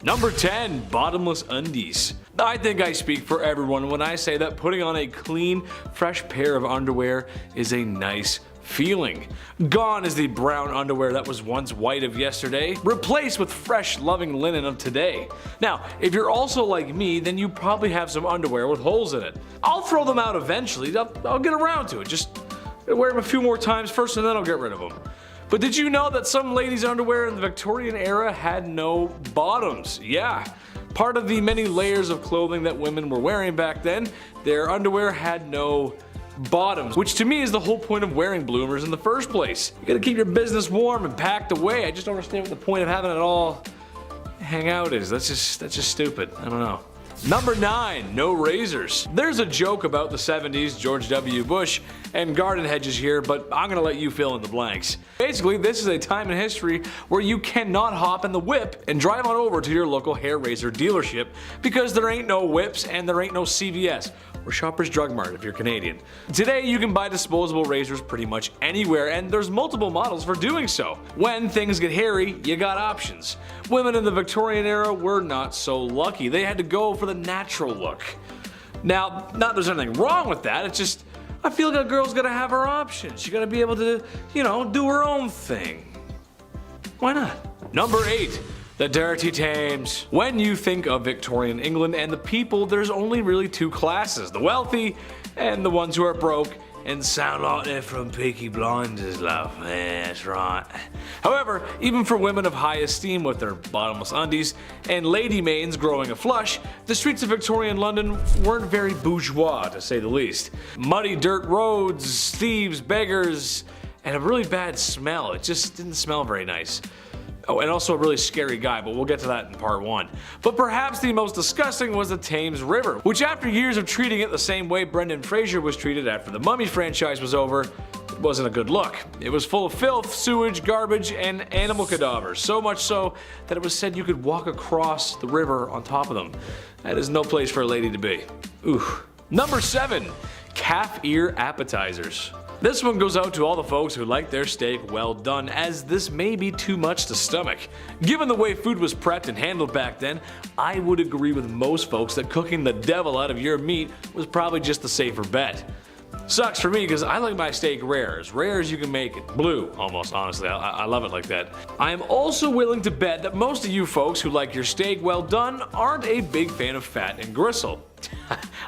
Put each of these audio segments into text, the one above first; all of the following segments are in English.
Number 10. Bottomless undies. I think I speak for everyone when I say that putting on a clean, fresh pair of underwear is a nice feeling. Gone is the brown underwear that was once white of yesterday, replaced with fresh, loving linen of today. Now, if you're also like me, then you probably have some underwear with holes in it. I'll throw them out eventually. I'll get around to it. Just wear them a few more times first and then I'll get rid of them. But did you know that some ladies' underwear in the Victorian era had no bottoms? Yeah. Part of the many layers of clothing that women were wearing back then, their underwear had no bottoms, which to me is the whole point of wearing bloomers in the first place. You gotta keep your business warm and packed away. I just don't understand what the point of having it all hang out is. That's just stupid. I don't know. Number 9. No razors. There's a joke about the 70s, George W. Bush, and garden hedges here, but I'm gonna let you fill in the blanks. Basically, this is a time in history where you cannot hop in the whip and drive on over to your local hair razor dealership because there ain't no whips and there ain't no CVS, or Shoppers Drug Mart if you're Canadian. Today you can buy disposable razors pretty much anywhere, and there's multiple models for doing so. When things get hairy, you got options. Women in the Victorian era were not so lucky. They had to go for the natural look. Now, not that there's anything wrong with that, it's just I feel like a girl's gotta have her options. She gotta be able to, do her own thing. Why not? Number 8. The dirty Thames. When you think of Victorian England and the people, there's only really two classes, the wealthy and the ones who are broke and sound like they're from Peaky Blinders, love. Yeah, that's right. However, even for women of high esteem with their bottomless undies and lady maidens growing a flush, the streets of Victorian London weren't very bourgeois, to say the least. Muddy dirt roads, thieves, beggars, and a really bad smell. It just didn't smell very nice. Oh, and also a really scary guy, but we'll get to that in part 1. But perhaps the most disgusting was the Thames River, which after years of treating it the same way Brendan Fraser was treated after the Mummy franchise was over, it wasn't a good look. It was full of filth, sewage, garbage, and animal cadavers, so much so that it was said you could walk across the river on top of them. That is no place for a lady to be. Ooh. Number 7. Calf ear appetizers. This one goes out to all the folks who like their steak well done, as this may be too much to stomach. Given the way food was prepped and handled back then, I would agree with most folks that cooking the devil out of your meat was probably just the safer bet. Sucks for me because I like my steak rare as you can make it. Blue, almost, honestly. I love it like that. I am also willing to bet that most of you folks who like your steak well done aren't a big fan of fat and gristle.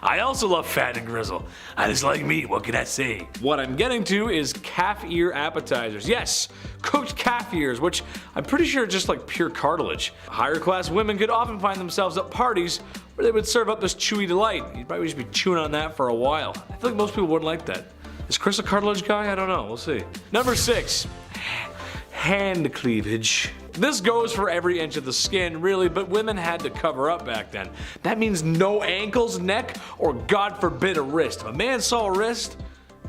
I also love fat and grizzle. I just like meat, what can I say? What I'm getting to is calf ear appetizers. Yes, cooked calf ears, which I'm pretty sure are just like pure cartilage. Higher class women could often find themselves at parties where they would serve up this chewy delight. You'd probably just be chewing on that for a while. I feel like most people wouldn't like that. Is Chris a cartilage guy? I don't know, we'll see. Number 6. Hand cleavage. This goes for every inch of the skin really, but women had to cover up back then. That means no ankles, neck, or God forbid a wrist. If a man saw a wrist,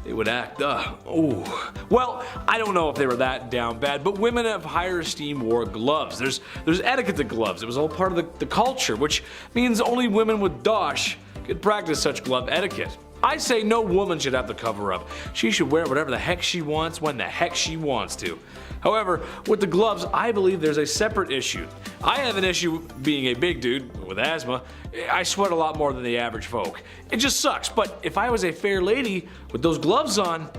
they would act ooh. Well, I don't know if they were that down bad, but women of higher esteem wore gloves. There's etiquette to gloves. It was all part of the culture, which means only women with dosh could practice such glove etiquette. I say no woman should have to cover up. She should wear whatever the heck she wants when the heck she wants to. However, with the gloves, I believe there's a separate issue. I have an issue being a big dude with asthma. I sweat a lot more than the average folk. It just sucks, but if I was a fair lady with those gloves on,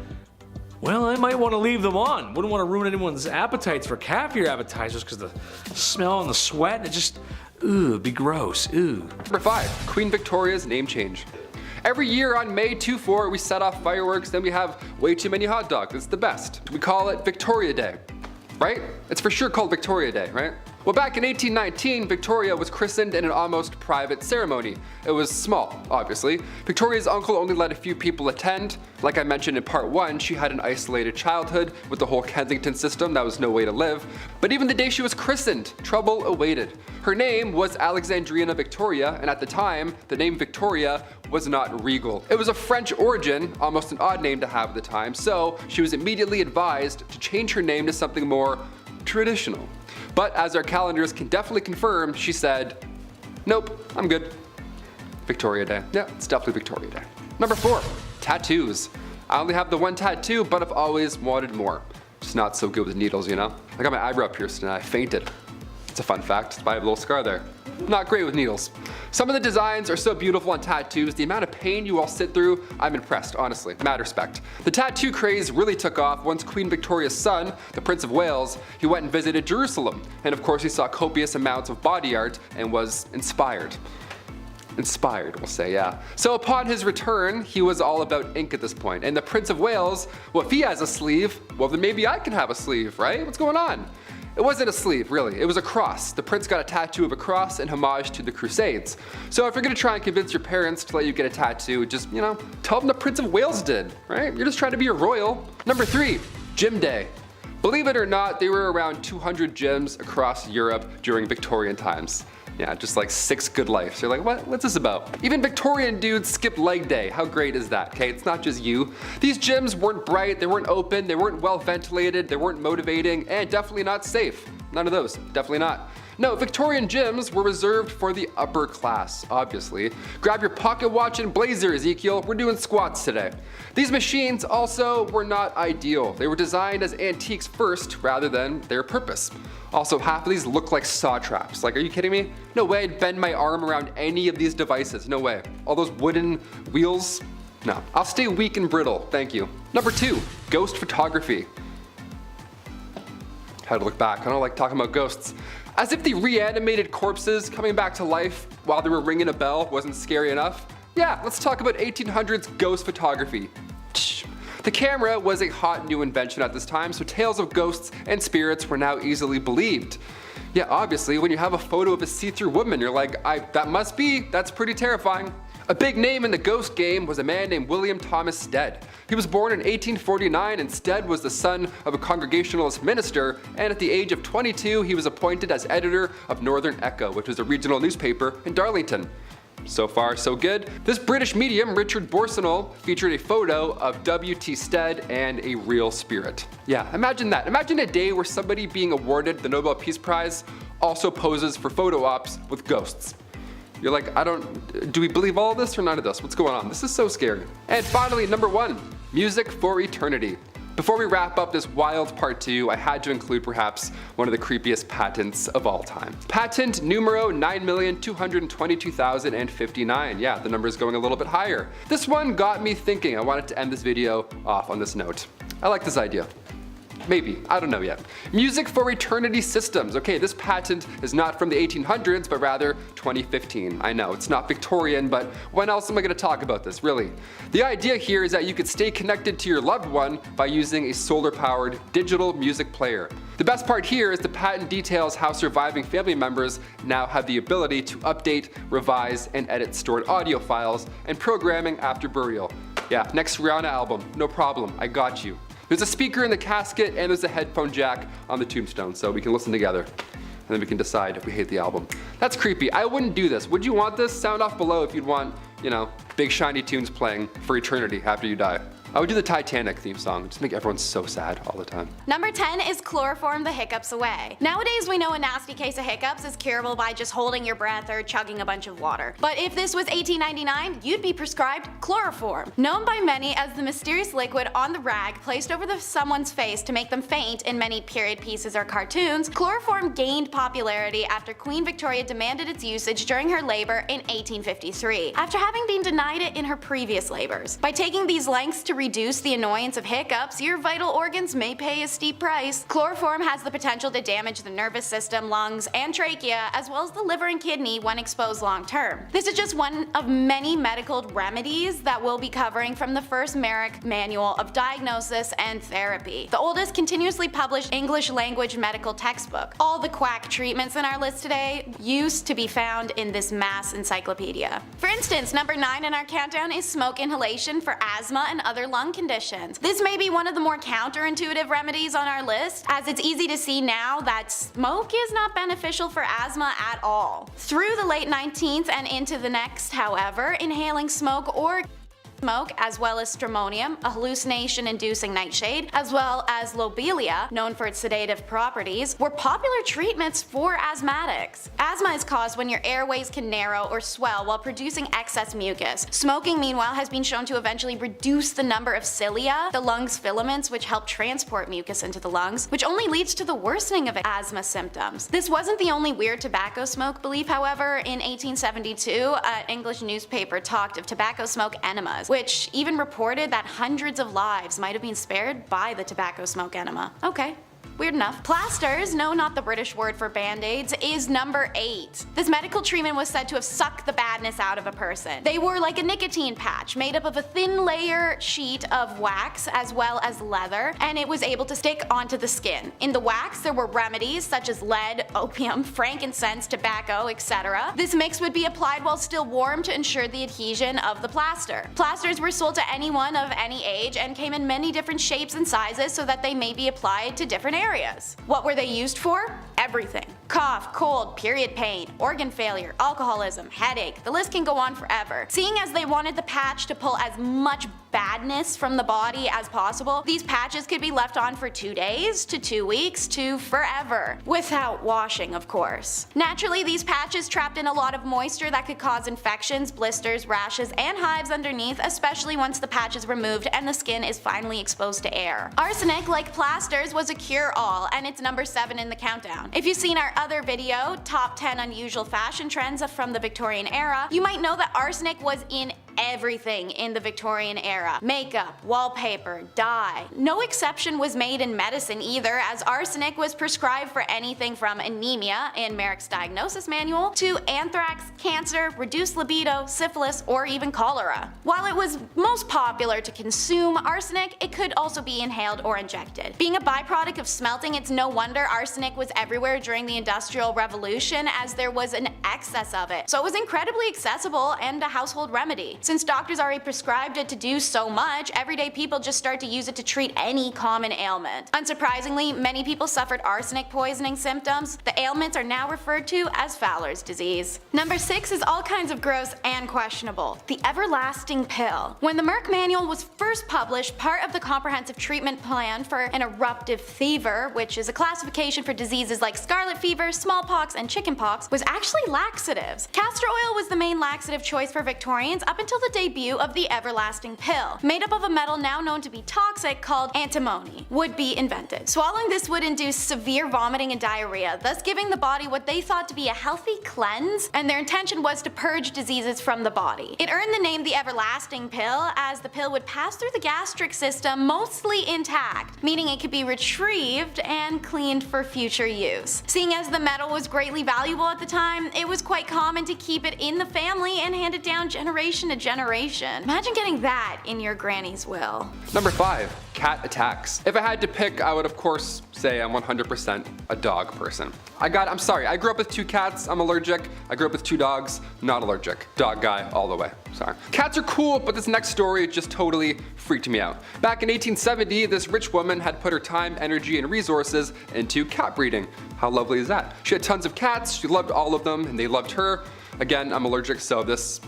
well, I might want to leave them on. Wouldn't want to ruin anyone's appetites for calf ear appetizers because the smell and the sweat, it just, it'd be gross, Number 5, Queen Victoria's name change. Every year on May 24, we set off fireworks, then we have way too many hot dogs. It's the best. We call it Victoria Day, right? It's for sure called Victoria Day, right? Well, back in 1819, Victoria was christened in an almost private ceremony. It was small, obviously. Victoria's uncle only let a few people attend. Like I mentioned in part 1, she had an isolated childhood with the whole Kensington system. That was no way to live. But even the day she was christened, trouble awaited. Her name was Alexandrina Victoria, and at the time, the name Victoria was not regal. It was of French origin, almost an odd name to have at the time, so she was immediately advised to change her name to something more traditional. But as our calendars can definitely confirm, she said, nope, I'm good. Victoria Day. Yeah, it's definitely Victoria Day. Number 4, tattoos. I only have the one tattoo, but I've always wanted more. Just not so good with needles, you know? I got my eyebrow pierced and I fainted. It's a fun fact, that's why I have a little scar there. Not great with needles. Some of the designs are so beautiful on tattoos, the amount of pain you all sit through, I'm impressed, honestly, mad respect. The tattoo craze really took off once Queen Victoria's son, the Prince of Wales, he went and visited Jerusalem, and of course he saw copious amounts of body art and was inspired. Inspired, we'll say, yeah. So upon his return, he was all about ink at this point, and the Prince of Wales, well, if he has a sleeve, well then maybe I can have a sleeve, right? What's going on? It wasn't a sleeve, really. It was a cross. The prince got a tattoo of a cross in homage to the Crusades. So if you're gonna try and convince your parents to let you get a tattoo, just, tell them the Prince of Wales did, right? You're just trying to be a royal. Number 3, Gym Day. Believe it or not, there were around 200 gyms across Europe during Victorian times. Yeah, just like 6 good lives. You're like, what's this about? Even Victorian dudes skipped leg day. How great is that, okay? It's not just you. These gyms weren't bright, they weren't open, they weren't well ventilated, they weren't motivating, and definitely not safe. None of those, definitely not. No, Victorian gyms were reserved for the upper class, obviously. Grab your pocket watch and blazer, Ezekiel, we're doing squats today. These machines also were not ideal. They were designed as antiques first rather than their purpose. Also, half of these look like saw traps. Like, are you kidding me? No way I'd bend my arm around any of these devices, no way. All those wooden wheels? No, I'll stay weak and brittle, thank you. Number 2, ghost photography. How to look back, I don't like talking about ghosts. As if the reanimated corpses coming back to life while they were ringing a bell wasn't scary enough. Yeah, let's talk about 1800s ghost photography. The camera was a hot new invention at this time, so tales of ghosts and spirits were now easily believed. Yeah, obviously, when you have a photo of a see-through woman, you're like, that's pretty terrifying. A big name in the ghost game was a man named William Thomas Stead. He was born in 1849, and Stead was the son of a Congregationalist minister, and at the age of 22 he was appointed as editor of Northern Echo, which was a regional newspaper in Darlington. So far, so good. This British medium, Richard Borsonol, featured a photo of W.T. Stead and a real spirit. Yeah, imagine that. Imagine a day where somebody being awarded the Nobel Peace Prize also poses for photo ops with ghosts. You're like, do we believe all of this or none of this? What's going on? This is so scary. And finally, number 1, music for eternity. Before we wrap up this wild part 2, I had to include perhaps one of the creepiest patents of all time. Patent numero 9,222,059. Yeah, the number is going a little bit higher. This one got me thinking. I wanted to end this video off on this note. I like this idea. Maybe, I don't know yet. Music for eternity systems. Okay, this patent is not from the 1800s, but rather 2015. I know, it's not Victorian, but when else am I gonna talk about this, really? The idea here is that you could stay connected to your loved one by using a solar-powered digital music player. The best part here is the patent details how surviving family members now have the ability to update, revise, and edit stored audio files and programming after burial. Yeah, next Rihanna album, no problem, I got you. There's a speaker in the casket and there's a headphone jack on the tombstone, so we can listen together. And then we can decide if we hate the album. That's creepy. I wouldn't do this. Would you want this? Sound off below if you'd want, big shiny tunes playing for eternity after you die. I would do the Titanic theme song, just make everyone so sad all the time. Number 10 is chloroform the hiccups away. Nowadays we know a nasty case of hiccups is curable by just holding your breath or chugging a bunch of water. But if this was 1899, you'd be prescribed chloroform. Known by many as the mysterious liquid on the rag placed over someone's face to make them faint in many period pieces or cartoons, chloroform gained popularity after Queen Victoria demanded its usage during her labor in 1853, after having been denied it in her previous labors. By taking these lengths to reduce the annoyance of hiccups, your vital organs may pay a steep price. Chloroform has the potential to damage the nervous system, lungs, and trachea, as well as the liver and kidney when exposed long term. This is just one of many medical remedies that we'll be covering from the first Merrick Manual of Diagnosis and Therapy, the oldest continuously published English language medical textbook. All the quack treatments in our list today used to be found in this mass encyclopedia. For instance, number 9 in our countdown is smoke inhalation for asthma and other lung conditions. This may be one of the more counterintuitive remedies on our list, as it's easy to see now that smoke is not beneficial for asthma at all. Through the late 19th and into the next, however, inhaling smoke or Smoke, as well as stramonium, a hallucination-inducing nightshade, as well as lobelia, known for its sedative properties, were popular treatments for asthmatics. Asthma is caused when your airways can narrow or swell while producing excess mucus. Smoking, meanwhile, has been shown to eventually reduce the number of cilia, the lungs' filaments which help transport mucus into the lungs, which only leads to the worsening of asthma symptoms. This wasn't the only weird tobacco smoke belief, however. In 1872, an English newspaper talked of tobacco smoke enemas, which even reported that hundreds of lives might have been spared by the tobacco smoke enema. Okay. Weird enough. Plasters, no, not the British word for band-aids, is number 8. This medical treatment was said to have sucked the badness out of a person. They were like a nicotine patch made up of a thin layer sheet of wax as well as leather, and it was able to stick onto the skin. In the wax there were remedies such as lead, opium, frankincense, tobacco, etc. This mix would be applied while still warm to ensure the adhesion of the plaster. Plasters were sold to anyone of any age and came in many different shapes and sizes so that they may be applied to different areas. What were they used for? Everything. Cough, cold, period pain, organ failure, alcoholism, headache, the list can go on forever. Seeing as they wanted the patch to pull as much badness from the body as possible, these patches could be left on for 2 days to 2 weeks to forever. Without washing, of course. Naturally, these patches trapped in a lot of moisture that could cause infections, blisters, rashes, and hives underneath, especially once the patch is removed and the skin is finally exposed to air. Arsenic, like plasters, was a cure-all, and it's number 7 in the countdown. If you've seen our other video, Top 10 Unusual Fashion Trends from the Victorian Era, you might know that arsenic was in everything in the Victorian era. Makeup, wallpaper, dye. No exception was made in medicine either, as arsenic was prescribed for anything from anemia in Merrick's diagnosis manual to anthrax, cancer, reduced libido, syphilis, or even cholera. While it was most popular to consume arsenic, it could also be inhaled or injected. Being a byproduct of smelting, it's no wonder arsenic was everywhere during the Industrial Revolution, as there was an excess of it. So it was incredibly accessible and a household remedy. Since doctors already prescribed it to do so much, everyday people just start to use it to treat any common ailment. Unsurprisingly, many people suffered arsenic poisoning symptoms. The ailments are now referred to as Fowler's disease. Number 6 is all kinds of gross and questionable. The everlasting pill. When the Merck manual was first published, part of the comprehensive treatment plan for an eruptive fever, which is a classification for diseases like scarlet fever, smallpox, and chickenpox, was actually laxatives. Castor oil was the main laxative choice for Victorians up until the debut of the everlasting pill, made up of a metal now known to be toxic called antimony, would be invented. Swallowing this would induce severe vomiting and diarrhea, thus giving the body what they thought to be a healthy cleanse, and their intention was to purge diseases from the body. It earned the name the everlasting pill, as the pill would pass through the gastric system mostly intact, meaning it could be retrieved and cleaned for future use. Seeing as the metal was greatly valuable at the time, it was quite common to keep it in the family and hand it down generation to generation. Imagine getting that in your granny's will. Number 5. Cat attacks. If I had to pick, I would of course say I'm 100% a dog person. I'm sorry, I grew up with 2 cats, I'm allergic. I grew up with 2 dogs, not allergic. Dog guy all the way, sorry. Cats are cool, but this next story just totally freaked me out. Back in 1870, this rich woman had put her time, energy, and resources into cat breeding. How lovely is that? She had tons of cats, she loved all of them, and they loved her. Again, I'm allergic, so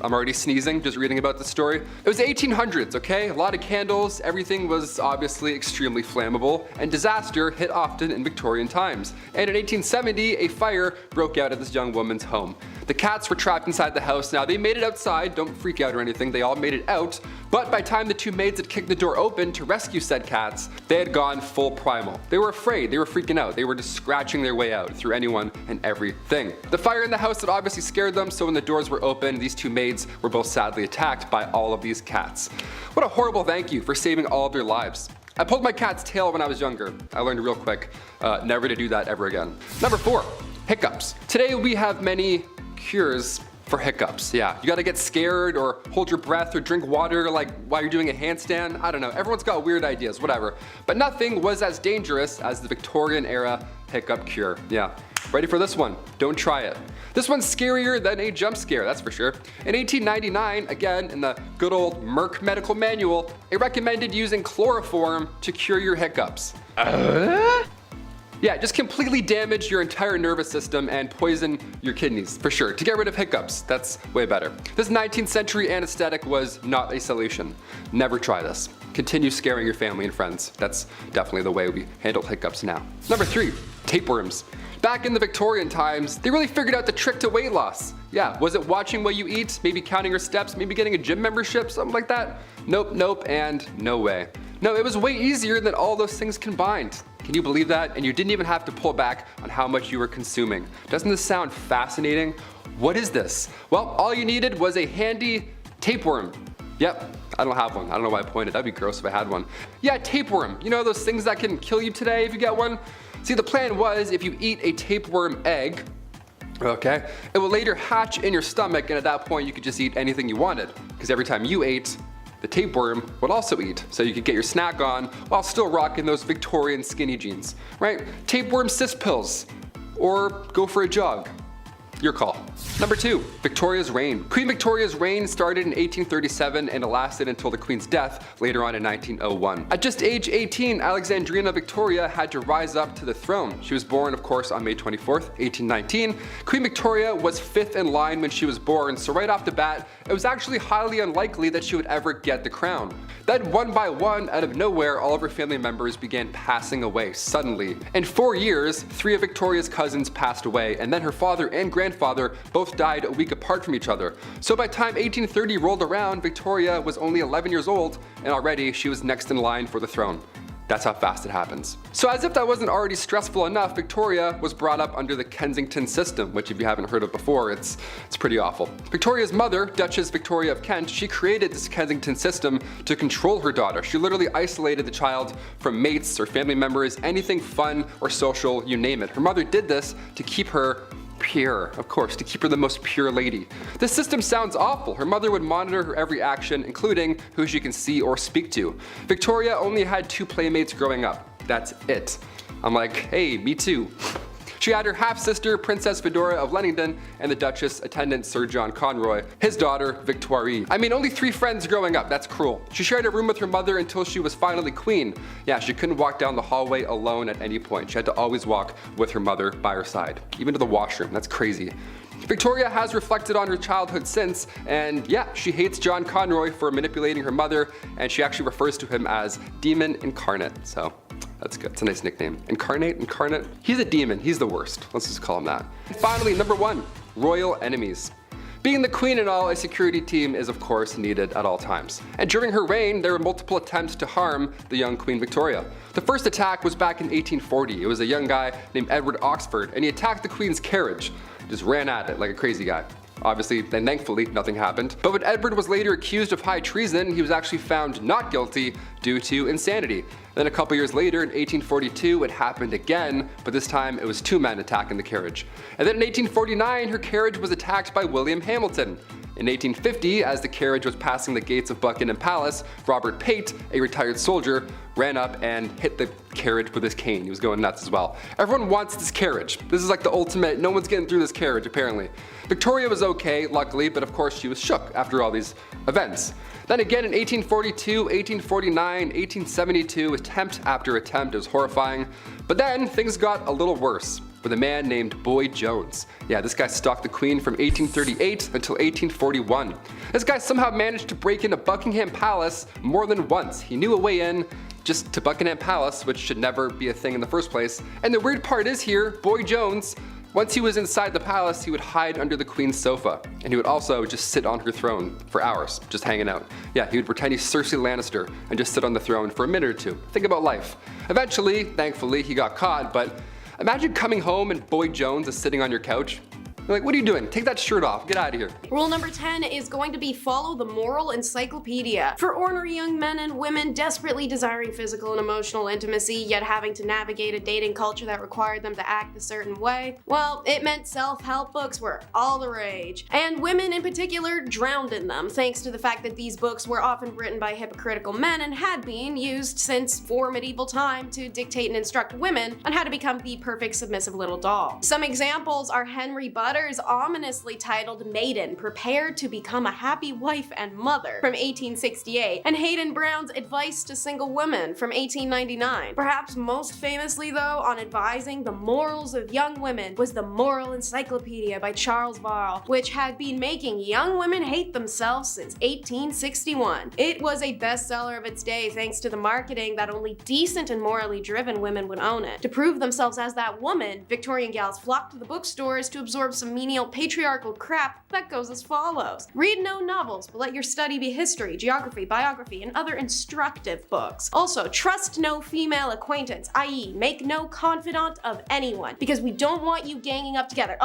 I'm already sneezing just reading about this story. It was the 1800s, okay? A lot of candles, everything was obviously extremely flammable, and disaster hit often in Victorian times. And in 1870, a fire broke out at this young woman's home. The cats were trapped inside the house. Now, they made it outside, don't freak out or anything, they all made it out, but by the time the 2 maids had kicked the door open to rescue said cats, they had gone full primal. They were afraid, they were freaking out, they were just scratching their way out through anyone and everything. The fire in the house had obviously scared them, so when the doors were open, these 2 maids were both sadly attacked by all of these cats. What a horrible thank you for saving all of their lives. I pulled my cat's tail when I was younger. I learned real quick, never to do that ever again. Number 4, hiccups. Today we have many cures for hiccups. Yeah, you gotta get scared or hold your breath or drink water like while you're doing a handstand. I don't know, everyone's got weird ideas, whatever. But nothing was as dangerous as the Victorian era hiccup cure. Yeah, ready for this one? Don't try it. This one's scarier than a jump scare, that's for sure. In 1899, again in the good old Merck medical manual, it recommended using chloroform to cure your hiccups. Yeah, just completely damage your entire nervous system and poison your kidneys, for sure. To get rid of hiccups, that's way better. This 19th century anesthetic was not a solution. Never try this. Continue scaring your family and friends. That's definitely the way we handle hiccups now. Number 3, tapeworms. Back in the Victorian times, they really figured out the trick to weight loss. Yeah, was it watching what you eat, maybe counting your steps, maybe getting a gym membership, something like that? Nope, and no way. No, it was way easier than all those things combined. Can you believe that? And you didn't even have to pull back on how much you were consuming. Doesn't this sound fascinating? What is this? Well, all you needed was a handy tapeworm. Yep, I don't have one. I don't know why I pointed. That'd be gross if I had one. Yeah, tapeworm. You know those things that can kill you today if you get one? See, the plan was if you eat a tapeworm egg, okay, it will later hatch in your stomach, and at that point you could just eat anything you wanted. Because every time you ate, the tapeworm would also eat, so you could get your snack on while still rocking those Victorian skinny jeans, right? Tapeworm cyst pills, or go for a jog. Your call. Number 2, Victoria's reign. Queen Victoria's reign started in 1837 and it lasted until the Queen's death later on in 1901. At just age 18, Alexandrina Victoria had to rise up to the throne. She was born, of course, on May 24th, 1819. Queen Victoria was 5th in line when she was born, so right off the bat, it was actually highly unlikely that she would ever get the crown. Then one by one, out of nowhere, all of her family members began passing away suddenly. In 4 years, 3 of Victoria's cousins passed away, and then her father and grandfather both died a week apart from each other. So by the time 1830 rolled around, Victoria was only 11 years old, and already she was next in line for the throne. That's how fast it happens. So as if that wasn't already stressful enough, Victoria was brought up under the Kensington system, which if you haven't heard of before, it's pretty awful. Victoria's mother, Duchess Victoria of Kent, she created this Kensington system to control her daughter. She literally isolated the child from mates or family members, anything fun or social, you name it. Her mother did this to keep her pure, of course, to keep her the most pure lady. This system sounds awful. Her mother would monitor her every action, including who she can see or speak to. Victoria only had 2 playmates growing up. That's it. I'm like, hey, me too. She had her half-sister, Princess Fedora of Leamington, and the Duchess attendant Sir John Conroy, his daughter, Victoire. I mean, only 3 friends growing up, that's cruel. She shared a room with her mother until she was finally queen. Yeah, she couldn't walk down the hallway alone at any point. She had to always walk with her mother by her side, even to the washroom. That's crazy. Victoria has reflected on her childhood since, and yeah, she hates John Conroy for manipulating her mother, and she actually refers to him as Demon Incarnate, so that's good. It's a nice nickname. Incarnate? He's a demon. He's the worst. Let's just call him that. And finally, number 1, royal enemies. Being the queen and all, a security team is of course needed at all times. And during her reign, there were multiple attempts to harm the young Queen Victoria. The first attack was back in 1840. It was a young guy named Edward Oxford, and he attacked the Queen's carriage. Just ran at it like a crazy guy. Obviously, and thankfully, nothing happened. But when Edward was later accused of high treason, he was actually found not guilty due to insanity. Then a couple years later, in 1842, it happened again, but this time it was 2 men attacking the carriage. And then in 1849, her carriage was attacked by William Hamilton. In 1850, as the carriage was passing the gates of Buckingham Palace, Robert Pate, a retired soldier, ran up and hit the carriage with his cane. He was going nuts as well. Everyone wants this carriage. This is like the ultimate, no one's getting through this carriage apparently. Victoria was okay, luckily, but of course she was shook after all these events. Then again in 1842, 1849, 1872, attempt after attempt. It was horrifying. But then things got a little worse with a man named Boy Jones. Yeah, this guy stalked the Queen from 1838 until 1841. This guy somehow managed to break into Buckingham Palace more than once. He knew a way in just to Buckingham Palace, which should never be a thing in the first place. And the weird part is here, Boy Jones, once he was inside the palace, he would hide under the Queen's sofa. And he would also just sit on her throne for hours, just hanging out. Yeah, he would pretend he's Cersei Lannister and just sit on the throne for a minute or 2. Think about life. Eventually, thankfully, he got caught, but imagine coming home and Boy Jones is sitting on your couch. You're like, what are you doing? Take that shirt off. Get out of here. Rule number 10 is going to be follow the moral encyclopedia. For ornery young men and women desperately desiring physical and emotional intimacy, yet having to navigate a dating culture that required them to act a certain way, well, it meant self-help books were all the rage. And women in particular drowned in them, thanks to the fact that these books were often written by hypocritical men and had been used since for medieval time to dictate and instruct women on how to become the perfect submissive little doll. Some examples are Henry Butt letters ominously titled Maiden, Prepare to Become a Happy Wife and Mother from 1868, and Hayden Brown's Advice to Single Women from 1899. Perhaps most famously though, on advising the morals of young women was the Moral Encyclopedia by Charles Varl, which had been making young women hate themselves since 1861. It was a bestseller of its day thanks to the marketing that only decent and morally driven women would own it. To prove themselves as that woman, Victorian gals flocked to the bookstores to absorb some menial patriarchal crap that goes as follows. Read no novels, but let your study be history, geography, biography, and other instructive books. Also, trust no female acquaintance, i.e. make no confidant of anyone, because we don't want you ganging up together.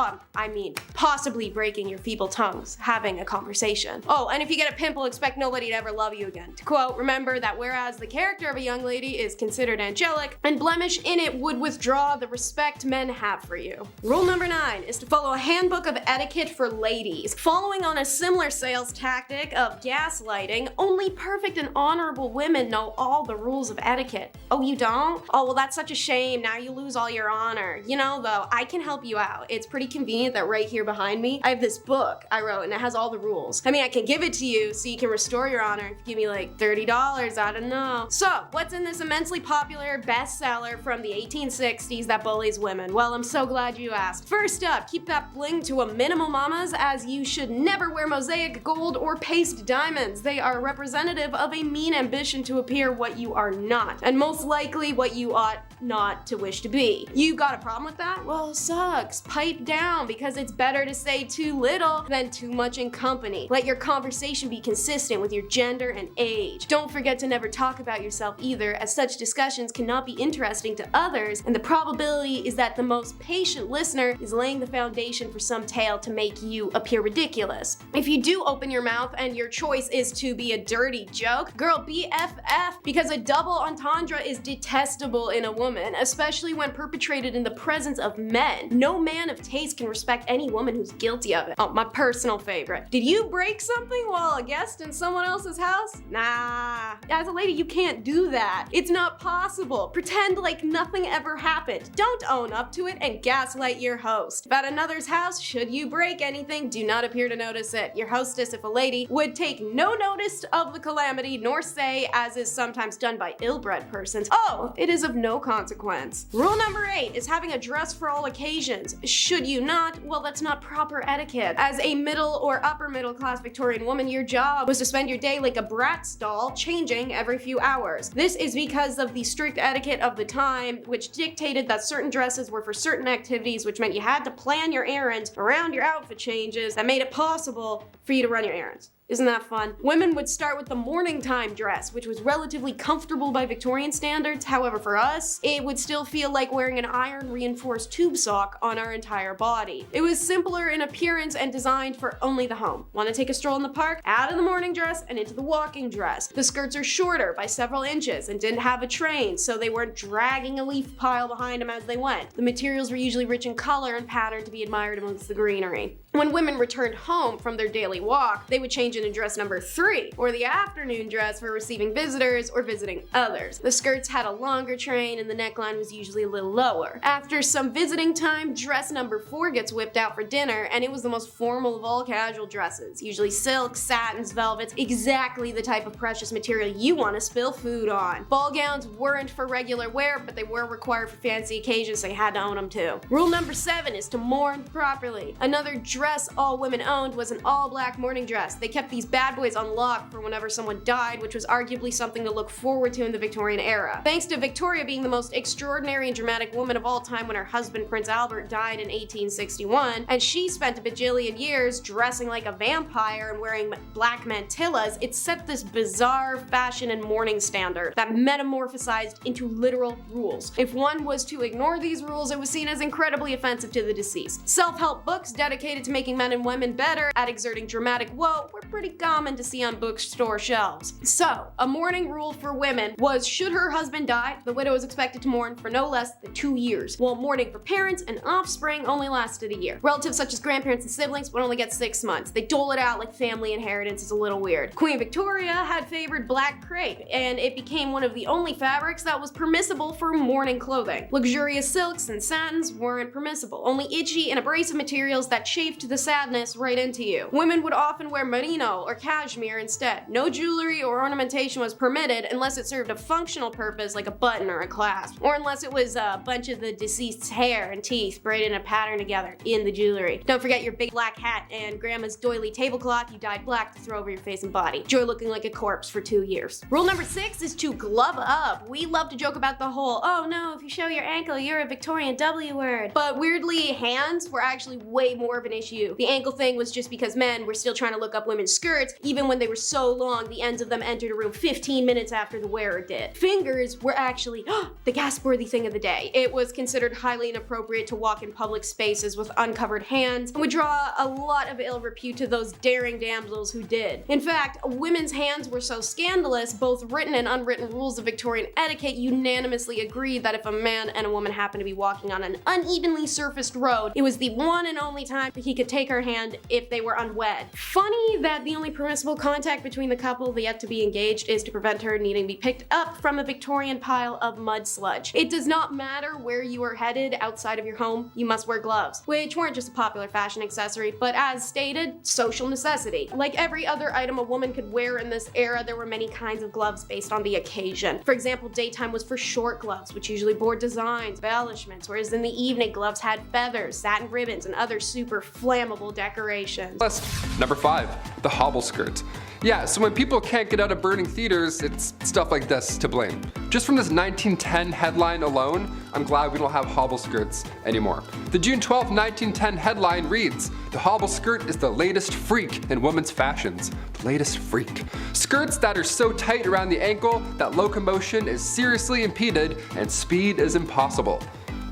Possibly breaking your feeble tongues, having a conversation. Oh, and if you get a pimple, expect nobody to ever love you again. To quote, remember that whereas the character of a young lady is considered angelic, and blemish in it would withdraw the respect men have for you. Rule number 9 is to follow a handbook of etiquette for ladies. Following on a similar sales tactic of gaslighting, only perfect and honorable women know all the rules of etiquette. Oh, you don't? Oh, well, that's such a shame. Now you lose all your honor. You know, though, I can help you out. It's pretty convenient that right here behind me, I have this book I wrote and it has all the rules. I mean, I can give it to you so you can restore your honor if you give me like $30, I don't know. So, what's in this immensely popular bestseller from the 1860s that bullies women? Well, I'm so glad you asked. First up, keep that bling to a minimum, mamas, as you should never wear mosaic gold or paste diamonds. They are representative of a mean ambition to appear what you are not, and most likely what you ought not to wish to be. You got a problem with that? Well, sucks. Pipe down, because it's better to say too little than too much in company. Let your conversation be consistent with your gender and age. Don't forget to never talk about yourself either, as such discussions cannot be interesting to others, and the probability is that the most patient listener is laying the foundation for some tale to make you appear ridiculous. If you do open your mouth and your choice is to be a dirty joke, girl, BFF, because a double entendre is detestable in a woman, especially when perpetrated in the presence of men. No man of taste can respect any woman who's guilty of it. Oh, my personal favorite. Did you break something while a guest in someone else's house? Nah. As a lady, you can't do that. It's not possible. Pretend like nothing ever happened. Don't own up to it and gaslight your host. If at another's house, should you break anything, do not appear to notice it. Your hostess, if a lady, would take no notice of the calamity, nor say, as is sometimes done by ill-bred persons, oh, it is of no consequence. Rule number 8 is having a dress for all occasions. Should you not? Well, that's not proper etiquette. As a middle or upper middle class Victorian woman, your job was to spend your day like a Bratz doll, changing every few hours. This is because of the strict etiquette of the time, which dictated that certain dresses were for certain activities, which meant you had to plan your errands around your outfit changes that made it possible for you to run your errands. Isn't that fun? Women would start with the morning time dress, which was relatively comfortable by Victorian standards. However, for us, it would still feel like wearing an iron reinforced tube sock on our entire body. It was simpler in appearance and designed for only the home. Want to take a stroll in the park? Out of the morning dress and into the walking dress. The skirts are shorter by several inches and didn't have a train, so they weren't dragging a leaf pile behind them as they went. The materials were usually rich in color and pattern to be admired amongst the greenery. When women returned home from their daily walk, they would change into dress number 3, or the afternoon dress for receiving visitors or visiting others. The skirts had a longer train and the neckline was usually a little lower. After some visiting time, dress number 4 gets whipped out for dinner, and it was the most formal of all casual dresses. Usually silks, satins, velvets, exactly the type of precious material you want to spill food on. Ball gowns weren't for regular wear, but they were required for fancy occasions, so you had to own them too. Rule number 7 is to mourn properly. Another dress all women owned was an all-black mourning dress. They kept these bad boys on lock for whenever someone died, which was arguably something to look forward to in the Victorian era. Thanks to Victoria being the most extraordinary and dramatic woman of all time when her husband Prince Albert died in 1861, and she spent a bajillion years dressing like a vampire and wearing black mantillas, it set this bizarre fashion and mourning standard that metamorphosized into literal rules. If one was to ignore these rules, it was seen as incredibly offensive to the deceased. Self-help books dedicated to making men and women better at exerting dramatic woe were pretty common to see on bookstore shelves. So, a mourning rule for women was should her husband die, the widow was expected to mourn for no less than 2 years, while mourning for parents and offspring only lasted a year. Relatives such as grandparents and siblings would only get 6 months. They dole it out like family inheritance is a little weird. Queen Victoria had favored black crepe, and it became one of the only fabrics that was permissible for mourning clothing. Luxurious silks and satins weren't permissible, only itchy and abrasive materials that chafed the sadness right into you. Women would often wear merino or cashmere instead. No jewelry or ornamentation was permitted unless it served a functional purpose like a button or a clasp, or unless it was a bunch of the deceased's hair and teeth braided in a pattern together in the jewelry. Don't forget your big black hat and grandma's doily tablecloth you dyed black to throw over your face and body. Enjoy looking like a corpse for 2 years. Rule number 6 is to glove up. We love to joke about the whole, oh no, if you show your ankle, you're a Victorian W word. But weirdly, hands were actually way more of an issue. The ankle thing was just because men were still trying to look up women's skirts, even when they were so long the ends of them entered a room 15 minutes after the wearer did. Fingers were actually the gasp-worthy thing of the day. It was considered highly inappropriate to walk in public spaces with uncovered hands, and would draw a lot of ill repute to those daring damsels who did. In fact, women's hands were so scandalous, both written and unwritten rules of Victorian etiquette unanimously agreed that if a man and a woman happened to be walking on an unevenly surfaced road, it was the one and only time that he could take her hand if they were unwed. Funny that the only permissible contact between the couple, the yet to be engaged, is to prevent her needing to be picked up from a Victorian pile of mud sludge. It does not matter where you are headed outside of your home, you must wear gloves, which weren't just a popular fashion accessory, but as stated, social necessity. Like every other item a woman could wear in this era, there were many kinds of gloves based on the occasion. For example, daytime was for short gloves, which usually bore designs, embellishments, whereas in the evening, gloves had feathers, satin ribbons, and other super flammable decorations. List. Number 5, the hobble skirt. Yeah, so when people can't get out of burning theaters, it's stuff like this to blame. Just from this 1910 headline alone, I'm glad we don't have hobble skirts anymore. The June 12, 1910 headline reads, "The hobble skirt is the latest freak in women's fashions." The latest freak. Skirts that are so tight around the ankle that locomotion is seriously impeded and speed is impossible.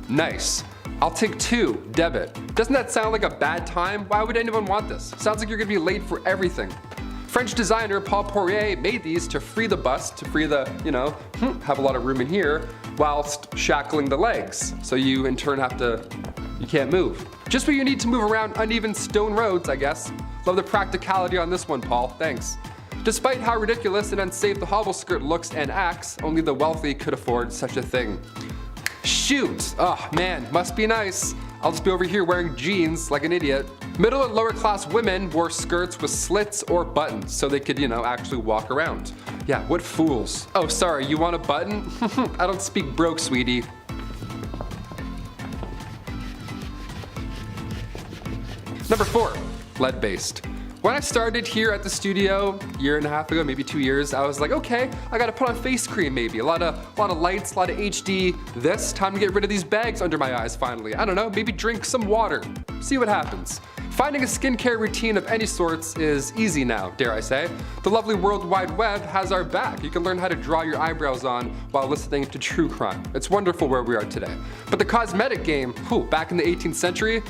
Nice. I'll take 2, debit. Doesn't that sound like a bad time? Why would anyone want this? Sounds like you're gonna be late for everything. French designer Paul Poirier made these to free the bust, to free the, have a lot of room in here, whilst shackling the legs. So you in turn you can't move. Just what you need to move around uneven stone roads, I guess. Love the practicality on this one, Paul, thanks. Despite how ridiculous and unsafe the hobble skirt looks and acts, only the wealthy could afford such a thing. Shoot! Oh man, must be nice. I'll just be over here wearing jeans like an idiot. Middle and lower class women wore skirts with slits or buttons so they could, actually walk around. Yeah, what fools. Oh, sorry, you want a button? I don't speak broke, sweetie. Number 4, lead-based. When I started here at the studio a year and a half ago, maybe 2 years, I was like, okay, I gotta put on face cream maybe. A lot of lights, a lot of HD. Time to get rid of these bags under my eyes finally. I don't know, maybe drink some water. See what happens. Finding a skincare routine of any sorts is easy now, dare I say. The lovely World Wide Web has our back. You can learn how to draw your eyebrows on while listening to true crime. It's wonderful where we are today. But the cosmetic game, back in the 18th century,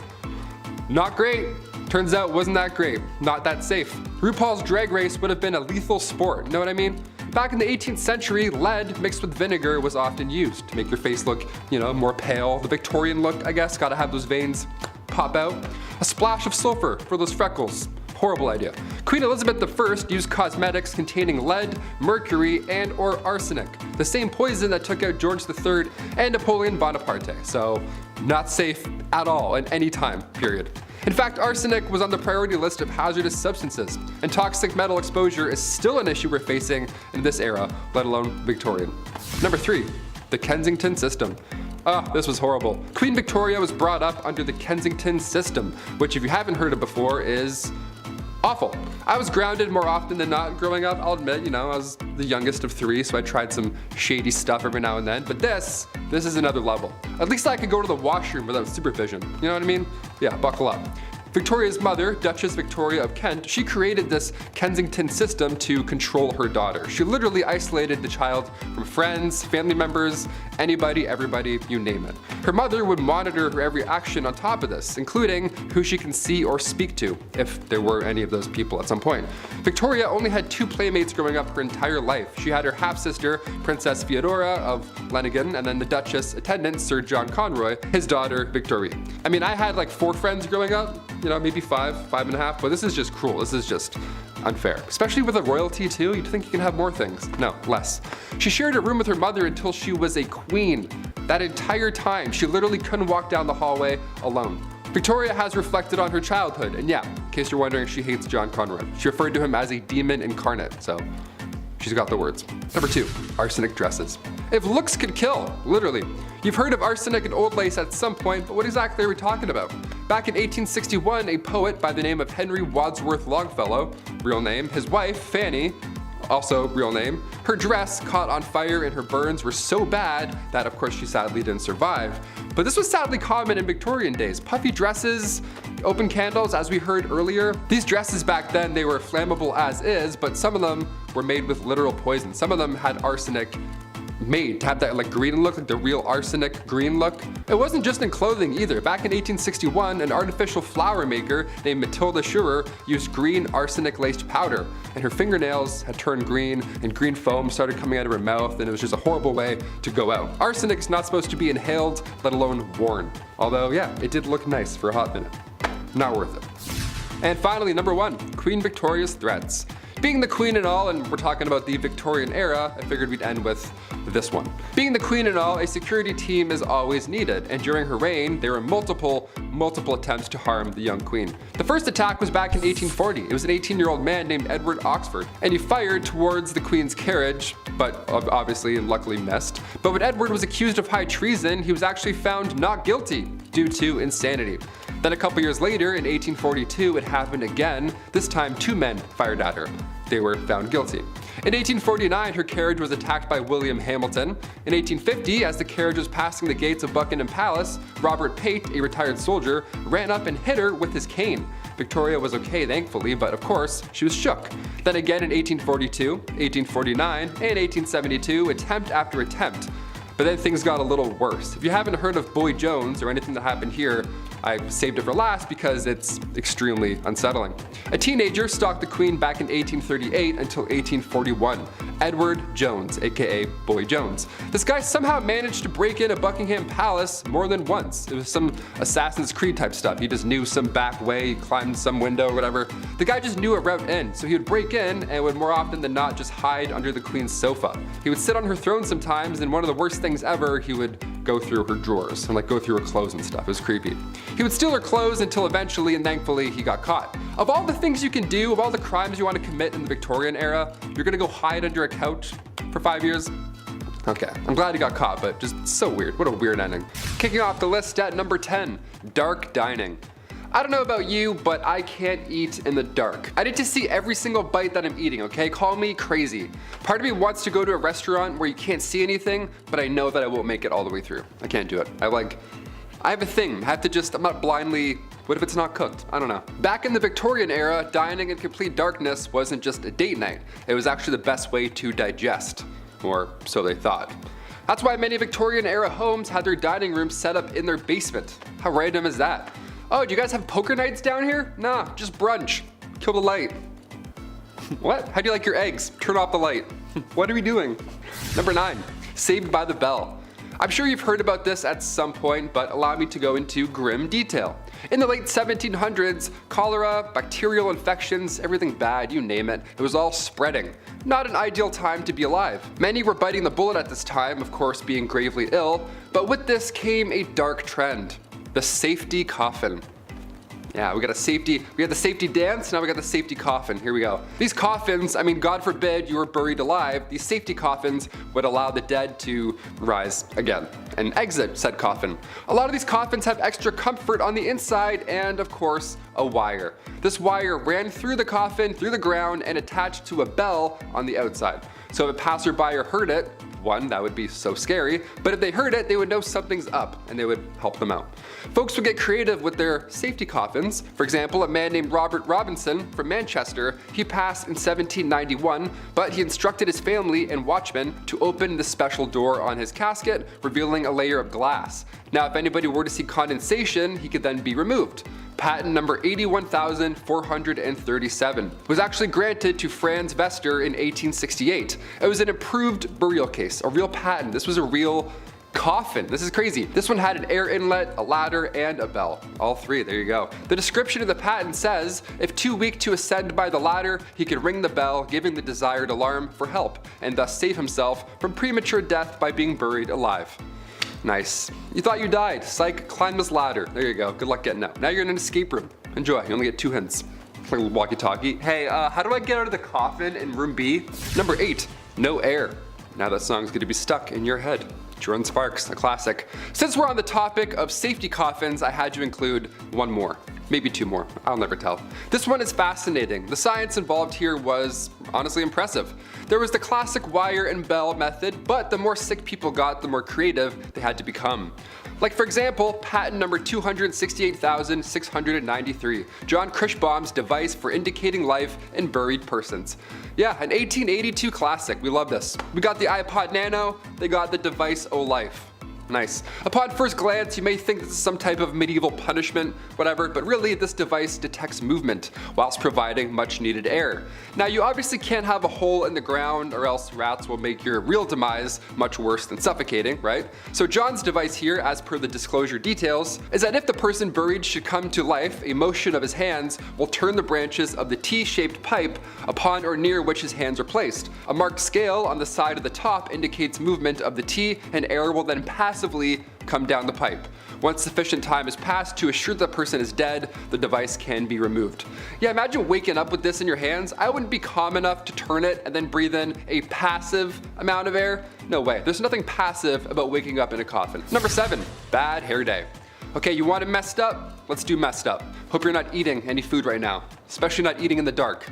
not great. Turns out wasn't that great, not that safe. RuPaul's Drag Race would have been a lethal sport, know what I mean? Back in the 18th century, lead mixed with vinegar was often used to make your face look, more pale. The Victorian look, I guess, gotta have those veins pop out. A splash of sulfur for those freckles. Horrible idea. Queen Elizabeth I used cosmetics containing lead, mercury, and or arsenic, the same poison that took out George III and Napoleon Bonaparte, so not safe at all in any time, period. In fact, arsenic was on the priority list of hazardous substances, and toxic metal exposure is still an issue we're facing in this era, let alone Victorian. Number 3, the Kensington system. This was horrible. Queen Victoria was brought up under the Kensington system, which if you haven't heard of before is awful. I was grounded more often than not growing up, I'll admit, I was the youngest of 3, so I tried some shady stuff every now and then, but this is another level. At least I could go to the washroom without supervision, you know what I mean? Yeah, buckle up. Victoria's mother, Duchess Victoria of Kent, she created this Kensington system to control her daughter. She literally isolated the child from friends, family members, anybody, everybody, you name it. Her mother would monitor her every action on top of this, including who she can see or speak to, if there were any of those people at some point. Victoria only had 2 playmates growing up her entire life. She had her half-sister, Princess Feodora of Leningen, and then the Duchess attendant, Sir John Conroy, his daughter, Victoria. I mean, I had like 4 friends growing up, maybe 5 and a half, but this is just cruel. This is just unfair. Especially with a royalty too, you'd think you can have more things. No, less. She shared a room with her mother until she was a queen. That entire time, she literally couldn't walk down the hallway alone. Victoria has reflected on her childhood, and yeah, in case you're wondering, she hates John Conroy. She referred to him as a demon incarnate, so she's got the words. Number 2, arsenic dresses. If looks could kill, literally. You've heard of arsenic and old lace at some point, but what exactly are we talking about? Back in 1861, a poet by the name of Henry Wadsworth Longfellow, real name, his wife, Fanny, also real name, her dress caught on fire and her burns were so bad that of course she sadly didn't survive. But this was sadly common in Victorian days. Puffy dresses, open candles, as we heard earlier. These dresses back then, they were flammable as is, but some of them were made with literal poison. Some of them had arsenic made to have that like green look, like the real arsenic green look. It wasn't just in clothing either. Back in 1861, an artificial flower maker named Matilda Schurer used green arsenic laced powder, and her fingernails had turned green and green foam started coming out of her mouth, and it was just a horrible way to go out. Arsenic is not supposed to be inhaled, let alone worn. Although yeah, it did look nice for a hot minute. Not worth it. And finally, number 1, Queen Victoria's threats. Being the queen and all, and we're talking about the Victorian era, I figured we'd end with this one. Being the queen and all, a security team is always needed, and during her reign, there were multiple attempts to harm the young queen. The first attack was back in 1840. It was an 18-year-old man named Edward Oxford, and he fired towards the queen's carriage, but obviously and luckily missed. But when Edward was accused of high treason, he was actually found not guilty due to insanity. Then a couple years later, in 1842, it happened again. This time 2 men fired at her. They were found guilty. In 1849, her carriage was attacked by William Hamilton. In 1850, as the carriage was passing the gates of Buckingham Palace, Robert Pate, a retired soldier, ran up and hit her with his cane. Victoria was okay, thankfully, but of course, she was shook. Then again in 1842, 1849, and 1872, attempt after attempt. But then things got a little worse. If you haven't heard of Boy Jones or anything that happened here, I saved it for last because it's extremely unsettling. A teenager stalked the queen back in 1838 until 1841. Edward Jones, aka Boy Jones. This guy somehow managed to break into Buckingham Palace more than once. It was some Assassin's Creed type stuff. He just knew some back way, he climbed some window or whatever. The guy just knew a route in, so he would break in and would more often than not just hide under the queen's sofa. He would sit on her throne sometimes, and one of the worst things ever, he would go through her drawers and like go through her clothes and stuff. It was creepy. He would steal her clothes until eventually and thankfully he got caught. Of all the things you can do, of all the crimes you want to commit in the Victorian era, you're gonna go hide under a couch for 5 years? Okay, I'm glad he got caught, but just so weird. What a weird ending. Kicking off the list at number 10, dark dining. I don't know about you, but I can't eat in the dark. I need to see every single bite that I'm eating, okay? Call me crazy. Part of me wants to go to a restaurant where you can't see anything, but I know that I won't make it all the way through. I can't do it. I have a thing. I'm not blindly, what if it's not cooked? I don't know. Back in the Victorian era, dining in complete darkness wasn't just a date night. It was actually the best way to digest, or so they thought. That's why many Victorian era homes had their dining rooms set up in their basement. How random is that? Oh, do you guys have poker nights down here? Nah, just brunch. Kill the light. What? How do you like your eggs? Turn off the light. What are we doing? Number 9, Saved by the Bell. I'm sure you've heard about this at some point, but allow me to go into grim detail. In the late 1700s, cholera, bacterial infections, everything bad, you name it, it was all spreading. Not an ideal time to be alive. Many were biting the bullet at this time, of course being gravely ill, but with this came a dark trend. The safety coffin. Yeah, we had the safety dance, now we got the safety coffin. Here we go. These coffins, I mean, God forbid you were buried alive, these safety coffins would allow the dead to rise again and exit said coffin. A lot of these coffins have extra comfort on the inside and, of course, a wire. This wire ran through the coffin, through the ground, and attached to a bell on the outside. So if a passerby heard it, One, that would be so scary, but if they heard it, they would know something's up and they would help them out. Folks would get creative with their safety coffins. For example, a man named Robert Robinson from Manchester, he passed in 1791, but he instructed his family and watchmen to open the special door on his casket, revealing a layer of glass. Now, if anybody were to see condensation, he could then be removed. Patent number 81,437 was actually granted to Franz Vester in 1868. It was an improved burial case, a real patent. This was a real coffin. This is crazy. This one had an air inlet, a ladder, and a bell. All three, there you go. The description of the patent says, if too weak to ascend by the ladder, he could ring the bell, giving the desired alarm for help, and thus save himself from premature death by being buried alive. Nice. You thought you died. Psych, climb this ladder. There you go. Good luck getting out. Now you're in an escape room. Enjoy. You only get 2 hints. Like a little walkie-talkie. Hey, how do I get out of the coffin in room B? Number 8, no air. Now that song's gonna be stuck in your head. Jordan Sparks, a classic. Since we're on the topic of safety coffins, I had to include one more. Maybe 2 more, I'll never tell. This one is fascinating. The science involved here was honestly impressive. There was the classic wire and bell method, but the more sick people got, the more creative they had to become. Like for example, patent number 268,693, John Kirschbaum's device for indicating life in buried persons. Yeah, an 1882 classic, we love this. We got the iPod Nano, they got the device O Life. Nice. Upon first glance, you may think this is some type of medieval punishment, whatever, but really this device detects movement whilst providing much needed air. Now you obviously can't have a hole in the ground or else rats will make your real demise much worse than suffocating, right? So John's device here, as per the disclosure details, is that if the person buried should come to life, a motion of his hands will turn the branches of the T-shaped pipe upon or near which his hands are placed. A marked scale on the side of the top indicates movement of the T, and air will then passively come down the pipe. Once sufficient time has passed to assure the person is dead, the device can be removed. Yeah, imagine waking up with this in your hands. I wouldn't be calm enough to turn it and then breathe in a passive amount of air. No way. There's nothing passive about waking up in a coffin. Number 7, bad hair day. Okay, you want it messed up? Let's do messed up. Hope you're not eating any food right now, especially not eating in the dark.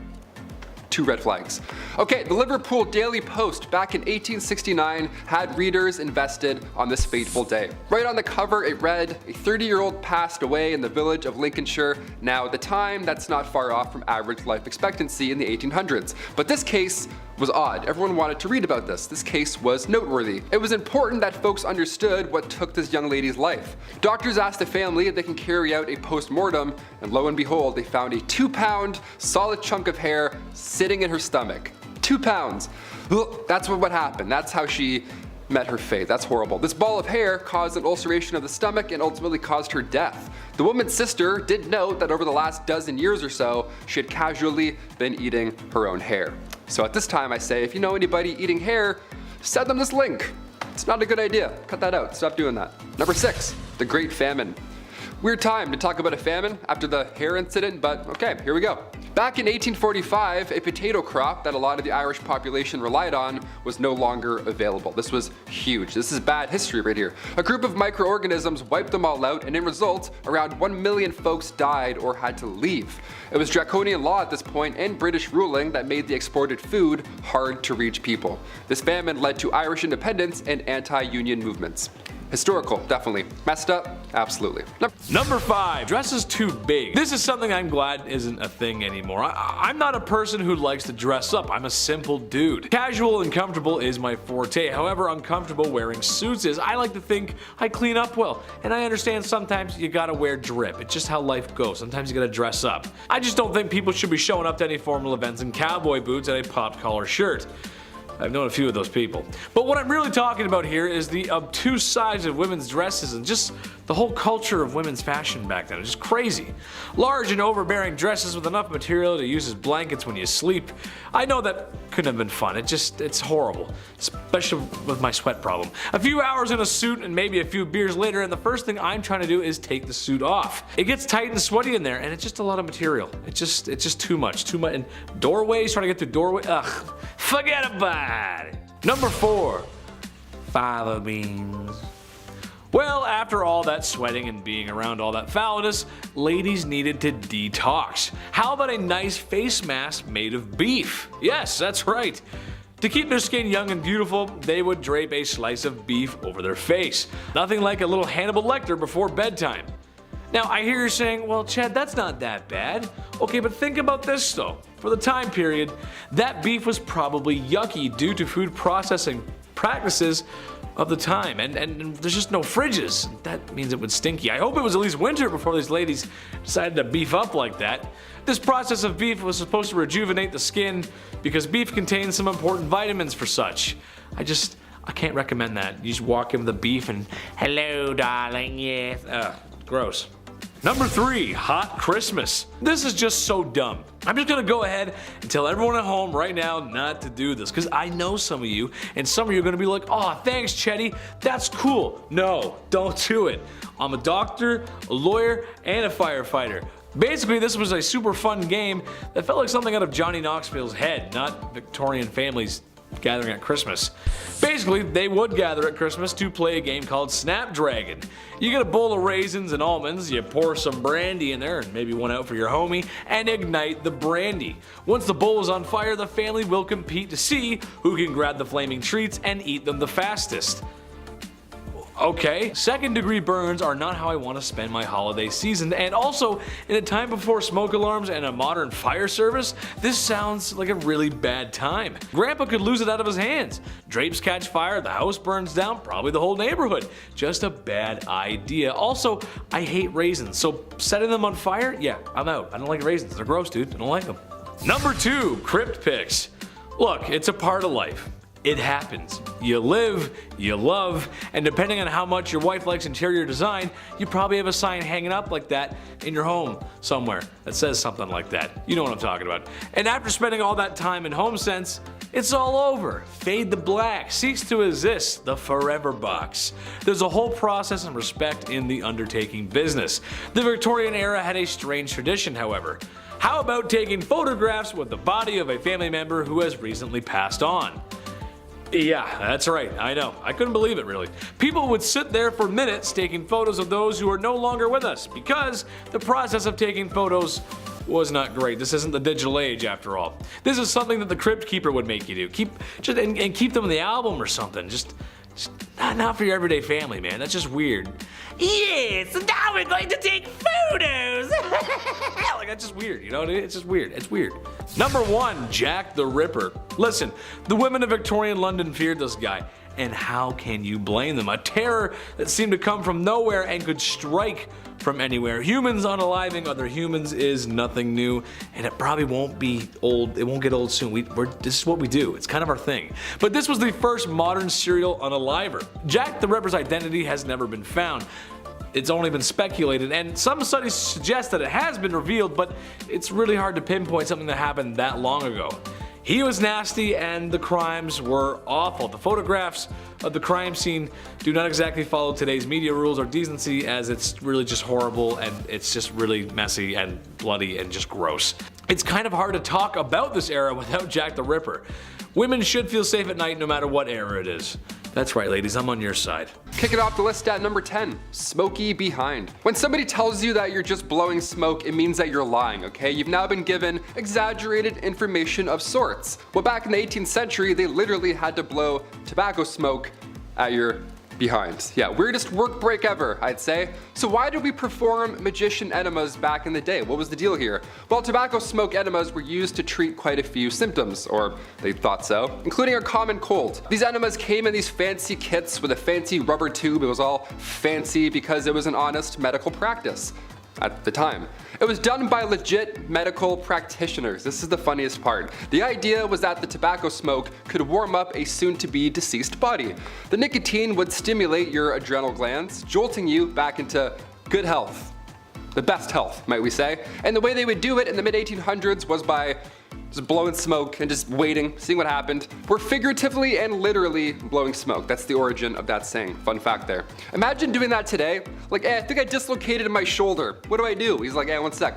2 red flags. Okay, the Liverpool Daily Post back in 1869 had readers invested on this fateful day. Right on the cover it read, a 30-year-old passed away in the village of Lincolnshire. Now at the time, that's not far off from average life expectancy in the 1800s. But this case was odd. Everyone wanted to read about this. This case was noteworthy. It was important that folks understood what took this young lady's life. Doctors asked the family if they can carry out a post-mortem, and lo and behold, they found a 2-pound solid chunk of hair sitting in her stomach. 2 pounds. Ugh, that's what happened. That's how she met her fate. That's horrible. This ball of hair caused an ulceration of the stomach and ultimately caused her death. The woman's sister did note that over the last dozen years or so, she had casually been eating her own hair. So at this time I say, if you know anybody eating hair, send them this link. It's not a good idea. Cut that out. Stop doing that. Number 6, the Great Famine. Weird time to talk about a famine after the hair incident, but okay, here we go. Back in 1845, a potato crop that a lot of the Irish population relied on was no longer available. This was huge. This is bad history right here. A group of microorganisms wiped them all out, and in result, around 1 million folks died or had to leave. It was draconian law at this point and British ruling that made the exported food hard to reach people. This famine led to Irish independence and anti-union movements. Historical, definitely. Messed up, absolutely. Number 5, dresses too big. This is something I'm glad isn't a thing anymore. I'm not a person who likes to dress up. I'm a simple dude. Casual and comfortable is my forte. However uncomfortable wearing suits is, I like to think I clean up well. And I understand sometimes you gotta wear drip. It's just how life goes. Sometimes you gotta dress up. I just don't think people should be showing up to any formal events in cowboy boots and a popped collar shirt. I've known a few of those people. But what I'm really talking about here is the obtuse size of women's dresses and just the whole culture of women's fashion back then. It's just crazy. Large and overbearing dresses with enough material to use as blankets when you sleep. I know that couldn't have been fun. It's horrible. Especially with my sweat problem. A few hours in a suit and maybe a few beers later, and the first thing I'm trying to do is take the suit off. It gets tight and sweaty in there, and it's just a lot of material. It's just too much. And doorways, trying to get through doorway. Ugh. Forget about it. Number 4, fava beans. Well, after all that sweating and being around all that foulness, ladies needed to detox. How about a nice face mask made of beef? Yes, that's right. To keep their skin young and beautiful, they would drape a slice of beef over their face. Nothing like a little Hannibal Lecter before bedtime. Now I hear you saying, well Chad, that's not that bad. Okay, but think about this though. For the time period, that beef was probably yucky due to food processing practices of the time, and there's just no fridges. That means it was stinky. I hope it was at least winter before these ladies decided to beef up like that. This process of beef was supposed to rejuvenate the skin because beef contains some important vitamins for such. I can't recommend that. You just walk in with the beef and, hello darling, yes. Gross. Number 3, hot Christmas. This is just so dumb. I'm just gonna go ahead and tell everyone at home right now not to do this, because I know some of you, and some of you are gonna be like, oh thanks Chetty, that's cool. No, don't do it. I'm a doctor, a lawyer, and a firefighter. Basically, this was a super fun game that felt like something out of Johnny Knoxville's head, not Victorian families gathering at Christmas. Basically, they would gather at Christmas to play a game called Snapdragon. You get a bowl of raisins and almonds, you pour some brandy in there and maybe one out for your homie, and ignite the brandy. Once the bowl is on fire, the family will compete to see who can grab the flaming treats and eat them the fastest. Okay, second degree burns are not how I want to spend my holiday season, and also in a time before smoke alarms and a modern fire service, this sounds like a really bad time. Grandpa could lose it out of his hands. Drapes catch fire, the house burns down, probably the whole neighborhood. Just a bad idea. Also, I hate raisins, so setting them on fire? Yeah, I'm out. I don't like raisins. They're gross, dude. I don't like them. Number 2, crypt pics. Look, it's a part of life. It happens. You live, you love, and depending on how much your wife likes interior design, you probably have a sign hanging up like that in your home somewhere that says something like that. You know what I'm talking about. And after spending all that time in HomeSense, it's all over. Fade to black, cease to exist, the forever box. There's a whole process and respect in the undertaking business. The Victorian era had a strange tradition, however. How about taking photographs with the body of a family member who has recently passed on? Yeah, that's right, I know. I couldn't believe it really. People would sit there for minutes taking photos of those who are no longer with us because the process of taking photos was not great. This isn't the digital age after all. This is something that the crypt keeper would make you do. Keep them in the album or something. Just not for your everyday family, man. That's just weird. Yes, now we're going to take photos. Like that's just weird, you know? It's just weird. It's weird. Number 1, Jack the Ripper. Listen, the women of Victorian London feared this guy, and how can you blame them? A terror that seemed to come from nowhere and could strike from anywhere. Humans unaliving other humans is nothing new, and it probably won't be old. It won't get old soon. This is what we do. It's kind of our thing. But this was the first modern serial unaliver. Jack the Ripper's identity has never been found. It's only been speculated, and some studies suggest that it has been revealed, but it's really hard to pinpoint something that happened that long ago. He was nasty and the crimes were awful. The photographs of the crime scene do not exactly follow today's media rules or decency, as it's really just horrible and it's just really messy and bloody and just gross. It's kind of hard to talk about this era without Jack the Ripper. Women should feel safe at night no matter what era it is. That's right, ladies, I'm on your side. Kicking off the list at number 10, smoky behind. When somebody tells you that you're just blowing smoke, it means that you're lying, okay? You've now been given exaggerated information of sorts. Well, back in the 18th century, they literally had to blow tobacco smoke at your behind. Yeah, weirdest work break ever, I'd say. So why did we perform magician enemas back in the day? What was the deal here? Well, tobacco smoke enemas were used to treat quite a few symptoms, or they thought so, including a common cold. These enemas came in these fancy kits with a fancy rubber tube. It was all fancy because it was an honest medical practice at the time. It was done by legit medical practitioners. This is the funniest part. The idea was that the tobacco smoke could warm up a soon-to-be deceased body. The nicotine would stimulate your adrenal glands, jolting you back into good health. The best health, might we say. And the way they would do it in the mid-1800s was by just blowing smoke and just waiting, seeing what happened. We're figuratively and literally blowing smoke. That's the origin of that saying. Fun fact there. Imagine doing that today. Like, I think I dislocated my shoulder. What do I do? He's like, one sec.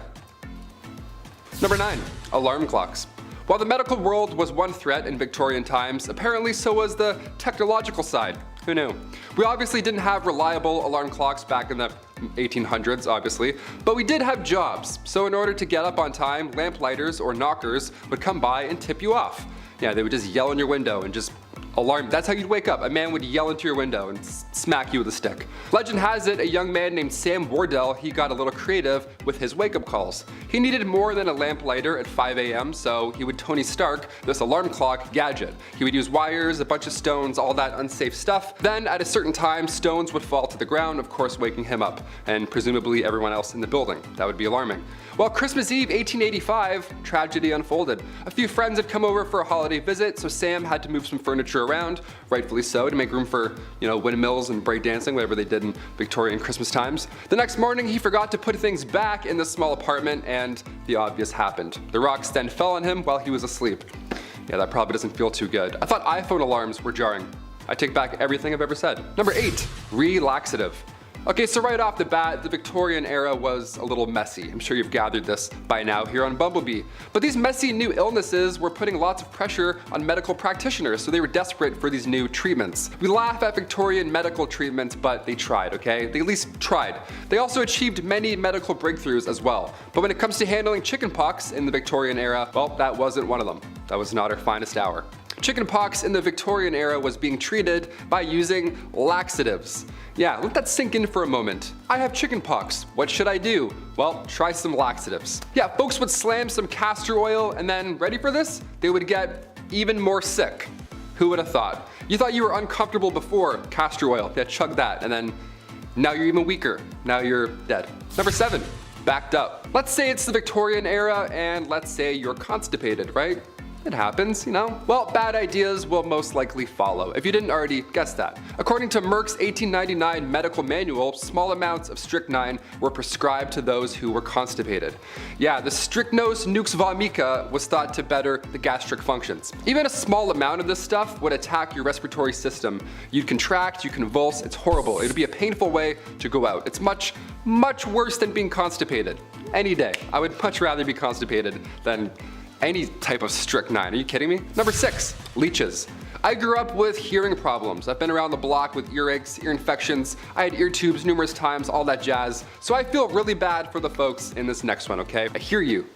Number 9, alarm clocks. While the medical world was one threat in Victorian times, apparently so was the technological side. Who knew? We obviously didn't have reliable alarm clocks back in the 1800s obviously, but we did have jobs. So in order to get up on time, lamplighters or knockers would come by and tip you off. Yeah, they would just yell in your window and just alarm. That's how you'd wake up. A man would yell into your window and smack you with a stick. Legend has it, a young man named Sam Wardell, he got a little creative with his wake-up calls. He needed more than a lamplighter at 5 a.m., so he would Tony Stark this alarm clock gadget. He would use wires, a bunch of stones, all that unsafe stuff. Then at a certain time, stones would fall to the ground, of course waking him up, and presumably everyone else in the building. That would be alarming. Well, Christmas Eve 1885, tragedy unfolded. A few friends had come over for a holiday visit, so Sam had to move some furniture around, rightfully so, to make room for, windmills and break dancing, whatever they did in Victorian Christmas times. The next morning, he forgot to put things back in the small apartment, and the obvious happened. The rocks then fell on him while he was asleep. Yeah, that probably doesn't feel too good. I thought iPhone alarms were jarring. I take back everything I've ever said. Number 8, relaxative. Okay, so right off the bat, the Victorian era was a little messy. I'm sure you've gathered this by now here on Bumblebee. But these messy new illnesses were putting lots of pressure on medical practitioners, so they were desperate for these new treatments. We laugh at Victorian medical treatments, but they tried, okay? They at least tried. They also achieved many medical breakthroughs as well. But when it comes to handling chickenpox in the Victorian era, well, that wasn't one of them. That was not our finest hour. Chickenpox in the Victorian era was being treated by using laxatives. Yeah, let that sink in for a moment. I have chickenpox. What should I do? Well, try some laxatives. Yeah, folks would slam some castor oil and then, ready for this? They would get even more sick. Who would have thought? You thought you were uncomfortable before, castor oil, yeah, chug that, and then now you're even weaker. Now you're dead. Number 7, backed up. Let's say it's the Victorian era and let's say you're constipated, right? It happens, Well, bad ideas will most likely follow, if you didn't already guess that. According to Merck's 1899 medical manual, small amounts of strychnine were prescribed to those who were constipated. Yeah, the strychnos nux vomica was thought to better the gastric functions. Even a small amount of this stuff would attack your respiratory system. You'd contract, you convulse, it's horrible. It would be a painful way to go out. It's much, much worse than being constipated. Any day. I would much rather be constipated than any type of strychnine. Are you kidding me? Number 6, leeches. I grew up with hearing problems. I've been around the block with earaches, ear infections. I had ear tubes numerous times, all that jazz. So I feel really bad for the folks in this next one, okay? I hear you.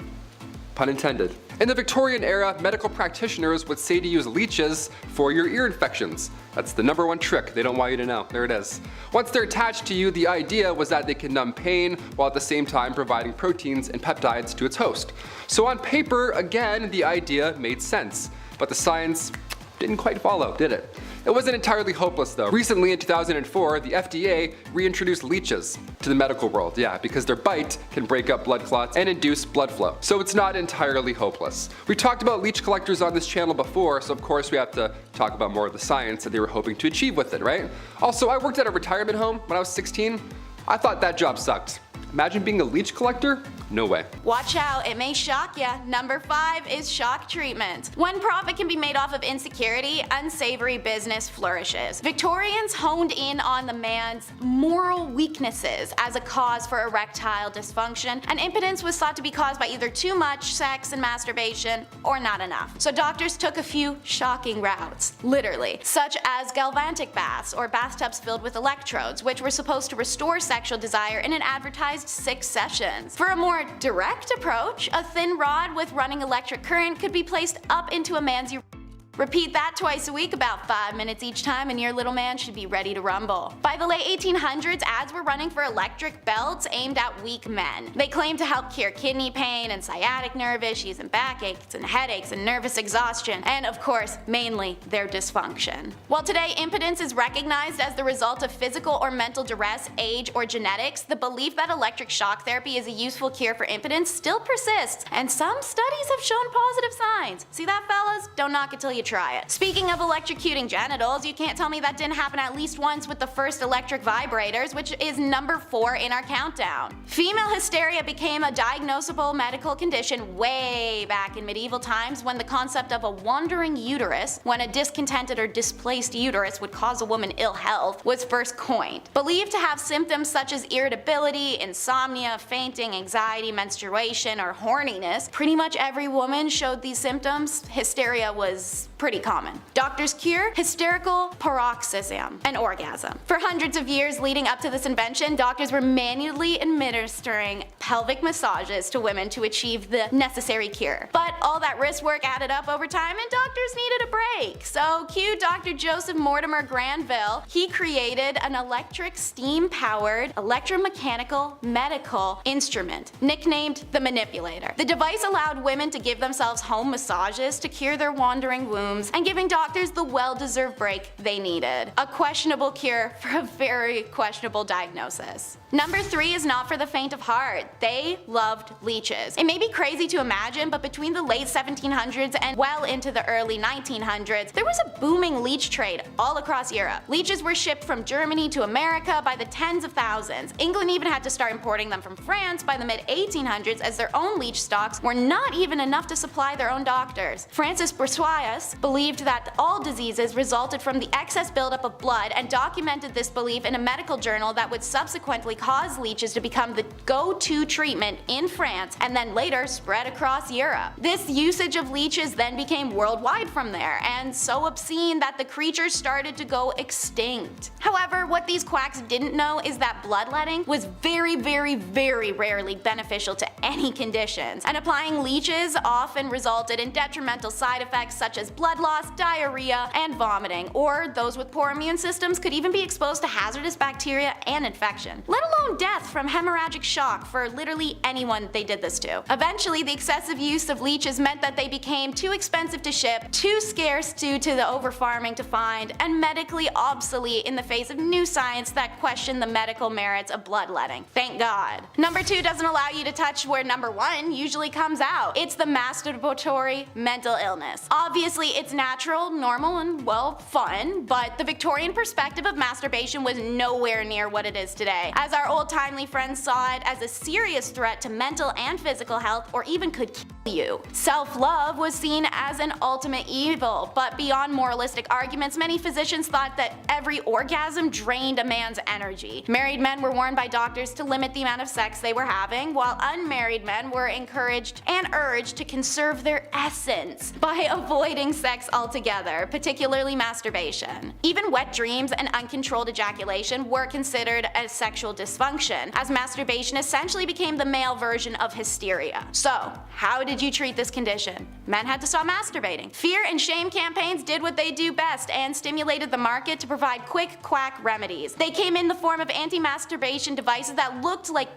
Pun intended. In the Victorian era, medical practitioners would say to use leeches for your ear infections. That's the number one trick they don't want you to know. There it is. Once they're attached to you, the idea was that they can numb pain while at the same time providing proteins and peptides to its host. So on paper, again, the idea made sense, but the science didn't quite follow, did it? It wasn't entirely hopeless though. Recently in 2004, the FDA reintroduced leeches to the medical world, yeah, because their bite can break up blood clots and induce blood flow. So it's not entirely hopeless. We talked about leech collectors on this channel before, so of course we have to talk about more of the science that they were hoping to achieve with it, right? Also, I worked at a retirement home when I was 16. I thought that job sucked. Imagine being a leech collector? No way. Watch out, it may shock ya. Number 5 is shock treatment. When profit can be made off of insecurity, unsavory business flourishes. Victorians honed in on the man's moral weaknesses as a cause for erectile dysfunction, and impotence was thought to be caused by either too much sex and masturbation or not enough. So doctors took a few shocking routes, literally, such as galvanic baths or bathtubs filled with electrodes, which were supposed to restore sexual desire in an advertised 6 sessions. For a more direct approach, a thin rod with running electric current could be placed up into a man's urethra. Repeat that twice a week, about 5 minutes each time, and your little man should be ready to rumble. By the late 1800s, ads were running for electric belts aimed at weak men. They claimed to help cure kidney pain and sciatic nerve issues and backaches and headaches and nervous exhaustion, and of course, mainly their dysfunction. While today impotence is recognized as the result of physical or mental duress, age, or genetics, the belief that electric shock therapy is a useful cure for impotence still persists, and some studies have shown positive signs. See that, fellas? Don't knock it till you try it. Speaking of electrocuting genitals, you can't tell me that didn't happen at least once with the first electric vibrators, which is number 4 in our countdown. Female hysteria became a diagnosable medical condition way back in medieval times when the concept of a wandering uterus, when a discontented or displaced uterus would cause a woman ill health, was first coined. Believed to have symptoms such as irritability, insomnia, fainting, anxiety, menstruation, or horniness, pretty much every woman showed these symptoms. Hysteria was pretty common. Doctors cure hysterical paroxysm, an orgasm. For hundreds of years leading up to this invention, doctors were manually administering pelvic massages to women to achieve the necessary cure. But all that wrist work added up over time and doctors needed a break. So cue Dr. Joseph Mortimer Granville. He created an electric steam-powered electromechanical medical instrument, nicknamed the manipulator. The device allowed women to give themselves home massages to cure their wandering wombs and giving doctors the well-deserved break they needed. A questionable cure for a very questionable diagnosis. Number 3 is not for the faint of heart. They loved leeches. It may be crazy to imagine, but between the late 1700s and well into the early 1900s, there was a booming leech trade all across Europe. Leeches were shipped from Germany to America by the tens of thousands. England even had to start importing them from France by the mid-1800s as their own leech stocks were not even enough to supply their own doctors. Francis Bossuet believed that all diseases resulted from the excess buildup of blood and documented this belief in a medical journal that would subsequently cause leeches to become the go-to treatment in France and then later spread across Europe. This usage of leeches then became worldwide from there, and so obscene that the creatures started to go extinct. However, what these quacks didn't know is that bloodletting was very rarely beneficial to any conditions, and applying leeches often resulted in detrimental side effects such as blood loss, diarrhea, and vomiting, or those with poor immune systems could even be exposed to hazardous bacteria and infection, let alone death from hemorrhagic shock for literally anyone they did this to. Eventually, the excessive use of leeches meant that they became too expensive to ship, too scarce due to the over-farming to find, and medically obsolete in the face of new science that questioned the medical merits of bloodletting. Thank God. Number 2 doesn't allow you to touch where number 1 usually comes out. It's the masturbatory mental illness. Obviously, it's natural, normal, and well, fun, but the Victorian perspective of masturbation was nowhere near what it is today, as our old-timely friends saw it as a serious threat to mental and physical health, or even could kill you. Self-love was seen as an ultimate evil, but beyond moralistic arguments, many physicians thought that every orgasm drained a man's energy. Married men were warned by doctors to limit the amount of sex they were having, while unmarried men were encouraged and urged to conserve their essence by avoiding sex altogether, particularly masturbation. Even wet dreams and uncontrolled ejaculation were considered a sexual dysfunction, as masturbation essentially became the male version of hysteria. So, how did you treat this condition? Men had to stop masturbating. Fear and shame campaigns did what they do best and stimulated the market to provide quick quack remedies. They came in the form of anti-masturbation devices that looked like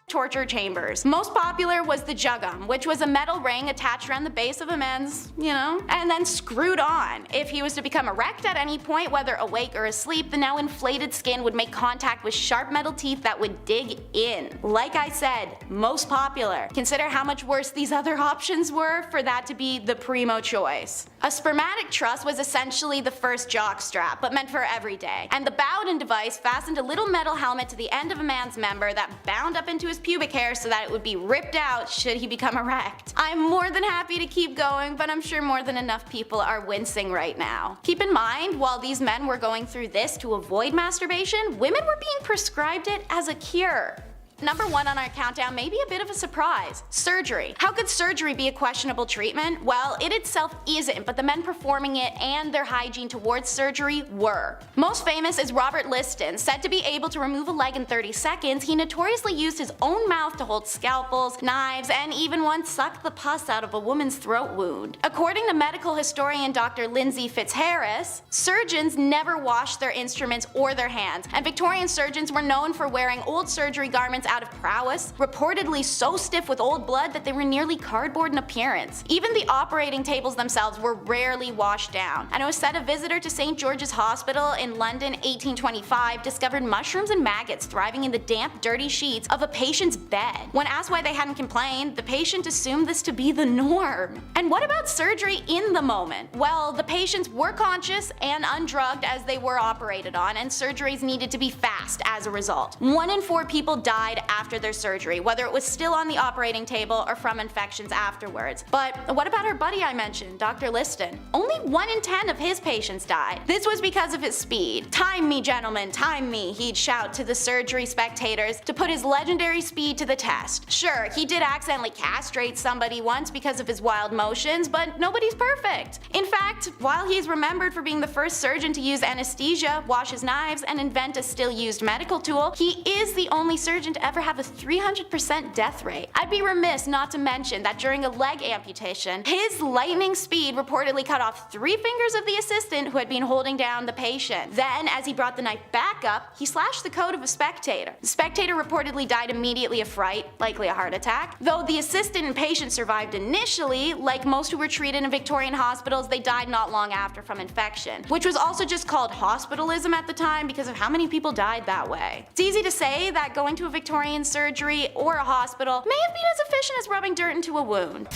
torture chambers. Most popular was the juggum, which was a metal ring attached around the base of a man's, and then screwed on. If he was to become erect at any point, whether awake or asleep, the now inflated skin would make contact with sharp metal teeth that would dig in. Like I said, most popular. Consider how much worse these other options were for that to be the primo choice. A spermatic truss was essentially the first jock strap, but meant for every day, and the Bowden device fastened a little metal helmet to the end of a man's member that bound up into his pubic hair so that it would be ripped out should he become erect. I'm more than happy to keep going, but I'm sure more than enough people are wincing right now. Keep in mind, while these men were going through this to avoid masturbation, women were being prescribed it as a cure. Number 1 on our countdown may be a bit of a surprise. Surgery. How could surgery be a questionable treatment? Well, it itself isn't, but the men performing it and their hygiene towards surgery were. Most famous is Robert Liston. Said to be able to remove a leg in 30 seconds, he notoriously used his own mouth to hold scalpels, knives, and even once sucked the pus out of a woman's throat wound. According to medical historian Dr. Lindsay Fitzharris, surgeons never washed their instruments or their hands, and Victorian surgeons were known for wearing old surgery garments out of prowess, reportedly so stiff with old blood that they were nearly cardboard in appearance. Even the operating tables themselves were rarely washed down, and it was said a visitor to St. George's Hospital in London 1825 discovered mushrooms and maggots thriving in the damp, dirty sheets of a patient's bed. When asked why they hadn't complained, the patient assumed this to be the norm. And what about surgery in the moment? Well, the patients were conscious and undrugged as they were operated on, and surgeries needed to be fast as a result. 1 in 4 people died died after their surgery, whether it was still on the operating table or from infections afterwards. But what about our buddy I mentioned, Dr. Liston? Only 1 in 10 of his patients died. This was because of his speed. "Time me, gentlemen, time me," he'd shout to the surgery spectators to put his legendary speed to the test. Sure, he did accidentally castrate somebody once because of his wild motions, but nobody's perfect. In fact, while he's remembered for being the first surgeon to use anesthesia, wash his knives, and invent a still used medical tool, he is the only surgeon to ever have a 300% death rate. I'd be remiss not to mention that during a leg amputation, his lightning speed reportedly cut off 3 fingers of the assistant who had been holding down the patient. Then, as he brought the knife back up, he slashed the coat of a spectator. The spectator reportedly died immediately of fright, likely a heart attack. Though the assistant and patient survived initially, like most who were treated in Victorian hospitals, they died not long after from infection, which was also just called hospitalism at the time because of how many people died that way. It's easy to say that going to a Victorian surgery or a hospital may have been as efficient as rubbing dirt into a wound.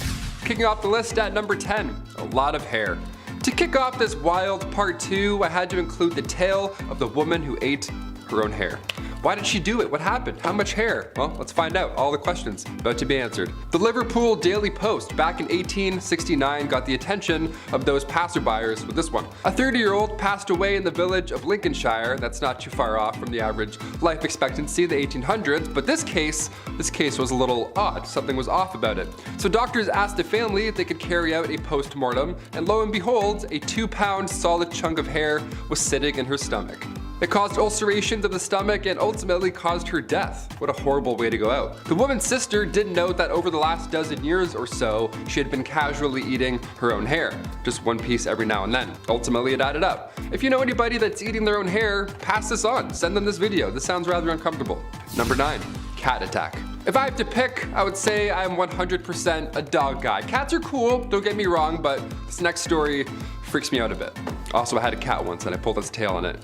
Kicking off the list at number 10, a lot of hair. To kick off this wild part 2, I had to include the tale of the woman who ate her own hair. Why did she do it? What happened? How much hair? Well, let's find out. All the questions about to be answered. The Liverpool Daily Post back in 1869 got the attention of those passerbyers with this one. A 30-year-old passed away in the village of Lincolnshire. That's not too far off from the average life expectancy of the 1800s, but this case was a little odd. Something was off about it. So doctors asked the family if they could carry out a post-mortem, and lo and behold, a 2-pound solid chunk of hair was sitting in her stomach. It caused ulcerations of the stomach and ultimately caused her death. What a horrible way to go out. The woman's sister did note that over the last dozen years or so, she had been casually eating her own hair, just one piece every now and then. Ultimately, it added up. If you know anybody that's eating their own hair, pass this on. Send them this video. This sounds rather uncomfortable. Number 9, cat attack. If I have to pick, I would say I'm 100% a dog guy. Cats are cool, don't get me wrong, but this next story freaks me out a bit. Also, I had a cat once and I pulled its tail on it.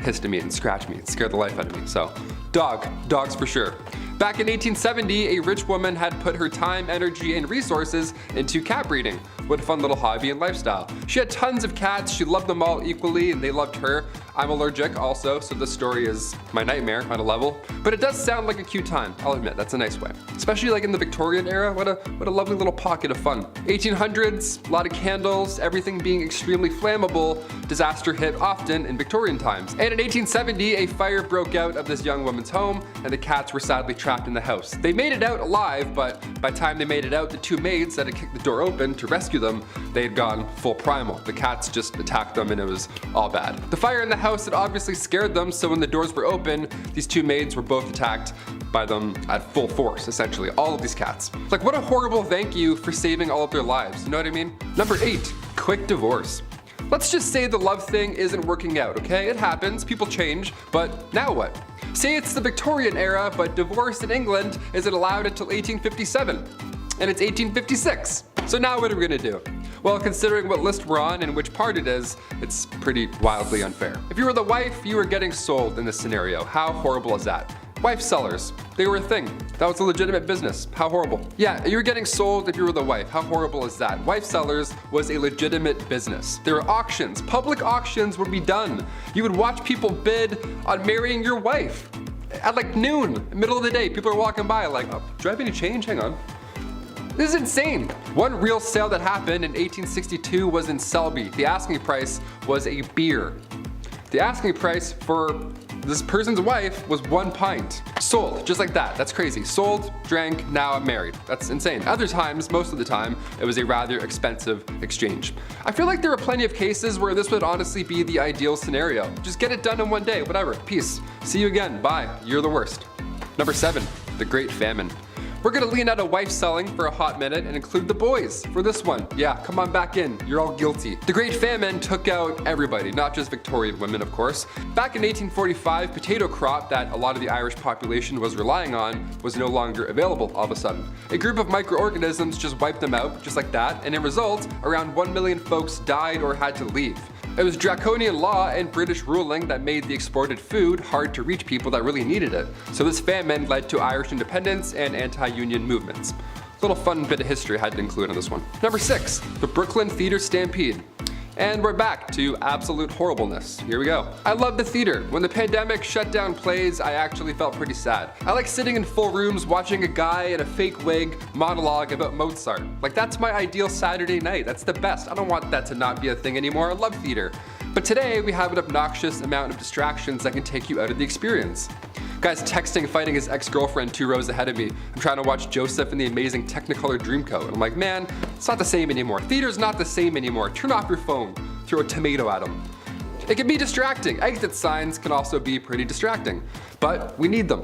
Hissed at me and scratched me and scared the life out of me. So, dogs for sure. Back in 1870, a rich woman had put her time, energy, and resources into cat breeding. What a fun little hobby and lifestyle. She had tons of cats, she loved them all equally, and they loved her. I'm allergic also, so this story is my nightmare on a level. But it does sound like a cute time, I'll admit, that's a nice way. Especially like in the Victorian era, what a lovely little pocket of fun. 1800s, a lot of candles, everything being extremely flammable, disaster hit often in Victorian times. And in 1870, a fire broke out of this young woman's home, and the cats were sadly trapped in the house. They made it out alive, but by the time they made it out, the 2 maids that had kicked the door open to rescue them, they had gone full primal. The cats just attacked them and it was all bad. The fire in the house had obviously scared them, so when the doors were open, these 2 maids were both attacked by them at full force, essentially, all of these cats. Like, what a horrible thank you for saving all of their lives, you know what I mean? Number 8, quick divorce. Let's just say the love thing isn't working out, okay? It happens, people change, but now what? Say it's the Victorian era, but divorce in England isn't allowed until 1857, and it's 1856. So now what are we gonna do? Well, considering what list we're on and which part it is, it's pretty wildly unfair. If you were the wife, you were getting sold in this scenario. How horrible is that? Wife sellers, they were a thing. That was a legitimate business. How horrible. Yeah, you were getting sold if you were the wife. How horrible is that? Wife sellers was a legitimate business. There were auctions. Public auctions would be done. You would watch people bid on marrying your wife. At like noon, middle of the day, people are walking by like, oh, do I have any change? Hang on. This is insane. One real sale that happened in 1862 was in Selby. The asking price was a beer. The asking price for this person's wife was 1 pint. Sold, just like that. That's crazy. Sold, drank, now I'm married. That's insane. Other times, most of the time, it was a rather expensive exchange. I feel like there are plenty of cases where this would honestly be the ideal scenario. Just get it done in one day, whatever. Peace. See you again. Bye. You're the worst. Number 7, the Great Famine. We're gonna lean out of wife selling for a hot minute and include the boys for this one. Yeah, come on back in, you're all guilty. The Great Famine took out everybody, not just Victorian women, of course. Back in 1845, potato crop that a lot of the Irish population was relying on was no longer available all of a sudden. A group of microorganisms just wiped them out, just like that, and in result, around 1 million folks died or had to leave. It was draconian law and British ruling that made the exported food hard to reach people that really needed it. So this famine led to Irish independence and anti-union movements. Little fun bit of history I had to include on this one. Number 6, the Brooklyn Theater Stampede. And we're back to absolute horribleness. Here we go. I love the theater. When the pandemic shut down plays, I actually felt pretty sad. I like sitting in full rooms watching a guy in a fake wig monologue about Mozart. Like, that's my ideal Saturday night. That's the best. I don't want that to not be a thing anymore. I love theater. But today we have an obnoxious amount of distractions that can take you out of the experience. Guy's texting fighting his ex-girlfriend 2 rows ahead of me. I'm trying to watch Joseph in the amazing Technicolor Dreamcoat. I'm like, man, it's not the same anymore. Theater's not the same anymore. Turn off your phone. Throw a tomato at him. It can be distracting. Exit signs can also be pretty distracting. But we need them.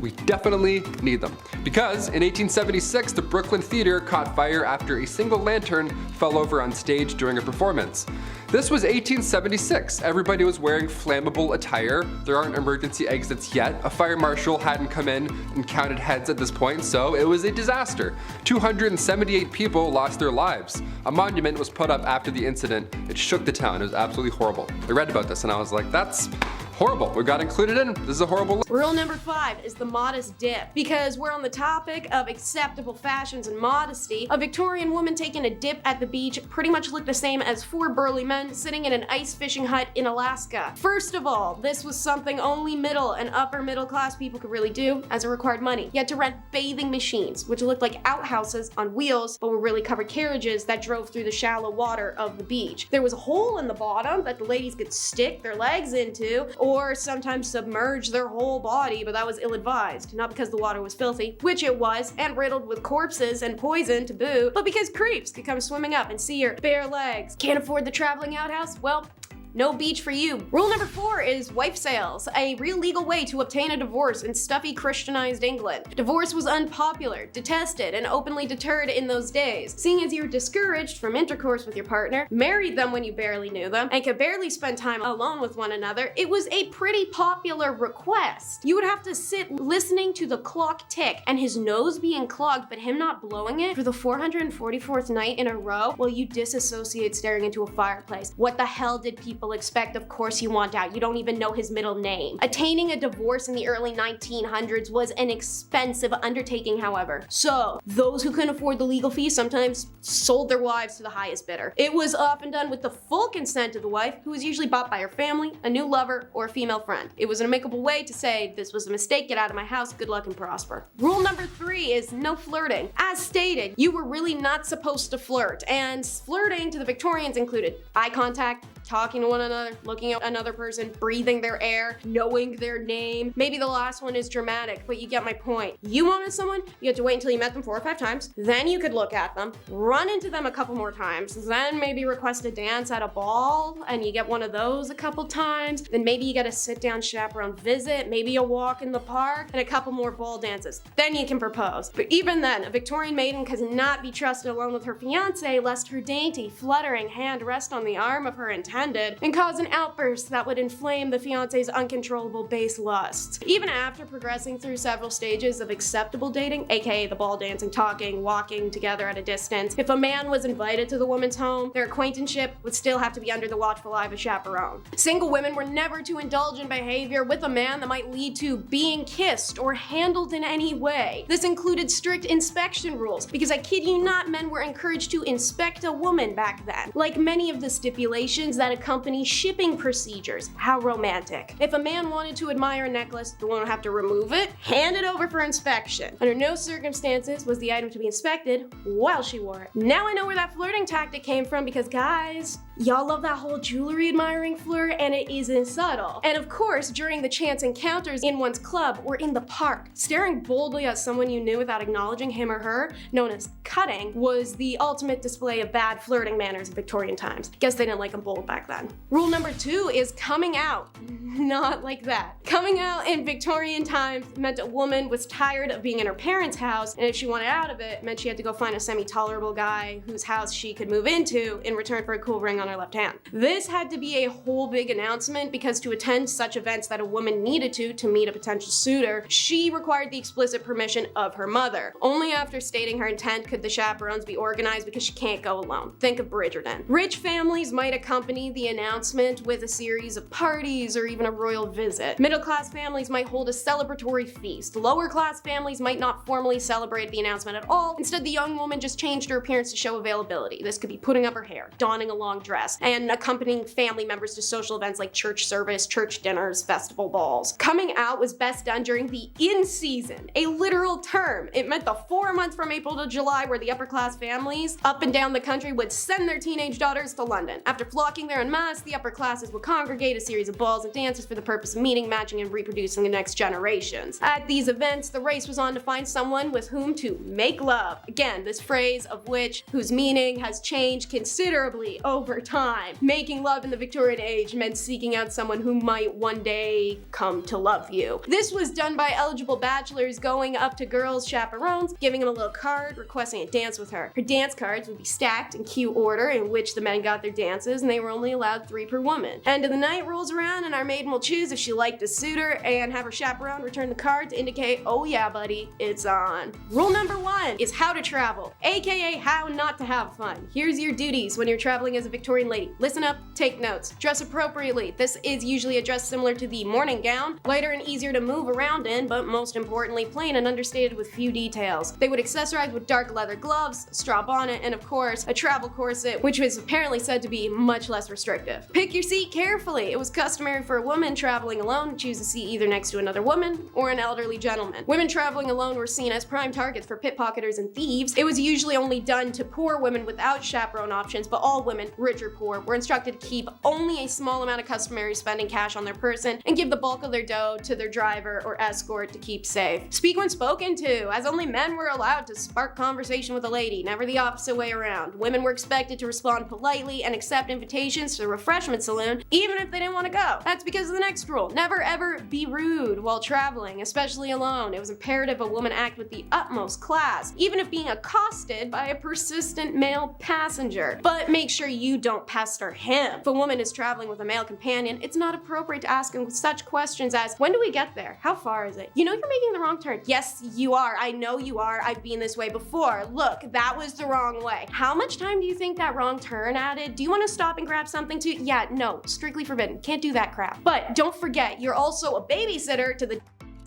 We definitely need them. Because in 1876, the Brooklyn Theater caught fire after a single lantern fell over on stage during a performance. This was 1876. Everybody was wearing flammable attire. There aren't emergency exits yet. A fire marshal hadn't come in and counted heads at this point, so it was a disaster. 278 people lost their lives. A monument was put up after the incident. It shook the town. It was absolutely horrible. I read about this and I was like, that's horrible. We got included in. This is a horrible list. Rule number 5 is the modest dip. Because we're on the topic of acceptable fashions and modesty, a Victorian woman taking a dip at the beach pretty much looked the same as 4 burly men sitting in an ice fishing hut in Alaska. First of all, this was something only middle and upper middle class people could really do, as it required money. You had to rent bathing machines, which looked like outhouses on wheels, but were really covered carriages that drove through the shallow water of the beach. There was a hole in the bottom that the ladies could stick their legs into, or sometimes submerge their whole body, but that was ill-advised. Not because the water was filthy, which it was, and riddled with corpses and poison to boot, but because creeps could come swimming up and see your bare legs. Can't afford the traveling outhouse? Well, no beach for you. Rule number 4 is wife sales, a real legal way to obtain a divorce in stuffy Christianized England. Divorce was unpopular, detested, and openly deterred in those days. Seeing as you were discouraged from intercourse with your partner, married them when you barely knew them, and could barely spend time alone with one another, it was a pretty popular request. You would have to sit listening to the clock tick and his nose being clogged but him not blowing it for the 444th night in a row while you disassociate staring into a fireplace. What the hell did people expect? Of course you want out. You don't even know his middle name. Attaining a divorce in the early 1900s was an expensive undertaking, however. So those who couldn't afford the legal fee sometimes sold their wives to the highest bidder. It was often done with the full consent of the wife, who was usually bought by her family, a new lover, or a female friend. It was an amicable way to say, this was a mistake, get out of my house, good luck and prosper. Rule number 3 is no flirting. As stated, you were really not supposed to flirt, and flirting to the Victorians included eye contact, talking to one another, looking at another person, breathing their air, knowing their name. Maybe the last one is dramatic, but you get my point. You wanted someone, you had to wait until you met them 4 or 5 times, then you could look at them, run into them a couple more times, then maybe request a dance at a ball, and you get one of those a couple times, then maybe you get a sit-down chaperone visit, maybe a walk in the park, and a couple more ball dances. Then you can propose. But even then, a Victorian maiden could not be trusted alone with her fiancé lest her dainty, fluttering hand rest on the arm of her intended and cause an outburst that would inflame the fiancé's uncontrollable base lusts. Even after progressing through several stages of acceptable dating, aka the ball dancing, talking, walking together at a distance, if a man was invited to the woman's home, their acquaintanceship would still have to be under the watchful eye of a chaperone. Single women were never to indulge in behavior with a man that might lead to being kissed or handled in any way. This included strict inspection rules, because I kid you not, men were encouraged to inspect a woman back then. Like many of the stipulations that accompany shipping procedures. How romantic. If a man wanted to admire a necklace, the woman would have to remove it, hand it over for inspection. Under no circumstances was the item to be inspected while she wore it. Now I know where that flirting tactic came from, because guys, y'all love that whole jewelry admiring flirt, and it isn't subtle. And of course, during the chance encounters in one's club or in the park, staring boldly at someone you knew without acknowledging him or her, known as cutting, was the ultimate display of bad flirting manners in Victorian times. Guess they didn't like them bold back then. Rule number 2 is coming out. Not like that. Coming out in Victorian times meant a woman was tired of being in her parents' house, and if she wanted out of it, meant she had to go find a semi-tolerable guy whose house she could move into in return for a cool ring on her left hand. This had to be a whole big announcement, because to attend such events that a woman needed to meet a potential suitor, she required the explicit permission of her mother. Only after stating her intent could the chaperones be organized, because she can't go alone. Think of Bridgerton. Rich families might accompany accompany the announcement with a series of parties or even a royal visit. Middle-class families might hold a celebratory feast. Lower-class families might not formally celebrate the announcement at all. Instead, the young woman just changed her appearance to show availability. This could be putting up her hair, donning a long dress, and accompanying family members to social events like church service, church dinners, festival balls. Coming out was best done during the in-season, a literal term. It meant the 4 months from April to July where the upper-class families up and down the country would send their teenage daughters to London. After flocking there en masse, the upper classes would congregate a series of balls and dances for the purpose of meeting, matching, and reproducing the next generations. At these events, the race was on to find someone with whom to make love. Again, this phrase of whose meaning has changed considerably over time. Making love in the Victorian age meant seeking out someone who might one day come to love you. This was done by eligible bachelors going up to girls' chaperones, giving them a little card, requesting a dance with her. Her dance cards would be stacked in cue order in which the men got their dances, and they were only allowed 3 per woman. End of the night rolls around and our maiden will choose if she liked a suitor and have her chaperone return the card to indicate, oh yeah buddy, it's on. Rule number 1 is how to travel, aka how not to have fun. Here's your duties when you're traveling as a Victorian lady. Listen up, take notes. Dress appropriately. This is usually a dress similar to the morning gown, lighter and easier to move around in, but most importantly plain and understated with few details. They would accessorize with dark leather gloves, straw bonnet, and of course a travel corset, which was apparently said to be much less restrictive. Pick your seat carefully. It was customary for a woman traveling alone to choose a seat either next to another woman or an elderly gentleman. Women traveling alone were seen as prime targets for pickpocketers and thieves. It was usually only done to poor women without chaperone options, but all women, rich or poor, were instructed to keep only a small amount of customary spending cash on their person and give the bulk of their dough to their driver or escort to keep safe. Speak when spoken to, as only men were allowed to spark conversation with a lady, never the opposite way around. Women were expected to respond politely and accept invitations to the refreshment saloon, even if they didn't want to go. That's because of the next rule. Never ever be rude while traveling, especially alone. It was imperative a woman act with the utmost class, even if being accosted by a persistent male passenger. But make sure you don't pester him. If a woman is traveling with a male companion, it's not appropriate to ask him such questions as, when do we get there? How far is it? You know you're making the wrong turn. Yes, you are. I know you are. I've been this way before. Look, that was the wrong way. How much time do you think that wrong turn added? Do you want to stop and grab something too? Yeah, no, strictly forbidden. Can't do that crap. But don't forget, you're also a babysitter to the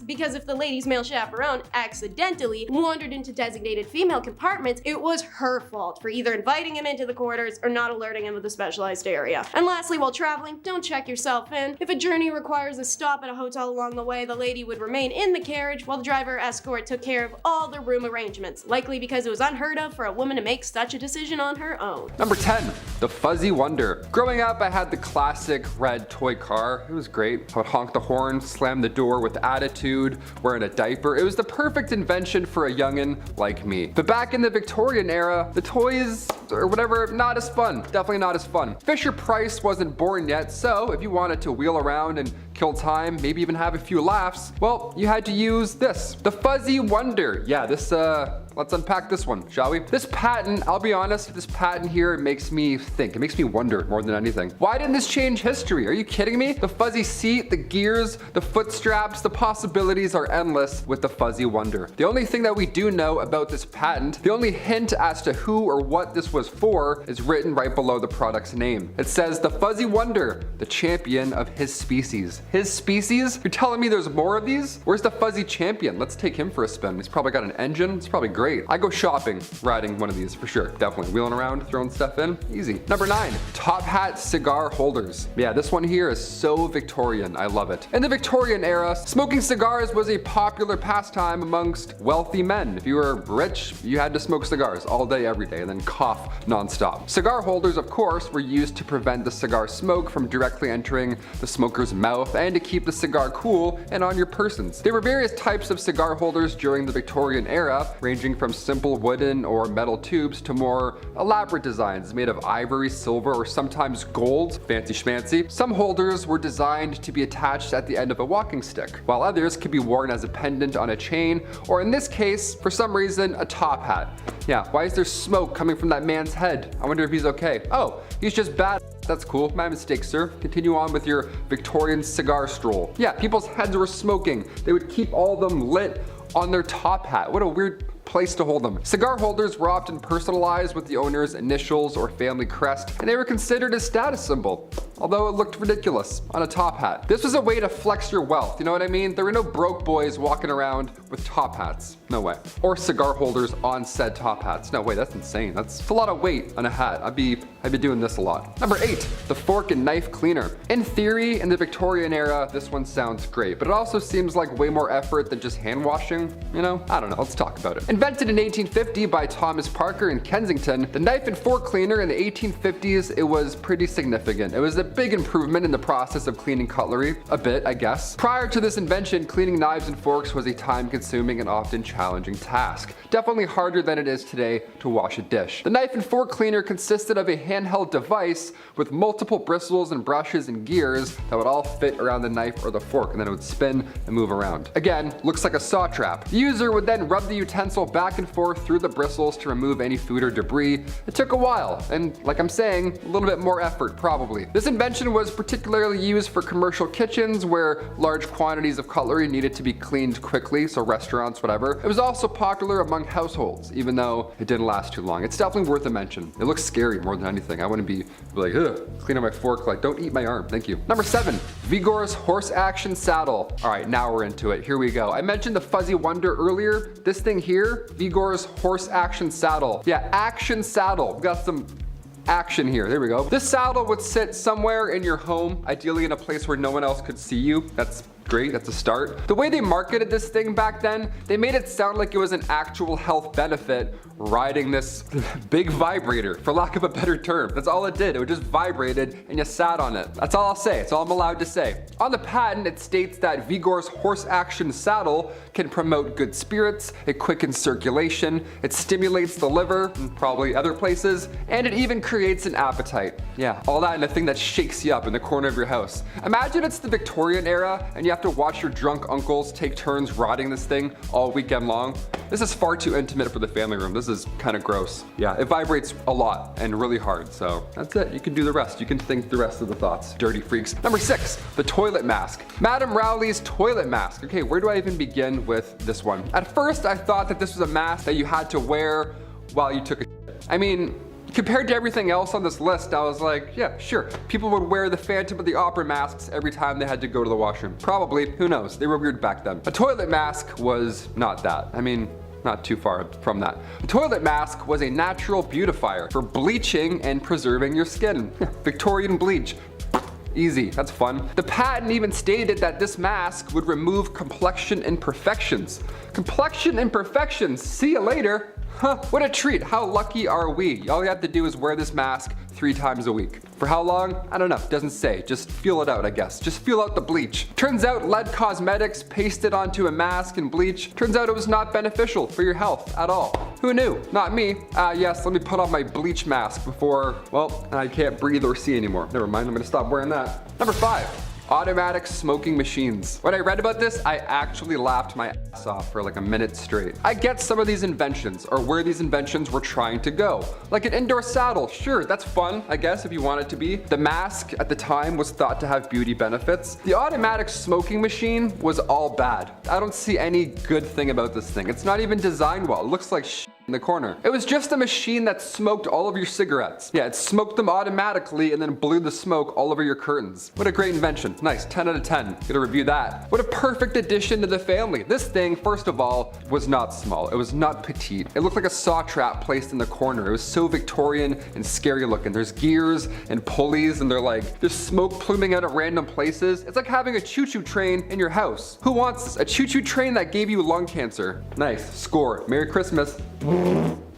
because if the lady's male chaperone accidentally wandered into designated female compartments, it was her fault for either inviting him into the quarters or not alerting him of the specialized area. And lastly, while traveling, don't check yourself in. If a journey requires a stop at a hotel along the way, the lady would remain in the carriage while the driver or escort took care of all the room arrangements, likely because it was unheard of for a woman to make such a decision on her own. Number 10, the Fuzzy Wonder. Growing up, I had the classic red toy car. It was great. I would honk the horn, slam the door with attitude, wearing a diaper. It was the perfect invention for a youngin' like me. But back in the Victorian era, the toys or whatever, not as fun. Definitely not as fun. Fisher-Price wasn't born yet, so if you wanted to wheel around and kill time, maybe even have a few laughs, well, you had to use this, the Fuzzy Wonder. Yeah, let's unpack this one, shall we? This patent, I'll be honest, this patent here makes me think. It makes me wonder more than anything. Why didn't this change history? Are you kidding me? The fuzzy seat, the gears, the foot straps, the possibilities are endless with the Fuzzy Wonder. The only thing that we do know about this patent, the only hint as to who or what this was for, is written right below the product's name. It says, the Fuzzy Wonder, the champion of his species. His species? You're telling me there's more of these? Where's the Fuzzy Champion? Let's take him for a spin. He's probably got an engine. It's probably great. I go shopping riding one of these for sure. Definitely. Wheeling around, throwing stuff in. Easy. Number 9, top hat cigar holders. Yeah, this one here is so Victorian. I love it. In the Victorian era, smoking cigars was a popular pastime amongst wealthy men. If you were rich, you had to smoke cigars all day, every day, and then cough nonstop. Cigar holders, of course, were used to prevent the cigar smoke from directly entering the smoker's mouth and to keep the cigar cool and on your persons. There were various types of cigar holders during the Victorian era, ranging from simple wooden or metal tubes to more elaborate designs made of ivory, silver, or sometimes gold. Fancy schmancy. Some holders were designed to be attached at the end of a walking stick, while others could be worn as a pendant on a chain, or in this case, for some reason, a top hat. Yeah, why is there smoke coming from that man's head? I wonder if he's okay. Oh, he's just bad. That's cool. My mistake, sir. Continue on with your Victorian cigar stroll. Yeah, people's heads were smoking. They would keep all of them lit on their top hat. What a weird place to hold them. Cigar holders were often personalized with the owner's initials or family crest, and they were considered a status symbol, although it looked ridiculous on a top hat. This was a way to flex your wealth, you know what I mean? There were no broke boys walking around with top hats. No way. Or cigar holders on said top hats. No way, that's insane. That's a lot of weight on a hat. I'd be doing this a lot. Number 8, the fork and knife cleaner. In theory, in the Victorian era, this one sounds great, but it also seems like way more effort than just hand washing, you know? I don't know, let's talk about it. Invented in 1850 by Thomas Parker in Kensington, the knife and fork cleaner in the 1850s, it was pretty significant. It was a big improvement in the process of cleaning cutlery, a bit, I guess. Prior to this invention, cleaning knives and forks was a time-consuming and often challenging task. Definitely harder than it is today to wash a dish. The knife and fork cleaner consisted of a handheld device with multiple bristles and brushes and gears that would all fit around the knife or the fork, and then it would spin and move around. Again, looks like a saw trap. The user would then rub the utensil back and forth through the bristles to remove any food or debris. It took a while, and like I'm saying, a little bit more effort probably. This invention was particularly used for commercial kitchens where large quantities of cutlery needed to be cleaned quickly, so restaurants, whatever. It was also popular among households, even though it didn't last too long. It's definitely worth a mention. It looks scary more than anything. I wouldn't be like, ugh, clean up my fork, like don't eat my arm, thank you. Number 7, Vigor's horse action saddle. All right, now we're into it. Here we go. I mentioned the Fuzzy Wonder earlier. This thing here, Vigor's horse action saddle. Yeah, action saddle. We got some action here. There we go. This saddle would sit somewhere in your home, ideally in a place where no one else could see you. That's great, that's a start. The way they marketed this thing back then, they made it sound like it was an actual health benefit riding this big vibrator, for lack of a better term. That's all it did. It just vibrated and you sat on it. That's all I'll say. It's all I'm allowed to say. On the patent, it states that Vigor's horse action saddle can promote good spirits, it quickens circulation, it stimulates the liver, and probably other places, and it even creates an appetite. Yeah, all that in a thing that shakes you up in the corner of your house. Imagine it's the Victorian era and you have to watch your drunk uncles take turns riding this thing all weekend long. This is far too intimate for the family room. This is kind of gross. Yeah, it vibrates a lot and really hard, so that's it. You can do the rest. You can think the rest of the thoughts, dirty freaks. Number 6, the toilet mask. Madame Rowley's toilet mask. Okay, where do I even begin with this one? At first, I thought that this was a mask that you had to wear while you took a shit. I mean, compared to everything else on this list, I was like, yeah, sure. People would wear the Phantom of the Opera masks every time they had to go to the washroom. Probably, who knows? They were weird back then. A toilet mask was not that. I mean, not too far from that. A toilet mask was a natural beautifier for bleaching and preserving your skin. Victorian bleach. Easy, that's fun. The patent even stated that this mask would remove complexion imperfections. Complexion imperfections, see you later. Huh, what a treat. How lucky are we? All you have to do is wear this mask 3 times a week. For how long? I don't know, doesn't say. Just feel it out, I guess. Just feel out the bleach. Turns out lead cosmetics pasted onto a mask and bleach, turns out it was not beneficial for your health at all. Who knew? Not me. Yes, let me put on my bleach mask before, well, I can't breathe or see anymore. Never mind, I'm gonna stop wearing that. Number 5. Automatic smoking machines. When I read about this, I actually laughed my ass off for like a minute straight. I get some of these inventions, or where these inventions were trying to go. Like an indoor saddle, sure, that's fun, I guess, if you want it to be. The mask at the time was thought to have beauty benefits. The automatic smoking machine was all bad. I don't see any good thing about this thing. It's not even designed well. It looks like shit in the corner. It was just a machine that smoked all of your cigarettes. Yeah, it smoked them automatically and then blew the smoke all over your curtains. What a great invention. Nice, 10 out of 10. Gonna review that. What a perfect addition to the family. This thing, first of all, was not small. It was not petite. It looked like a saw trap placed in the corner. It was so Victorian and scary looking. There's gears and pulleys and there's smoke pluming out of random places. It's like having a choo-choo train in your house. Who wants this? A choo-choo train that gave you lung cancer. Nice, score. Merry Christmas.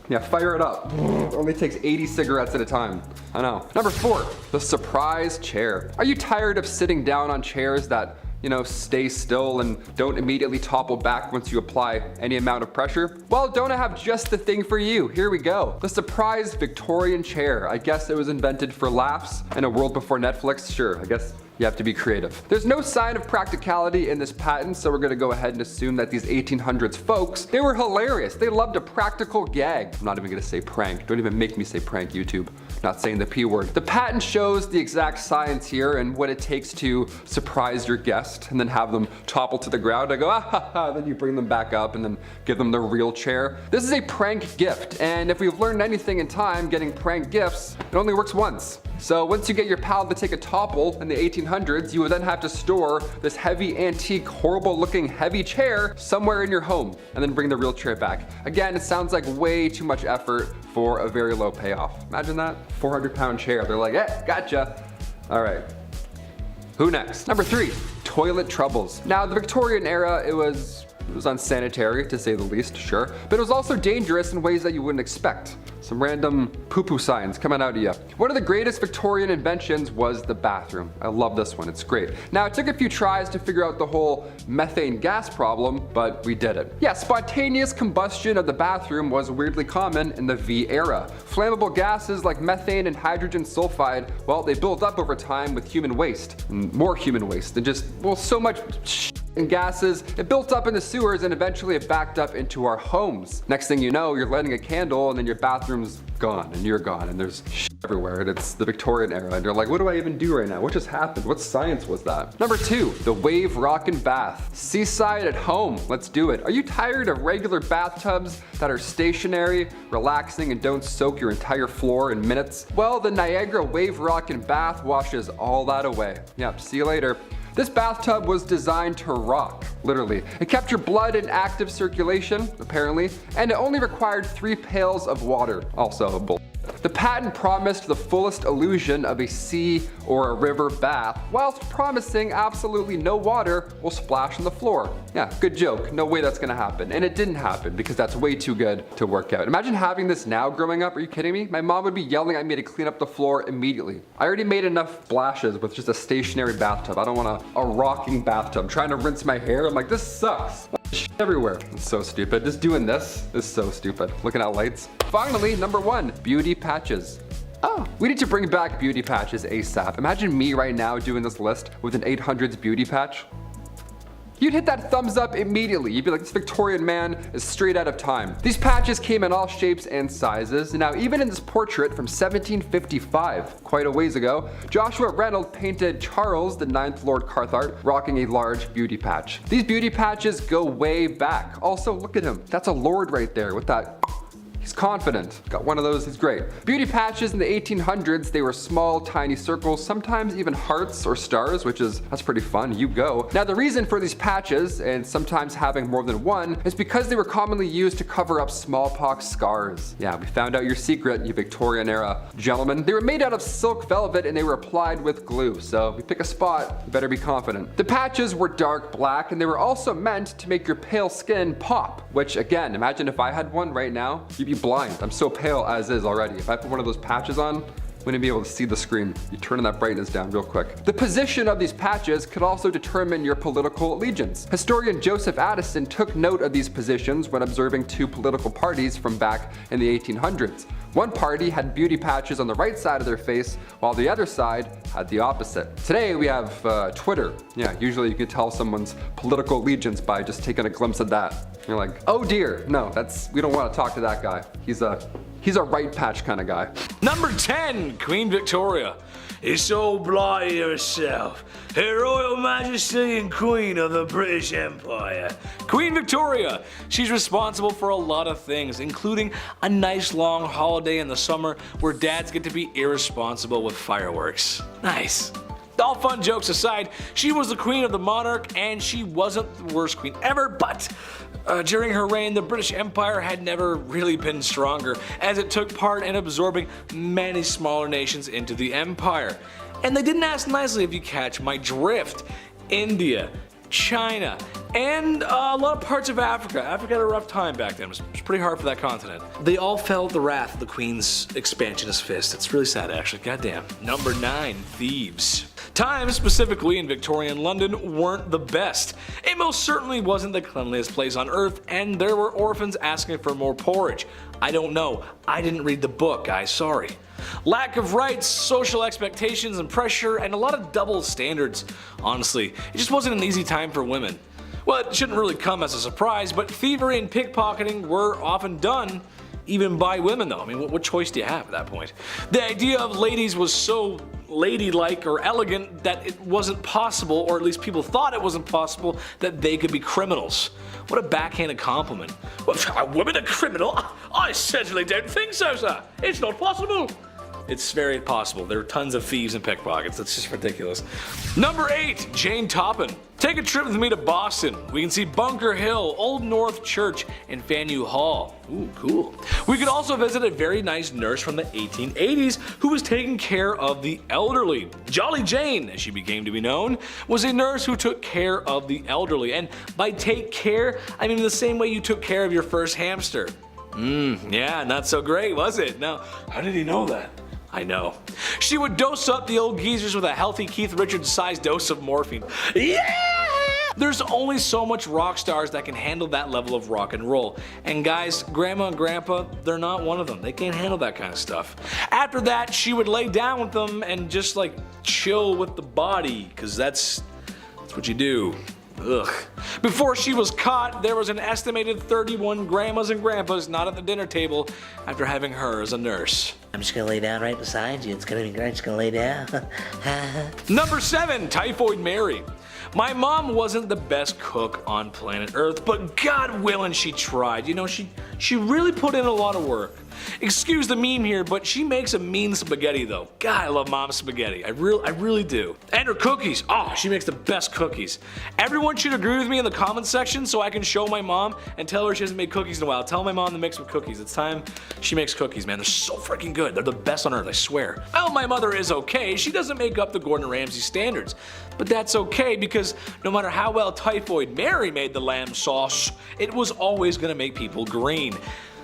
Yeah, fire it up. It only takes 80 cigarettes at a time. I know. Number 4, the surprise chair. Are you tired of sitting down on chairs that, you know, stay still and don't immediately topple back once you apply any amount of pressure? Well, don't I have just the thing for you? Here we go. The surprise Victorian chair. I guess it was invented for laughs in a world before Netflix. Sure, I guess you have to be creative. There's no sign of practicality in this patent, so we're gonna go ahead and assume that these 1800s folks, they were hilarious. They loved a practical gag. I'm not even gonna say prank. Don't even make me say prank, YouTube. Not saying the P word. The patent shows the exact science here and what it takes to surprise your guest and then have them topple to the ground. I go, ah ha ha, then you bring them back up and then give them the real chair. This is a prank gift, and if we've learned anything in time, getting prank gifts, it only works once. So once you get your pal to take a topple in the 1800s, you would then have to store this heavy, antique, horrible looking heavy chair somewhere in your home and then bring the real chair back. Again, it sounds like way too much effort for a very low payoff. Imagine that, 400-pound chair. They're like, eh, gotcha. All right, who next? Number 3, toilet troubles. Now, the Victorian era, it was unsanitary to say the least, sure, but it was also dangerous in ways that you wouldn't expect. Some random poo-poo signs coming out of you. One of the greatest Victorian inventions was the bathroom. I love this one, it's great. Now, it took a few tries to figure out the whole methane gas problem, but we did it. Yeah, spontaneous combustion of the bathroom was weirdly common in the V era. Flammable gases like methane and hydrogen sulfide, well, they built up over time with human waste, and more human waste, and just, well, so much and gases, it built up in the sewers and eventually it backed up into our homes. Next thing you know, you're lighting a candle and then your bathroom's gone and you're gone and there's everywhere and it's the Victorian era and you're like, what do I even do right now? What just happened? What science was that? Number 2, the wave rockin' bath. Seaside at home, let's do it. Are you tired of regular bathtubs that are stationary, relaxing, and don't soak your entire floor in minutes? Well, the Niagara wave rockin' bath washes all that away. Yep, see you later. This bathtub was designed to rock, literally. It kept your blood in active circulation, apparently, and it only required 3 pails of water, also bull. The patent promised the fullest illusion of a sea or a river bath, whilst promising absolutely no water will splash on the floor. Yeah, good joke. No way that's gonna happen. And it didn't happen because that's way too good to work out. Imagine having this now growing up. Are you kidding me? My mom would be yelling at me to clean up the floor immediately. I already made enough splashes with just a stationary bathtub. I don't want a rocking bathtub. I'm trying to rinse my hair. I'm like, this sucks. Shit everywhere. It's so stupid. Just doing this is so stupid. Looking at lights. Finally, number 1, beauty patches. Oh, we need to bring back beauty patches ASAP. Imagine me right now doing this list with an 800s beauty patch. You'd hit that thumbs up immediately. You'd be like, this Victorian man is straight out of time. These patches came in all shapes and sizes. Now, even in this portrait from 1755, quite a ways ago, Joshua Reynolds painted Charles, the 9th Lord Cathcart, rocking a large beauty patch. These beauty patches go way back. Also, look at him. That's a lord right there with that. He's confident. Got one of those, he's great. Beauty patches in the 1800s, they were small, tiny circles, sometimes even hearts or stars, that's pretty fun, you go. Now the reason for these patches, and sometimes having more than one, is because they were commonly used to cover up smallpox scars. Yeah, we found out your secret, you Victorian era gentlemen. They were made out of silk velvet and they were applied with glue, so if you pick a spot, you better be confident. The patches were dark black and they were also meant to make your pale skin pop, which again, imagine if I had one right now, you'd be blind. I'm so pale as is already. If I put one of those patches on, wouldn't be able to see the screen. You turn that brightness down real quick. The position of these patches could also determine your political allegiance. Historian Joseph Addison took note of these positions when observing 2 political parties from back in the 1800s. One party had beauty patches on the right side of their face, while the other side had the opposite. Today we have Twitter. Yeah, usually you can tell someone's political allegiance by just taking a glimpse of that. You're like, oh dear, no, we don't want to talk to that guy. He's a right patch kind of guy. Number 10, Queen Victoria. It's all bloody herself, Her Royal Majesty and Queen of the British Empire. Queen Victoria. She's responsible for a lot of things, including a nice long holiday in the summer where dads get to be irresponsible with fireworks. Nice. All fun jokes aside, she was the queen of the monarch and she wasn't the worst queen ever, but during her reign, the British Empire had never really been stronger, as it took part in absorbing many smaller nations into the empire. And they didn't ask nicely, if you catch my drift. India, China, and a lot of parts of Africa. Africa had a rough time back then. It was pretty hard for that continent. They all felt the wrath of the Queen's expansionist fist. It's really sad, actually. Goddamn. Number 9, thieves. Times, specifically in Victorian London, weren't the best. It most certainly wasn't the cleanliest place on earth, and there were orphans asking for more porridge. I don't know. I didn't read the book, guys. Sorry. Lack of rights, social expectations and pressure, and a lot of double standards. Honestly, it just wasn't an easy time for women. Well, it shouldn't really come as a surprise, but thievery and pickpocketing were often done even by women though. I mean, what choice do you have at that point? The idea of ladies was so ladylike or elegant that it wasn't possible, or at least people thought it wasn't possible, that they could be criminals. What a backhanded compliment. Are women a criminal? I certainly don't think so, sir. It's not possible. It's very possible. There are tons of thieves and pickpockets. That's just ridiculous. Number 8, Jane Toppin. Take a trip with me to Boston. We can see Bunker Hill, Old North Church, and Faneuil Hall. Ooh, cool. We could also visit a very nice nurse from the 1880s who was taking care of the elderly. Jolly Jane, as she became to be known, was a nurse who took care of the elderly. And by take care, I mean the same way you took care of your first hamster. Yeah, not so great, was it? Now, how did he know that? I know. She would dose up the old geezers with a healthy Keith Richards-sized dose of morphine. Yeah! There's only so much rock stars that can handle that level of rock and roll. And guys, Grandma and Grandpa, they're not one of them. They can't handle that kind of stuff. After that, she would lay down with them and just like chill with the body, because that's what you do. Ugh. Before she was caught, there was an estimated 31 grandmas and grandpas not at the dinner table after having her as a nurse. I'm just gonna lay down right beside you. It's gonna be great. Just gonna lay down. Number 7, Typhoid Mary. My mom wasn't the best cook on planet Earth, but God willing she tried. You know, she really put in a lot of work. Excuse the meme here, but she makes a mean spaghetti though. God, I love mom's spaghetti. I really do. And her cookies. Oh, she makes the best cookies. Everyone should agree with me in the comments section so I can show my mom and tell her she hasn't made cookies in a while. Tell my mom to make some cookies. It's time she makes cookies, man. They're so freaking good. They're the best on earth, I swear. Well, my mother is okay. She doesn't make up the Gordon Ramsay standards. But that's okay because no matter how well Typhoid Mary made the lamb sauce, it was always gonna make people green.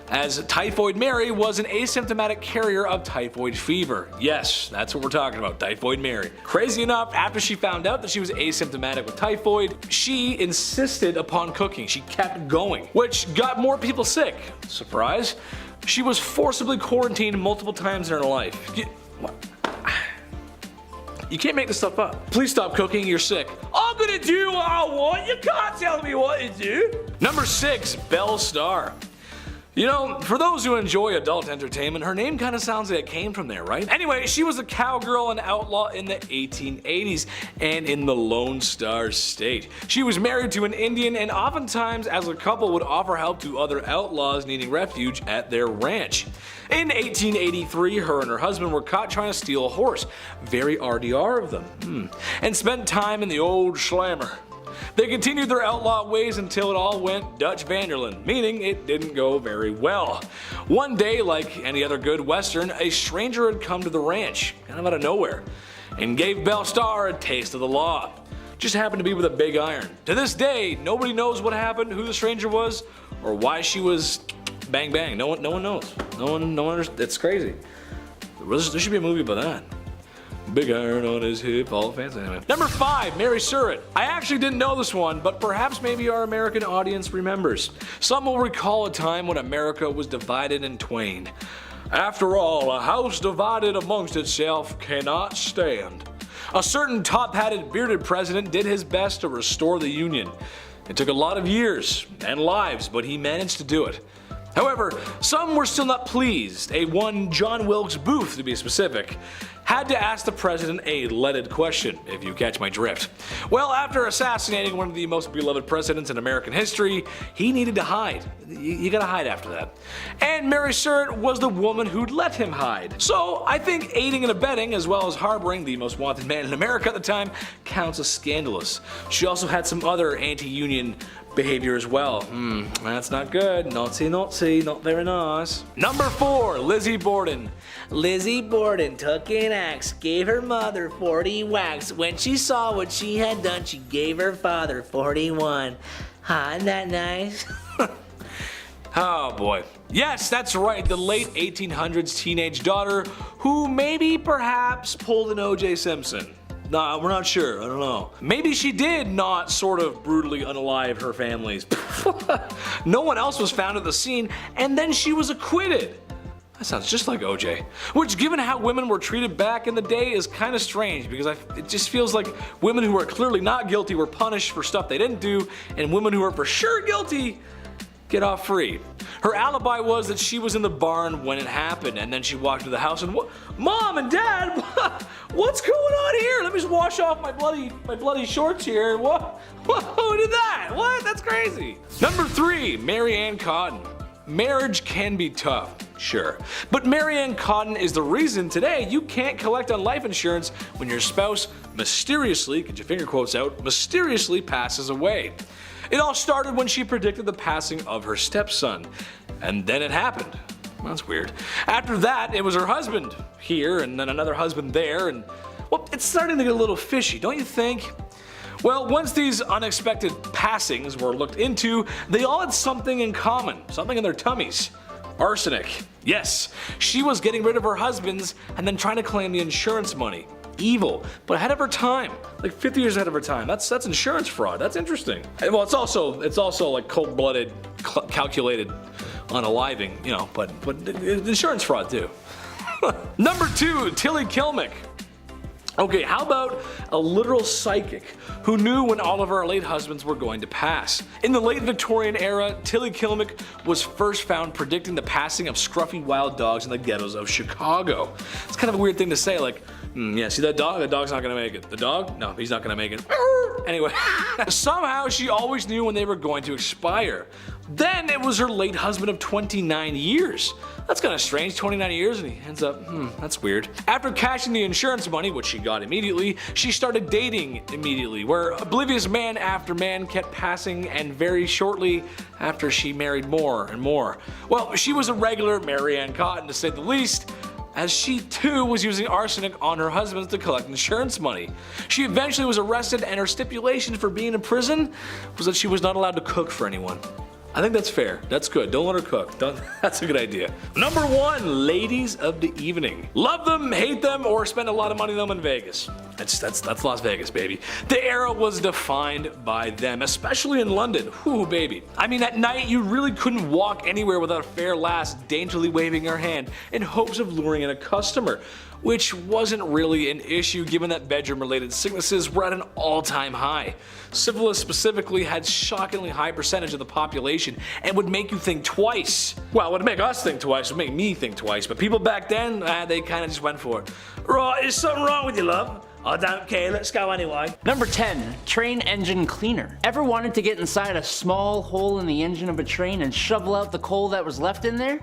As Typhoid Mary was an asymptomatic carrier of typhoid fever. Yes, that's what we're talking about, Typhoid Mary. Crazy enough, after she found out that she was asymptomatic with typhoid, she insisted upon cooking. She kept going, which got more people sick. Surprise. She was forcibly quarantined multiple times in her life. You can't make this stuff up. Please stop cooking, you're sick. I'm gonna do what I want, you can't tell me what to do. Number 6, Belle Starr. You know, for those who enjoy adult entertainment, her name kind of sounds like it came from there, right? Anyway, she was a cowgirl and outlaw in the 1880s and in the Lone Star State. She was married to an Indian and oftentimes as a couple would offer help to other outlaws needing refuge at their ranch. In 1883, her and her husband were caught trying to steal a horse. Very RDR of them. And spent time in the old slammer. They continued their outlaw ways until it all went Dutch Vanderland, meaning it didn't go very well. One day, like any other good western, a stranger had come to the ranch, kind of out of nowhere, and gave Belle Starr a taste of the law. Just happened to be with a big iron. To this day, nobody knows what happened, who the stranger was, or why she was bang bang. No one knows. No one understands. It's crazy. There should be a movie about that. Big iron on his hip, all fancy. Anyway. Number 5, Mary Surratt. I actually didn't know this one, but perhaps maybe our American audience remembers. Some will recall a time when America was divided in twain. After all, a house divided amongst itself cannot stand. A certain top-hatted, bearded president did his best to restore the Union. It took a lot of years and lives, but he managed to do it. However, some were still not pleased. A one John Wilkes Booth, to be specific, had to ask the president a leaded question, if you catch my drift. Well, after assassinating one of the most beloved presidents in American history, he needed to hide. You gotta hide after that. And Mary Surratt was the woman who'd let him hide. So I think aiding and abetting, as well as harboring the most wanted man in America at the time, counts as scandalous. She also had some other anti-union behavior as well. That's not good. Naughty, not very nice. Number 4, Lizzie Borden. Lizzie Borden took an axe, gave her mother 40 whacks. When she saw what she had done, she gave her father 41. Isn't that nice? Oh boy. Yes, that's right, the late 1800s teenage daughter who maybe perhaps pulled an O.J. Simpson. Nah, we're not sure, I don't know. Maybe she did not sort of brutally unalive her families. No one else was found at the scene, and then she was acquitted. That sounds just like OJ. Which, given how women were treated back in the day, is kind of strange because it just feels like women who are clearly not guilty were punished for stuff they didn't do, and women who are for sure guilty, get off free. Her alibi was that she was in the barn when it happened, and then she walked into the house and Mom and Dad, what's going on here? Let me just wash off my bloody shorts here. What? Who did that? What? That's crazy. Number 3, Mary Ann Cotton. Marriage can be tough, sure, but Mary Ann Cotton is the reason today you can't collect on life insurance when your spouse mysteriously, get your finger quotes out, mysteriously passes away. It all started when she predicted the passing of her stepson, and then it happened. That's weird. After that, it was her husband here, and then another husband there, and well, it's starting to get a little fishy, don't you think? Well, once these unexpected passings were looked into, they all had something in common, something in their tummies. Arsenic. Yes, she was getting rid of her husbands and then trying to claim the insurance money. Evil, but ahead of her time, like 50 years ahead of her time. That's insurance fraud. That's interesting. And well, it's also like cold-blooded, calculated unaliving, you know, but insurance fraud too. Number 2, Tilly Kilmick. Okay, how about a literal psychic who knew when all of her late husbands were going to pass? In the late Victorian era, Tilly Kilmick was first found predicting the passing of scruffy wild dogs in the ghettos of Chicago. It's kind of a weird thing to say, like, yeah, see that dog? That dog's not gonna make it. The dog? No, he's not gonna make it. Anyway, somehow she always knew when they were going to expire. Then it was her late husband of 29 years. That's kind of strange, 29 years and he ends up, that's weird. After cashing the insurance money, which she got immediately, she started dating immediately, where oblivious man after man kept passing, and very shortly after she married more and more. Well, she was a regular Mary Ann Cotton to say the least, as she too was using arsenic on her husbands to collect insurance money. She eventually was arrested, and her stipulation for being in prison was that she was not allowed to cook for anyone. I think that's fair. That's good. Don't let her cook. That's a good idea. Number 1, ladies of the evening. Love them, hate them, or spend a lot of money on them in Vegas. That's Las Vegas, baby. The era was defined by them, especially in London. Whew, baby. I mean, at night you really couldn't walk anywhere without a fair lass daintily waving her hand in hopes of luring in a customer, which wasn't really an issue given that bedroom-related sicknesses were at an all-time high. Syphilis specifically had shockingly high percentage of the population and would make you think twice. Well, it would make us think twice, it would make me think twice, but people back then, they kinda just went for it. Right, is something wrong with you, love? I don't care, let's go anyway. Number 10, train engine cleaner. Ever wanted to get inside a small hole in the engine of a train and shovel out the coal that was left in there?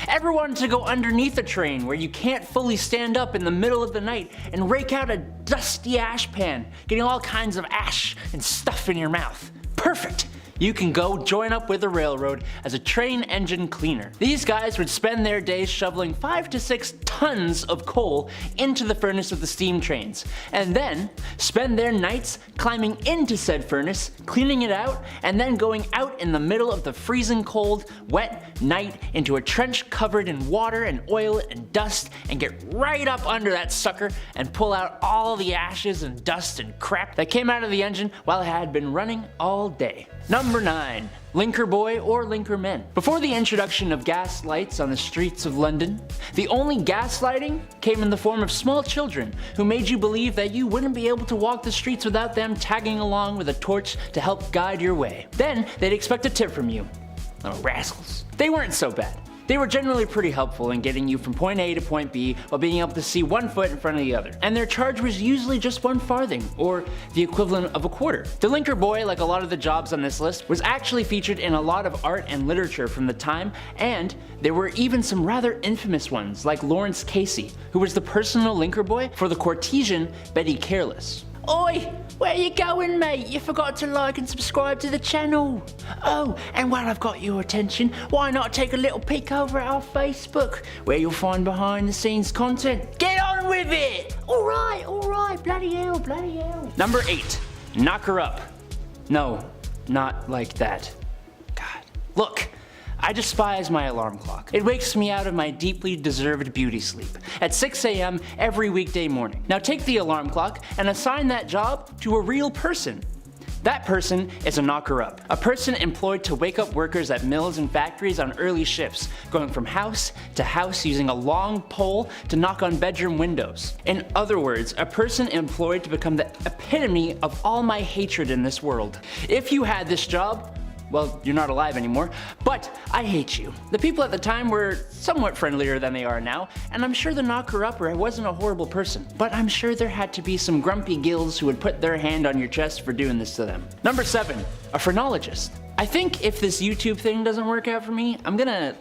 Ever wanted to go underneath a train where you can't fully stand up in the middle of the night and rake out a dusty ash pan, getting all kinds of ash and stuff in your mouth? Perfect! You can go join up with the railroad as a train engine cleaner. These guys would spend their days shoveling 5 to 6 tons of coal into the furnace of the steam trains, and then spend their nights climbing into said furnace, cleaning it out, and then going out in the middle of the freezing cold, wet night into a trench covered in water and oil and dust, and get right up under that sucker and pull out all the ashes and dust and crap that came out of the engine while it had been running all day. Number 9. Linker boy or linker men. Before the introduction of gas lights on the streets of London, the only gaslighting came in the form of small children who made you believe that you wouldn't be able to walk the streets without them tagging along with a torch to help guide your way. Then they'd expect a tip from you. Little rascals. They weren't so bad. They were generally pretty helpful in getting you from point A to point B while being able to see one foot in front of the other. And their charge was usually just 1 farthing, or the equivalent of a quarter. The linker boy, like a lot of the jobs on this list, was actually featured in a lot of art and literature from the time, and there were even some rather infamous ones, like Lawrence Casey, who was the personal linker boy for the courtesan Betty Careless. Oi! Where you going, mate? You forgot to like and subscribe to the channel. Oh, and while I've got your attention, why not take a little peek over at our Facebook, where you'll find behind the scenes content. Get on with it! Alright, bloody hell. Number 8, knock her up. No, not like that. God. Look. I despise my alarm clock. It wakes me out of my deeply deserved beauty sleep at 6 a.m. every weekday morning. Now take the alarm clock and assign that job to a real person. That person is a knocker-up, a person employed to wake up workers at mills and factories on early shifts, going from house to house using a long pole to knock on bedroom windows. In other words, a person employed to become the epitome of all my hatred in this world. If you had this job, Well, you're not alive anymore, but I hate you. The people at the time were somewhat friendlier than they are now, and I'm sure the knocker-upper wasn't a horrible person, but I'm sure there had to be some grumpy gills who would put their hand on your chest for doing this to them. Number 7, a phrenologist. I think if this YouTube thing doesn't work out for me, I'm gonna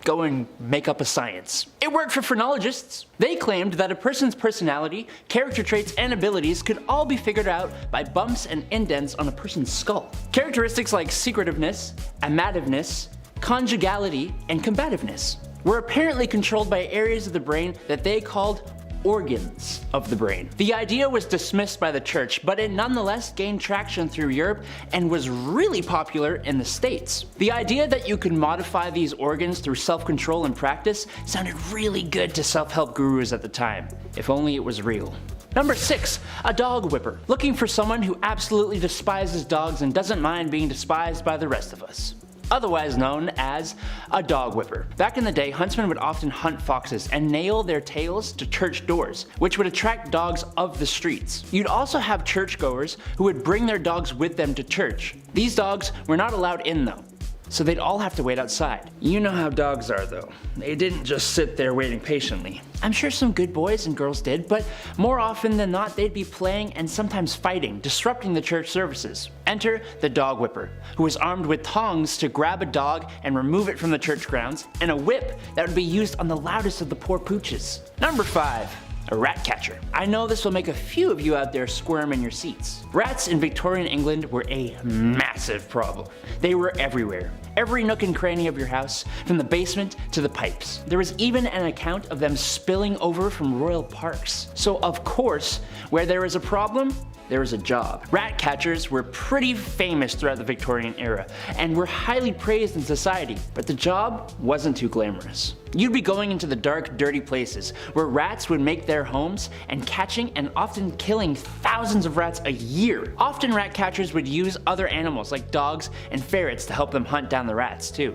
go and make up a science. It worked for phrenologists. They claimed that a person's personality, character traits, and abilities could all be figured out by bumps and indents on a person's skull. Characteristics like secretiveness, amativeness, conjugality, and combativeness were apparently controlled by areas of the brain that they called organs of the brain. The idea was dismissed by the church, but it nonetheless gained traction through Europe and was really popular in the States. The idea that you could modify these organs through self-control and practice sounded really good to self-help gurus at the time, if only it was real. Number 6, a dog whipper. Looking for someone who absolutely despises dogs and doesn't mind being despised by the rest of us. Otherwise known as a dog whipper. Back in the day, huntsmen would often hunt foxes and nail their tails to church doors, which would attract dogs of the streets. You'd also have churchgoers who would bring their dogs with them to church. These dogs were not allowed in though, so they'd all have to wait outside. You know how dogs are though. They didn't just sit there waiting patiently. I'm sure some good boys and girls did, but more often than not they'd be playing and sometimes fighting, disrupting the church services. Enter the dog whipper, who was armed with tongs to grab a dog and remove it from the church grounds, and a whip that would be used on the loudest of the poor pooches. Number 5. A rat catcher. I know this will make a few of you out there squirm in your seats. Rats in Victorian England were a massive problem. They were everywhere. Every nook and cranny of your house, from the basement to the pipes. There was even an account of them spilling over from royal parks. So of course, where there is a problem, there is a job. Rat catchers were pretty famous throughout the Victorian era and were highly praised in society, but the job wasn't too glamorous. You'd be going into the dark, dirty places where rats would make their homes and catching and often killing thousands of rats a year. Often rat catchers would use other animals like dogs and ferrets to help them hunt down the rats too.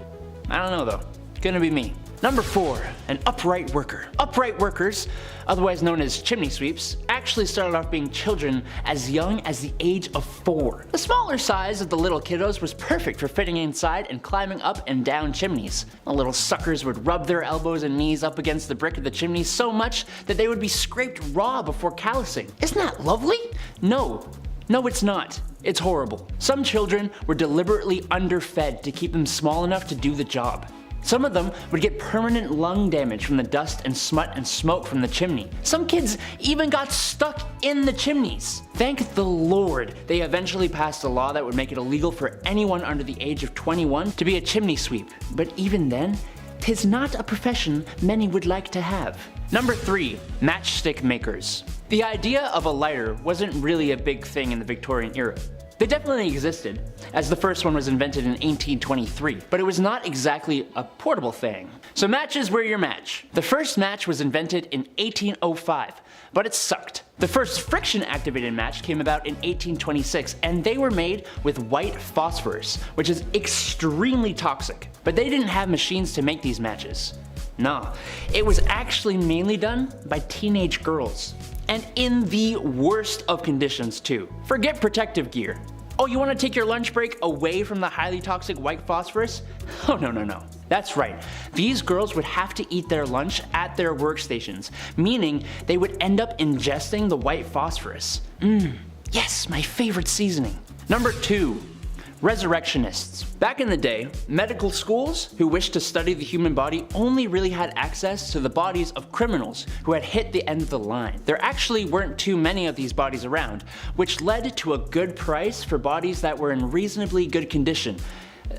I don't know though, gonna be me. Number 4, an upright worker. Upright workers, otherwise known as chimney sweeps, actually started off being children as young as the age of 4. The smaller size of the little kiddos was perfect for fitting inside and climbing up and down chimneys. The little suckers would rub their elbows and knees up against the brick of the chimney so much that they would be scraped raw before callousing. Isn't that lovely? No, it's not. It's horrible. Some children were deliberately underfed to keep them small enough to do the job. Some of them would get permanent lung damage from the dust and smut and smoke from the chimney. Some kids even got stuck in the chimneys. Thank the Lord they eventually passed a law that would make it illegal for anyone under the age of 21 to be a chimney sweep. But even then, 'tis not a profession many would like to have. Number 3, matchstick makers. The idea of a lighter wasn't really a big thing in the Victorian era. They definitely existed, as the first one was invented in 1823, but it was not exactly a portable thing. So matches were your match. The first match was invented in 1805, but it sucked. The first friction-activated match came about in 1826, and they were made with white phosphorus, which is extremely toxic. But they didn't have machines to make these matches. No, it was actually mainly done by teenage girls. And in the worst of conditions too. Forget protective gear. Oh, you want to take your lunch break away from the highly toxic white phosphorus? Oh no. That's right. These girls would have to eat their lunch at their workstations, meaning they would end up ingesting the white phosphorus. Yes, my favorite seasoning. Number 2. Resurrectionists. Back in the day, medical schools who wished to study the human body only really had access to the bodies of criminals who had hit the end of the line. There actually weren't too many of these bodies around, which led to a good price for bodies that were in reasonably good condition,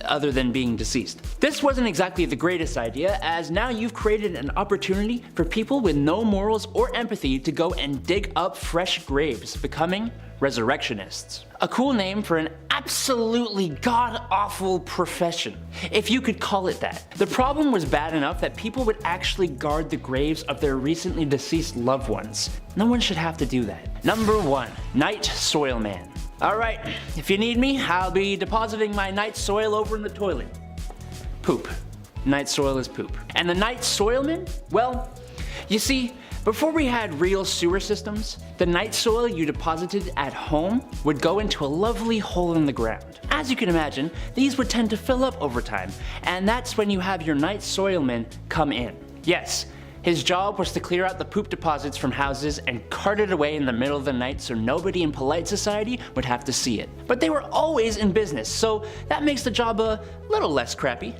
other than being deceased. This wasn't exactly the greatest idea, as now you've created an opportunity for people with no morals or empathy to go and dig up fresh graves, becoming resurrectionists. A cool name for an absolutely god-awful profession, if you could call it that. The problem was bad enough that people would actually guard the graves of their recently deceased loved ones. No one should have to do that. Number 1, night soil man. Alright, if you need me, I'll be depositing my night soil over in the toilet. Poop. Night soil is poop. And the night soilman? Well, you see, Before we had real sewer systems, the night soil you deposited at home would go into a lovely hole in the ground. As you can imagine, these would tend to fill up over time, and that's when you have your night soilman come in. Yes, his job was to clear out the poop deposits from houses and cart it away in the middle of the night so nobody in polite society would have to see it. But they were always in business, so that makes the job a little less crappy.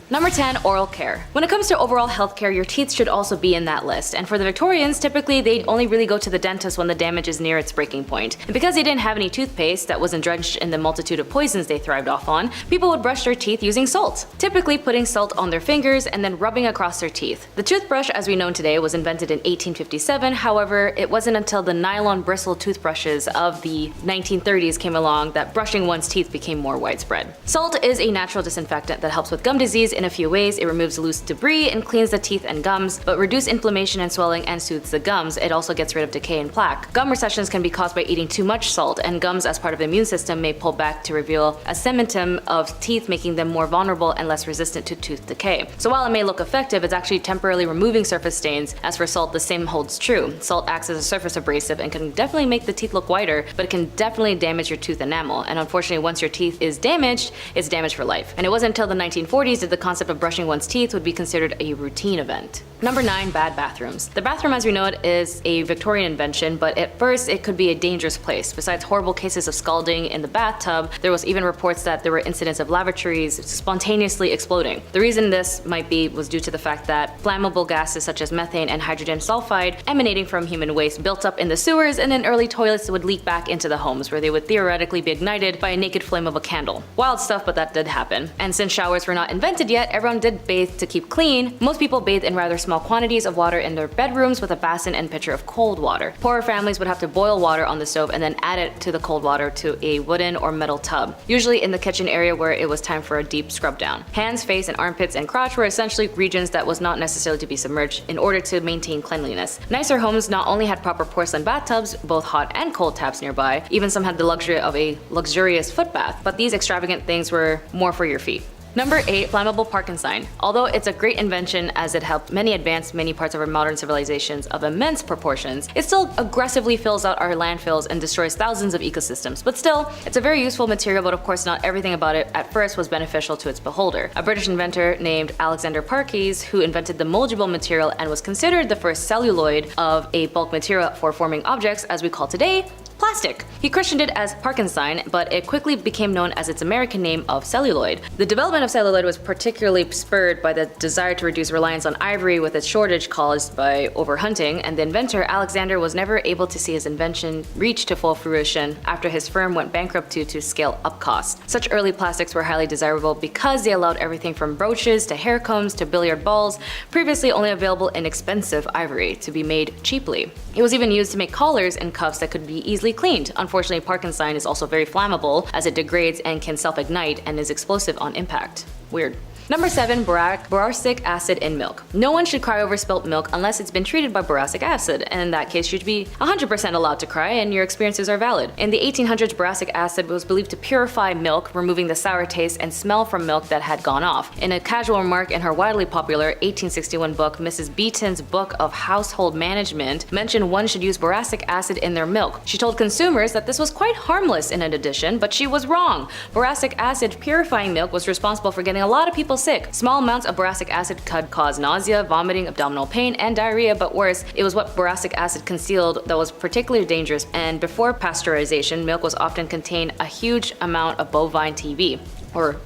Number 10, oral care. When it comes to overall healthcare, your teeth should also be in that list. And for the Victorians, typically they'd only really go to the dentist when the damage is near its breaking point. And because they didn't have any toothpaste that wasn't drenched in the multitude of poisons they thrived off on, people would brush their teeth using salt, typically putting salt on their fingers and then rubbing across their teeth. The toothbrush as we know today was invented in 1857, however, it wasn't until the nylon bristle toothbrushes of the 1930s came along that brushing one's teeth became more widespread. Salt is a natural disinfectant that helps with gum disease in a few ways. It removes loose debris and cleans the teeth and gums, but reduces inflammation and swelling and soothes the gums. It also gets rid of decay and plaque. Gum recessions can be caused by eating too much salt, and gums as part of the immune system may pull back to reveal a cementum of teeth, making them more vulnerable and less resistant to tooth decay. So while it may look effective, it's actually temporarily removing surface stains. As for salt, the same holds true. Salt acts as a surface abrasive and can definitely make the teeth look whiter, but it can definitely damage your tooth enamel. And unfortunately, once your teeth is damaged, it's damaged for life. And it wasn't until the 1940s that the concept of brushing one's teeth would be considered a routine event. Number 9, bad bathrooms. The bathroom as we know it is a Victorian invention, but at first it could be a dangerous place. Besides horrible cases of scalding in the bathtub, there was even reports that there were incidents of lavatories spontaneously exploding. The reason this might be was due to the fact that flammable gases such as methane and hydrogen sulfide emanating from human waste built up in the sewers, and then early toilets would leak back into the homes where they would theoretically be ignited by a naked flame of a candle. Wild stuff, but that did happen. And since showers were not invented yet, everyone did bathe to keep clean. Most people bathe in rather small quantities of water in their bedrooms with a basin and pitcher of cold water. Poorer families would have to boil water on the stove and then add it to the cold water to a wooden or metal tub, usually in the kitchen area where it was time for a deep scrub down. Hands, face, and armpits and crotch were essentially regions that was not necessarily to be submerged in order to maintain cleanliness. Nicer homes not only had proper porcelain bathtubs, both hot and cold taps nearby, even some had the luxury of a luxurious foot bath, but these extravagant things were more for your feet. Number 8, flammable Parkinson. Although it's a great invention as it helped many advance many parts of our modern civilizations of immense proportions, it still aggressively fills out our landfills and destroys thousands of ecosystems. But still, it's a very useful material, but of course not everything about it at first was beneficial to its beholder. A British inventor named Alexander Parkes, who invented the moldible material and was considered the first celluloid of a bulk material for forming objects as we call today, plastic. He christened it as Parkinson, but it quickly became known as its American name of celluloid. The development of celluloid was particularly spurred by the desire to reduce reliance on ivory with its shortage caused by overhunting, and the inventor Alexander was never able to see his invention reach to full fruition after his firm went bankrupt due to scale up costs. Such early plastics were highly desirable because they allowed everything from brooches to hair combs to billiard balls, previously only available in expensive ivory, to be made cheaply. It was even used to make collars and cuffs that could be easily cleaned. Unfortunately, Parkinson is also very flammable as it degrades and can self-ignite and is explosive on impact. Weird. Number 7, boracic acid in milk. No one should cry over spilt milk unless it's been treated by boracic acid, and in that case you should be 100% allowed to cry and your experiences are valid. In the 1800s, boracic acid was believed to purify milk, removing the sour taste and smell from milk that had gone off. In a casual remark in her widely popular 1861 book, Mrs. Beeton's Book of Household Management mentioned one should use boracic acid in their milk. She told consumers that this was quite harmless in an addition, but she was wrong. Boracic acid purifying milk was responsible for getting a lot of people sick. Small amounts of boracic acid could cause nausea, vomiting, abdominal pain, and diarrhea, but worse, it was what boracic acid concealed that was particularly dangerous, and before pasteurization, milk was often contained a huge amount of bovine TB, or,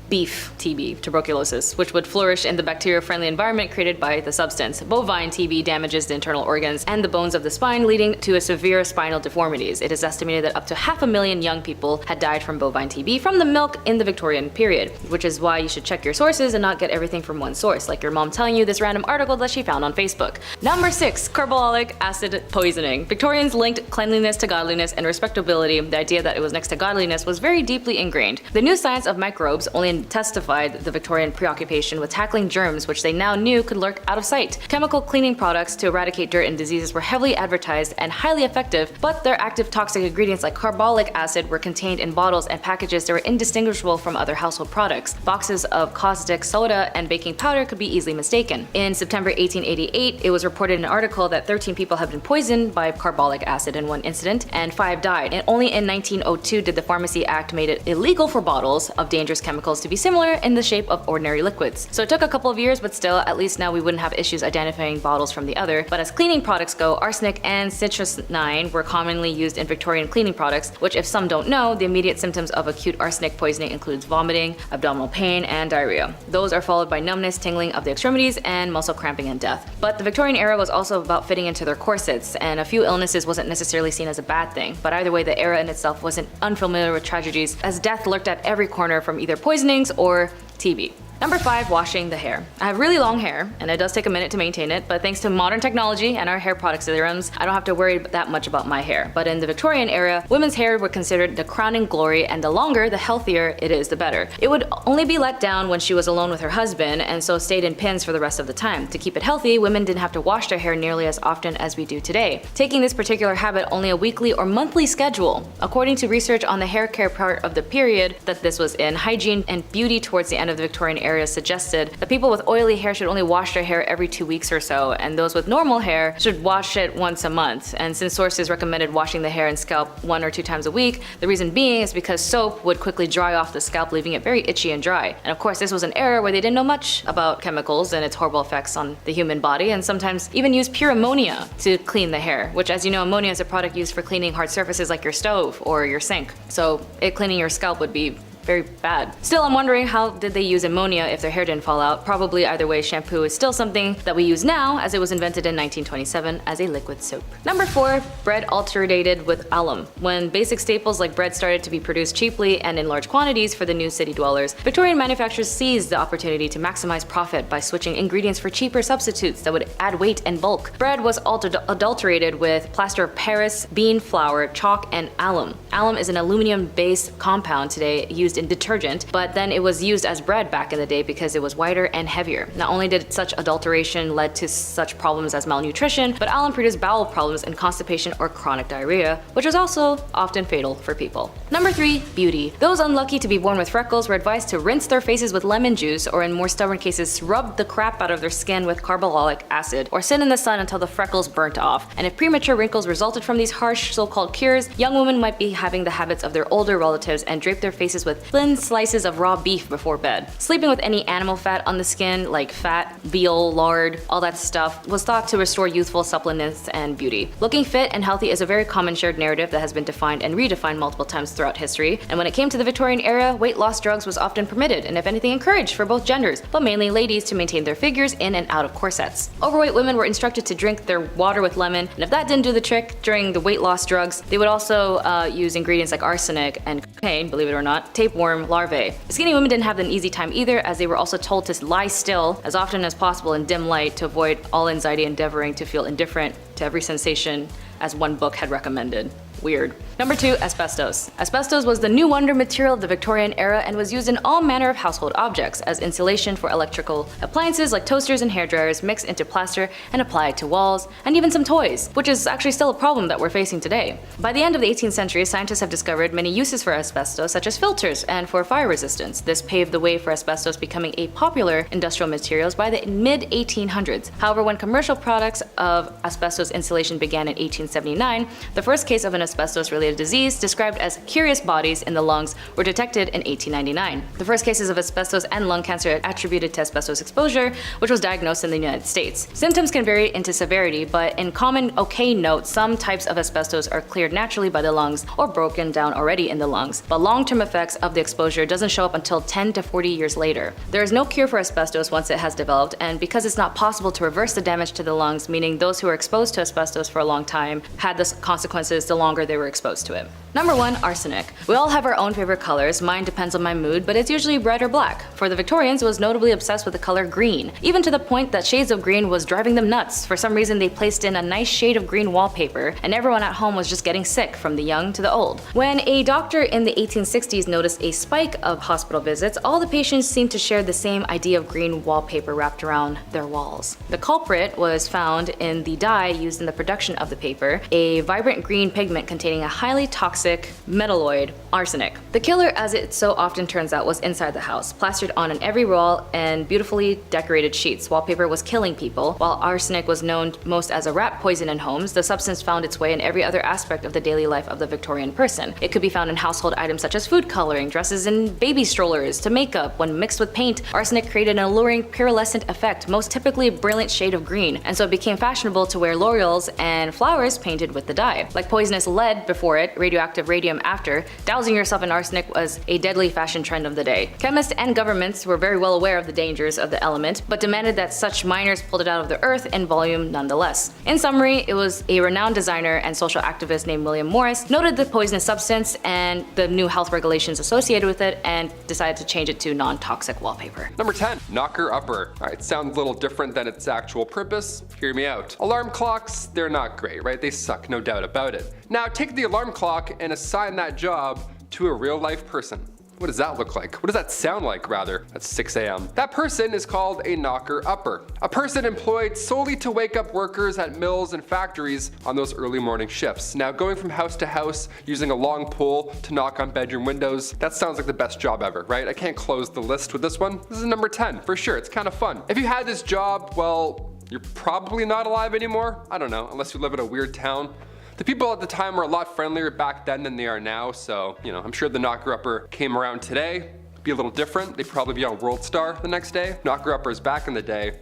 beef TB, tuberculosis, which would flourish in the bacteria-friendly environment created by the substance. Bovine TB damages the internal organs and the bones of the spine, leading to a severe spinal deformities. It is estimated that up to 500,000 young people had died from bovine TB from the milk in the Victorian period, which is why you should check your sources and not get everything from one source, like your mom telling you this random article that she found on Facebook. Number 6, carbolic acid poisoning. Victorians linked cleanliness to godliness and respectability. The idea that it was next to godliness was very deeply ingrained. The new science of microbes, only even testified the Victorian preoccupation with tackling germs which they now knew could lurk out of sight. Chemical cleaning products to eradicate dirt and diseases were heavily advertised and highly effective, but their active toxic ingredients like carbolic acid were contained in bottles and packages that were indistinguishable from other household products. Boxes of caustic soda and baking powder could be easily mistaken. In September 1888, it was reported in an article that 13 people had been poisoned by carbolic acid in one incident, and 5 died. And only in 1902 did the Pharmacy Act made it illegal for bottles of dangerous chemicals to be similar in the shape of ordinary liquids. So it took a couple of years, but still, at least now we wouldn't have issues identifying bottles from the other. But as cleaning products go, arsenic and strychnine were commonly used in Victorian cleaning products, which, if some don't know, the immediate symptoms of acute arsenic poisoning includes vomiting, abdominal pain, and diarrhea. Those are followed by numbness, tingling of the extremities, and muscle cramping and death. But the Victorian era was also about fitting into their corsets, and a few illnesses wasn't necessarily seen as a bad thing. But either way, the era in itself wasn't unfamiliar with tragedies, as death lurked at every corner from either poisonings or TB. Number 5, washing the hair. I have really long hair, and it does take a minute to maintain it, but thanks to modern technology and our hair product serums, I don't have to worry that much about my hair. But in the Victorian era, women's hair were considered the crowning glory, and the longer, the healthier it is, the better. It would only be let down when she was alone with her husband, and so stayed in pins for the rest of the time. To keep it healthy, women didn't have to wash their hair nearly as often as we do today, taking this particular habit only a weekly or monthly schedule. According to research on the hair care part of the period that this was in, hygiene and beauty towards the end of the Victorian era suggested that people with oily hair should only wash their hair every 2 weeks or so, and those with normal hair should wash it once a month. And since sources recommended washing the hair and scalp 1 or 2 times a week, the reason being is because soap would quickly dry off the scalp, leaving it very itchy and dry. And of course, this was an era where they didn't know much about chemicals and its horrible effects on the human body, and sometimes even used pure ammonia to clean the hair, which, as you know, ammonia is a product used for cleaning hard surfaces like your stove or your sink. So cleaning your scalp would be very bad. Still, I'm wondering, how did they use ammonia if their hair didn't fall out? Probably either way, shampoo is still something that we use now, as it was invented in 1927 as a liquid soap. Number 4, bread alternated with alum. When basic staples like bread started to be produced cheaply and in large quantities for the new city dwellers, Victorian manufacturers seized the opportunity to maximize profit by switching ingredients for cheaper substitutes that would add weight and bulk. Bread was adulterated with plaster of Paris, bean flour, chalk, and alum. Alum is an aluminum-based compound today used in detergent, but then it was used as bread back in the day because it was whiter and heavier. Not only did such adulteration lead to such problems as malnutrition, but alum produced bowel problems and constipation or chronic diarrhea, which was also often fatal for people. Number 3, beauty. Those unlucky to be born with freckles were advised to rinse their faces with lemon juice, or in more stubborn cases, rub the crap out of their skin with carbolic acid, or sit in the sun until the freckles burnt off. And if premature wrinkles resulted from these harsh so-called cures, young women might be having the habits of their older relatives and drape their faces with thin slices of raw beef before bed. Sleeping with any animal fat on the skin, like fat, veal, lard, all that stuff, was thought to restore youthful suppleness and beauty. Looking fit and healthy is a very common shared narrative that has been defined and redefined multiple times throughout history, and when it came to the Victorian era, weight loss drugs was often permitted, and if anything encouraged for both genders, but mainly ladies, to maintain their figures in and out of corsets. Overweight women were instructed to drink their water with lemon, and if that didn't do the trick during the weight loss drugs, they would also use ingredients like arsenic and cocaine, believe it or not, tapeworm larvae. Skinny women didn't have an easy time either, as they were also told to lie still as often as possible in dim light to avoid all anxiety, endeavoring to feel indifferent to every sensation, as one book had recommended. Weird. Number 2, asbestos. Asbestos was the new wonder material of the Victorian era and was used in all manner of household objects as insulation for electrical appliances like toasters and hairdryers, mixed into plaster and applied to walls, and even some toys, which is actually still a problem that we're facing today. By the end of the 18th century, scientists have discovered many uses for asbestos, such as filters and for fire resistance. This paved the way for asbestos becoming a popular industrial materials by the mid-1800s. However, when commercial products of asbestos insulation began in 1879, the first case of an asbestos-related disease, described as curious bodies in the lungs, were detected in 1899. The first cases of asbestos and lung cancer attributed to asbestos exposure, which was diagnosed in the United States. Symptoms can vary into severity, but in common okay note, some types of asbestos are cleared naturally by the lungs or broken down already in the lungs, but long-term effects of the exposure doesn't show up until 10 to 40 years later. There is no cure for asbestos once it has developed, and because it's not possible to reverse the damage to the lungs, meaning those who are exposed to asbestos for a long time time had the consequences the longer they were exposed to it. Number 1, arsenic. We all have our own favorite colors. Mine depends on my mood, but it's usually red or black. For the Victorians, it was notably obsessed with the color green, even to the point that shades of green was driving them nuts. For some reason, they placed in a nice shade of green wallpaper, and everyone at home was just getting sick, from the young to the old. When a doctor in the 1860s noticed a spike of hospital visits, all the patients seemed to share the same idea of green wallpaper wrapped around their walls. The culprit was found in the dye used in the production of the paper, a vibrant green pigment containing a highly toxic metalloid, arsenic. The killer, as it so often turns out, was inside the house, plastered on every wall and beautifully decorated sheets. Wallpaper was killing people, while arsenic was known most as a rat poison in homes. The substance found its way in every other aspect of the daily life of the Victorian person. It could be found in household items such as food coloring, dresses and baby strollers, to makeup. When mixed with paint, arsenic created an alluring pearlescent effect, most typically a brilliant shade of green, and so it became fashionable to wear laurels and flowers painted with the dye. Like poisonous lead before it, radioactive radium after, dousing yourself in arsenic was a deadly fashion trend of the day. Chemists and governments were very well aware of the dangers of the element, but demanded that such miners pulled it out of the earth in volume nonetheless. In summary, it was a renowned designer and social activist named William Morris noted the poisonous substance and the new health regulations associated with it and decided to change it to non-toxic wallpaper. Number 10, knocker upper. Alright, sounds a little different than its actual purpose. Hear me out. Alarm clocks, they're not great, right? They suck, no doubt about it. Now take the alarm clock and assign that job to a real life person. What does that look like? What does that sound like, rather? At 6 a.m. That person is called a knocker upper. A person employed solely to wake up workers at mills and factories on those early morning shifts. Now, going from house to house using a long pole to knock on bedroom windows, that sounds like the best job ever, right? I can't close the list with this one. This is number 10, for sure. It's kind of fun. If you had this job, well, you're probably not alive anymore. I don't know, unless you live in a weird town. The people at the time were a lot friendlier back then than they are now, so, I'm sure the knocker-upper came around today. Be a little different. They'd probably be on World Star the next day. Knocker-uppers back in the day,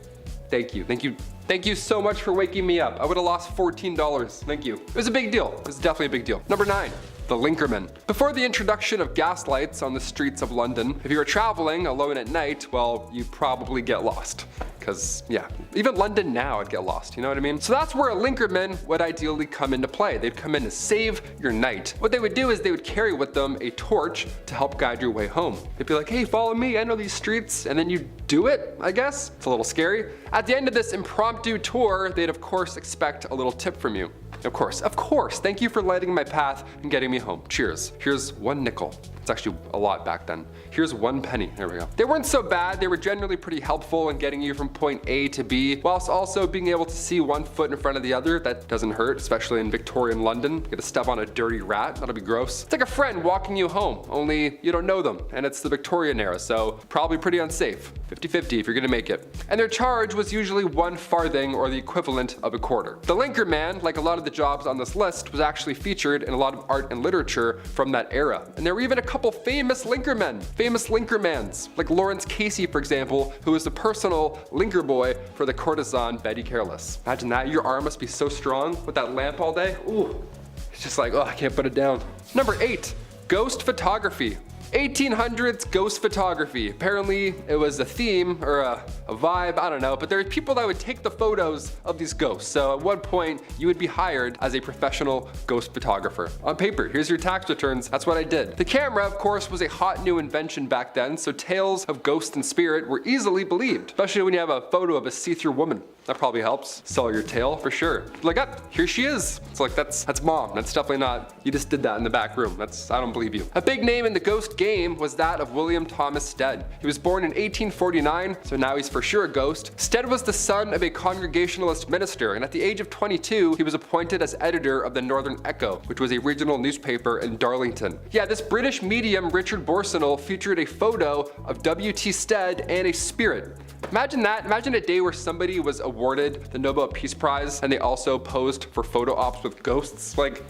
thank you so much for waking me up. I would have lost $14, thank you. It was a big deal. It was definitely a big deal. Number 9. The linkerman. Before the introduction of gas lights on the streets of London, if you were traveling alone at night, well, you'd probably get lost. Because, yeah, even London now I'd get lost, you know what I mean? So that's where a linkerman would ideally come into play. They'd come in to save your night. What they would do is they would carry with them a torch to help guide your way home. They'd be like, hey, follow me, I know these streets, and then you do it, I guess. It's a little scary. At the end of this impromptu tour, they'd of course expect a little tip from you. Of course, thank you for lighting my path and getting me home. Cheers. Here's 1 nickel. It's actually a lot back then. Here's 1 penny. There we go. They weren't so bad. They were generally pretty helpful in getting you from point A to B, whilst also being able to see 1 foot in front of the other. That doesn't hurt, especially in Victorian London. You get to step on a dirty rat. That'll be gross. It's like a friend walking you home, only you don't know them, and it's the Victorian era, so probably pretty unsafe. 50-50 if you're gonna make it. And their charge was usually 1 farthing or the equivalent of a quarter. The linkerman, like a lot of the jobs on this list, was actually featured in a lot of art and literature from that era. And there were even a couple famous linkermen, famous linkermans, like Lawrence Casey, for example, who was the personal linker boy for the courtesan Betty Careless. Imagine that, your arm must be so strong with that lamp all day. Ooh, it's just like, oh, I can't put it down. Number 8, ghost photography. 1800s ghost photography. Apparently it was a theme or a vibe, I don't know, but there were people that would take the photos of these ghosts. So at one point you would be hired as a professional ghost photographer. On paper, here's your tax returns, that's what I did. The camera, of course, was a hot new invention back then, so tales of ghost and spirit were easily believed, especially when you have a photo of a see-through woman. That probably helps sell your tale for sure. Like, here she is. It's like, that's mom. That's definitely not, you just did that in the back room. I don't believe you. A big name in the ghost game was that of William Thomas Stead. He was born in 1849, so now he's for sure a ghost. Stead was the son of a Congregationalist minister, and at the age of 22, he was appointed as editor of the Northern Echo, which was a regional newspaper in Darlington. Yeah, this British medium, Richard Borsonnel, featured a photo of W.T. Stead and a spirit. Imagine that. Imagine a day where somebody was awarded the Nobel Peace Prize and they also posed for photo ops with ghosts. Like,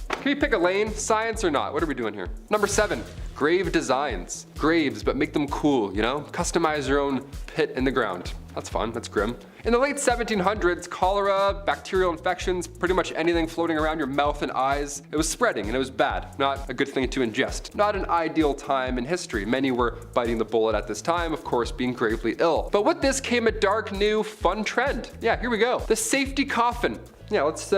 can we pick a lane? Science or not? What are we doing here? Number 7, grave designs. Graves, but make them cool, Customize your own pit in the ground. That's fun, that's grim. In the late 1700s, cholera, bacterial infections, pretty much anything floating around your mouth and eyes, it was spreading and it was bad. Not a good thing to ingest. Not an ideal time in history. Many were biting the bullet at this time, of course, being gravely ill. But with this came a dark, new, fun trend. Yeah, here we go. The safety coffin. Yeah, let's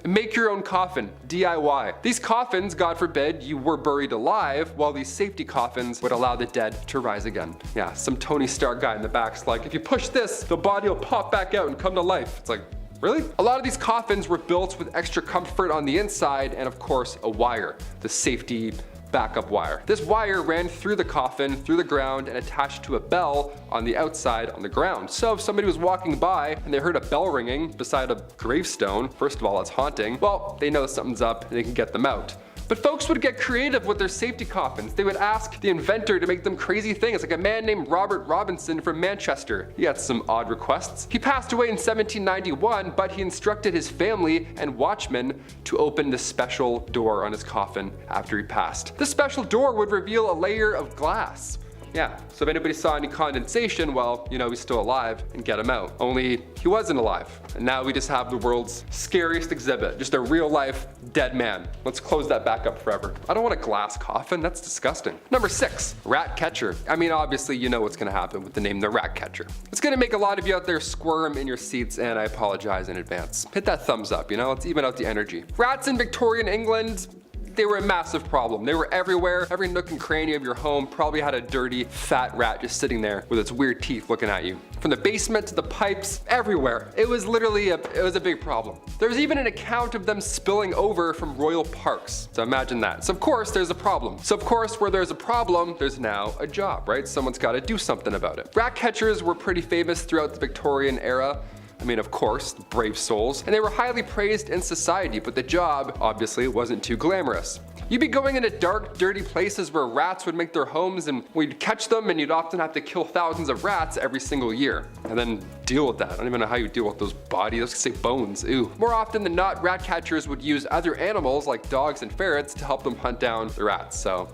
make your own coffin, DIY. These coffins, God forbid, you were buried alive, while these safety coffins would allow the dead to rise again. Yeah, some Tony Stark guy in the back's like, if you push this, the body will pop back out and come to life. It's like, really? A lot of these coffins were built with extra comfort on the inside and of course a wire, the safety backup wire. This wire ran through the coffin, through the ground, and attached to a bell on the outside on the ground. So if somebody was walking by and they heard a bell ringing beside a gravestone, first of all, that's haunting, well, they know something's up and they can get them out. But folks would get creative with their safety coffins. They would ask the inventor to make them crazy things, like a man named Robert Robinson from Manchester. He had some odd requests. He passed away in 1791, but he instructed his family and watchmen to open this special door on his coffin after he passed. This special door would reveal a layer of glass. Yeah, so if anybody saw any condensation, well, you know he's still alive and get him out. Only he wasn't alive. And now we just have the world's scariest exhibit, just a real life dead man. Let's close that back up forever. I don't want a glass coffin, that's disgusting. Number 6, rat catcher. I mean, obviously you know what's gonna happen with the name the rat catcher. It's gonna make a lot of you out there squirm in your seats, and I apologize in advance. Hit that thumbs up, you know, let's even out the energy. Rats in Victorian England, they were a massive problem. They were everywhere. Every nook and cranny of your home probably had a dirty, fat rat just sitting there with its weird teeth looking at you. From the basement to the pipes, everywhere. It was literally a big problem. There's even an account of them spilling over from royal parks. So imagine that. So of course there's a problem. So of course where there's a problem, there's now a job, right? Someone's got to do something about it. Rat catchers were pretty famous throughout the Victorian era. I mean, of course, brave souls, and they were highly praised in society, but the job obviously wasn't too glamorous. You'd be going into dark, dirty places where rats would make their homes, and we'd catch them, and you'd often have to kill thousands of rats every single year, and then deal with that. I don't even know how you deal with those bodies. I was gonna say bones, ew. More often than not, rat catchers would use other animals like dogs and ferrets to help them hunt down the rats. So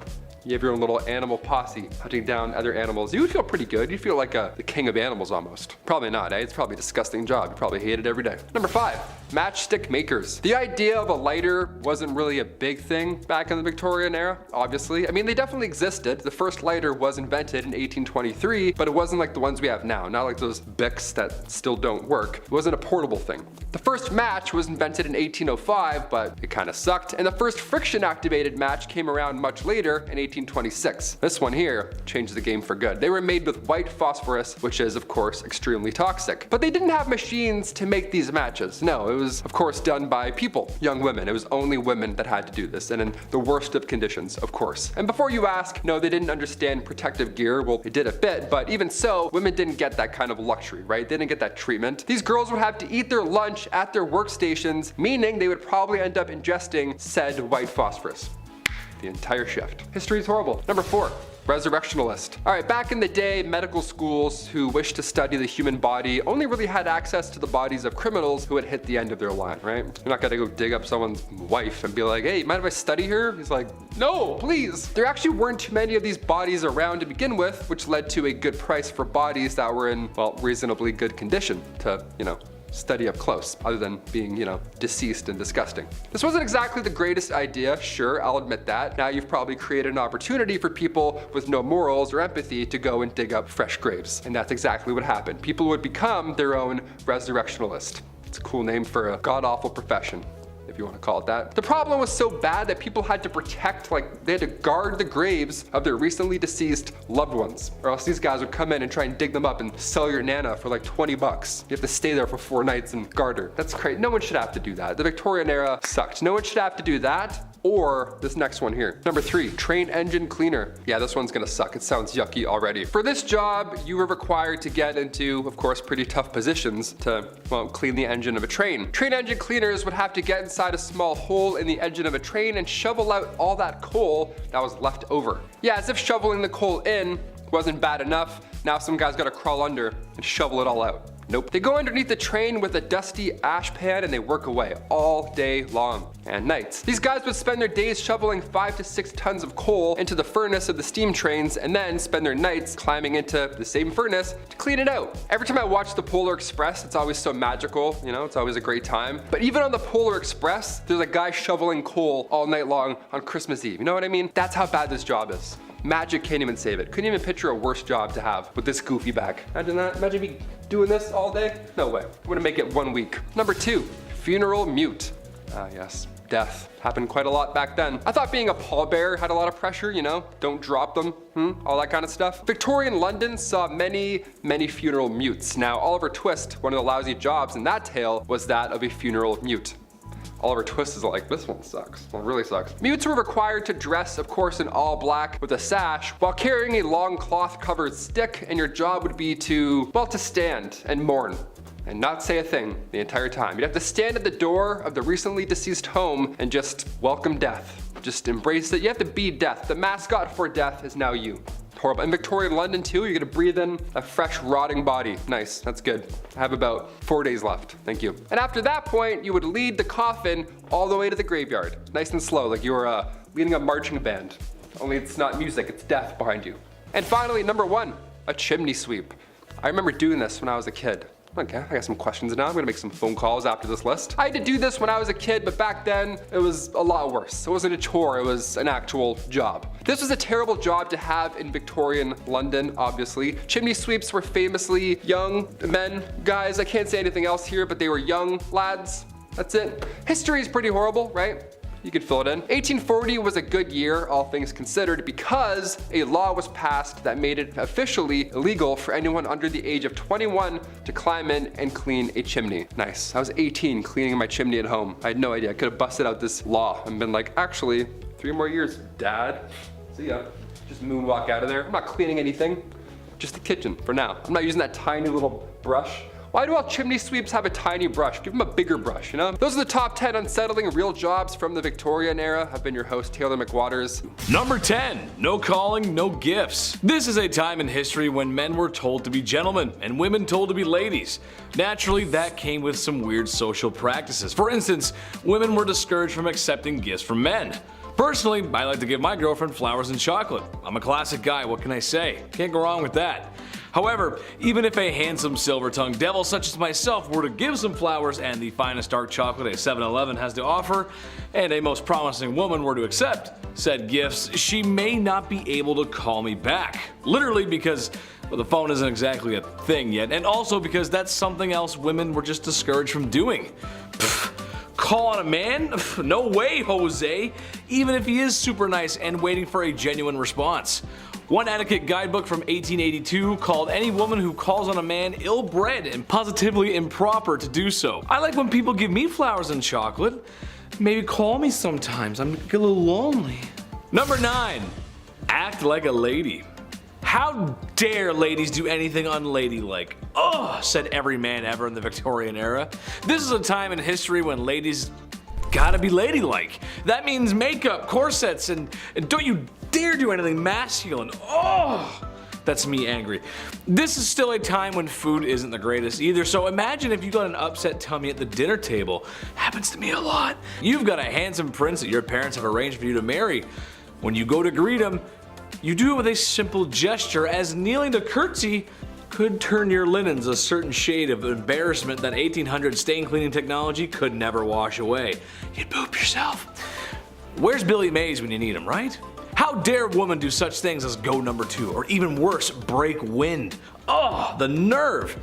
you have your own little animal posse hunting down other animals. You would feel pretty good. You'd feel like the king of animals almost. Probably not, eh? It's probably a disgusting job. You probably hate it every day. Number 5, matchstick makers. The idea of a lighter wasn't really a big thing back in the Victorian era, obviously. I mean, they definitely existed. The first lighter was invented in 1823, but it wasn't like the ones we have now. Not like those Bics that still don't work. It wasn't a portable thing. The first match was invented in 1805, but it kind of sucked. And the first friction-activated match came around much later in 1826. This one here changed the game for good. They were made with white phosphorus, which is of course extremely toxic. But they didn't have machines to make these matches. No, it was of course done by people, young women. It was only women that had to do this, and in the worst of conditions, of course. And before you ask, no, they didn't understand protective gear. Well, they did a bit, but even so, women didn't get that kind of luxury, right? They didn't get that treatment. These girls would have to eat their lunch at their workstations, meaning they would probably end up ingesting said white phosphorus the entire shift. History is horrible. Number 4, resurrectionalist. All right, back in the day, medical schools who wished to study the human body only really had access to the bodies of criminals who had hit the end of their line, right? You're not gonna go dig up someone's wife and be like, hey, mind if I study her? He's like, no, please. There actually weren't too many of these bodies around to begin with, which led to a good price for bodies that were in, well, reasonably good condition to, you know, study up close, other than being, you know, deceased and disgusting. This wasn't exactly the greatest idea, sure, I'll admit that. Now you've probably created an opportunity for people with no morals or empathy to go and dig up fresh graves. And that's exactly what happened. People would become their own resurrectionalist. It's a cool name for a god-awful profession, if you want to call it that. The problem was so bad that people had to protect, like they had to guard the graves of their recently deceased loved ones, or else these guys would come in and try and dig them up and sell your nana for like 20 bucks. You have to stay there for 4 nights and guard her. That's crazy. No one should have to do that. The Victorian era sucked. No one should have to do that, or this next one here. Number 3, train engine cleaner. Yeah, this one's gonna suck. It sounds yucky already. For this job, you were required to get into, of course, pretty tough positions to, well, clean the engine of a train. Train engine cleaners would have to get inside a small hole in the engine of a train and shovel out all that coal that was left over. Yeah, as if shoveling the coal in wasn't bad enough, now some guy's gotta crawl under and shovel it all out. Nope. They go underneath the train with a dusty ash pan and they work away all day long and nights. These guys would spend their days shoveling 5 to 6 tons of coal into the furnace of the steam trains and then spend their nights climbing into the same furnace to clean it out. Every time I watch the Polar Express, it's always so magical, you know, it's always a great time. But even on the Polar Express, there's a guy shoveling coal all night long on Christmas Eve. You know what I mean? That's how bad this job is. Magic can't even save it. Couldn't even picture a worse job to have with this goofy back. Imagine that. Imagine me doing this all day. No way. Wouldn't make it 1 week. Number 2, funeral mute. Ah yes, death. Happened quite a lot back then. I thought being a pallbearer had a lot of pressure, you know, don't drop them, all that kind of stuff. Victorian London saw many funeral mutes. Now Oliver Twist, one of the lousy jobs in that tale, was that of a funeral mute. Oliver Twist is like, this one sucks. Well, it really sucks. Mutes were required to dress, of course, in all black with a sash while carrying a long cloth covered stick, and your job would be to, well, to stand and mourn and not say a thing the entire time. You'd have to stand at the door of the recently deceased home and just welcome death. Just embrace it. You have to be death. The mascot for death is now you. Horrible. In Victorian London too, you're gonna breathe in a fresh rotting body. Nice, that's good. I have about 4 days left, thank you. And after that point, you would lead the coffin all the way to the graveyard. Nice and slow, like you were leading a marching band. Only it's not music, it's death behind you. And finally, number 1, a chimney sweep. I remember doing this when I was a kid. Okay, I got some questions now. I'm gonna make some phone calls after this list. I had to do this when I was a kid, but back then it was a lot worse. It wasn't a chore, it was an actual job. This was a terrible job to have in Victorian London, obviously. Chimney sweeps were famously young men, guys. I can't say anything else here, but they were young lads. That's it. History is pretty horrible, right? You could fill it in. 1840 was a good year, all things considered, because a law was passed that made it officially illegal for anyone under the age of 21 to climb in and clean a chimney. Nice. I was 18 cleaning my chimney at home. I had no idea. I could have busted out this law and been like, actually, 3 more years, Dad. See ya. Just moonwalk out of there. I'm not cleaning anything. Just the kitchen for now. I'm not using that tiny little brush. Why do all chimney sweeps have a tiny brush? Give them a bigger brush, you know? Those are the top 10 unsettling real jobs from the Victorian era. I've been your host, Taylor McWaters. Number 10, no calling, no gifts. This is a time in history when men were told to be gentlemen and women told to be ladies. Naturally, that came with some weird social practices. For instance, women were discouraged from accepting gifts from men. Personally, I like to give my girlfriend flowers and chocolate. I'm a classic guy, what can I say? Can't go wrong with that. However, even if a handsome silver-tongued devil such as myself were to give some flowers and the finest dark chocolate a 7-Eleven has to offer, and a most promising woman were to accept said gifts, she may not be able to call me back. Literally because, well, the phone isn't exactly a thing yet, and also because that's something else women were just discouraged from doing. Call on a man? No way, Jose, even if he is super nice and waiting for a genuine response. One etiquette guidebook from 1882 called any woman who calls on a man ill-bred and positively improper to do so. I like when people give me flowers and chocolate. Maybe call me sometimes, I'm a little lonely. Number 9, act like a lady. How dare ladies do anything unladylike? Oh, said every man ever in the Victorian era. This is a time in history when ladies gotta be ladylike. That means makeup, corsets, and don't you dare do anything masculine. Oh, that's me angry. This is still a time when food isn't the greatest either, so imagine if you got an upset tummy at the dinner table. Happens to me a lot. You've got a handsome prince that your parents have arranged for you to marry. When you go to greet him, you do it with a simple gesture, as kneeling to curtsy could turn your linens a certain shade of embarrassment that 1800 stain cleaning technology could never wash away. You'd poop yourself. Where's Billy Mays when you need him, right? How dare women do such things as go number 2, or even worse, break wind? Oh, the nerve.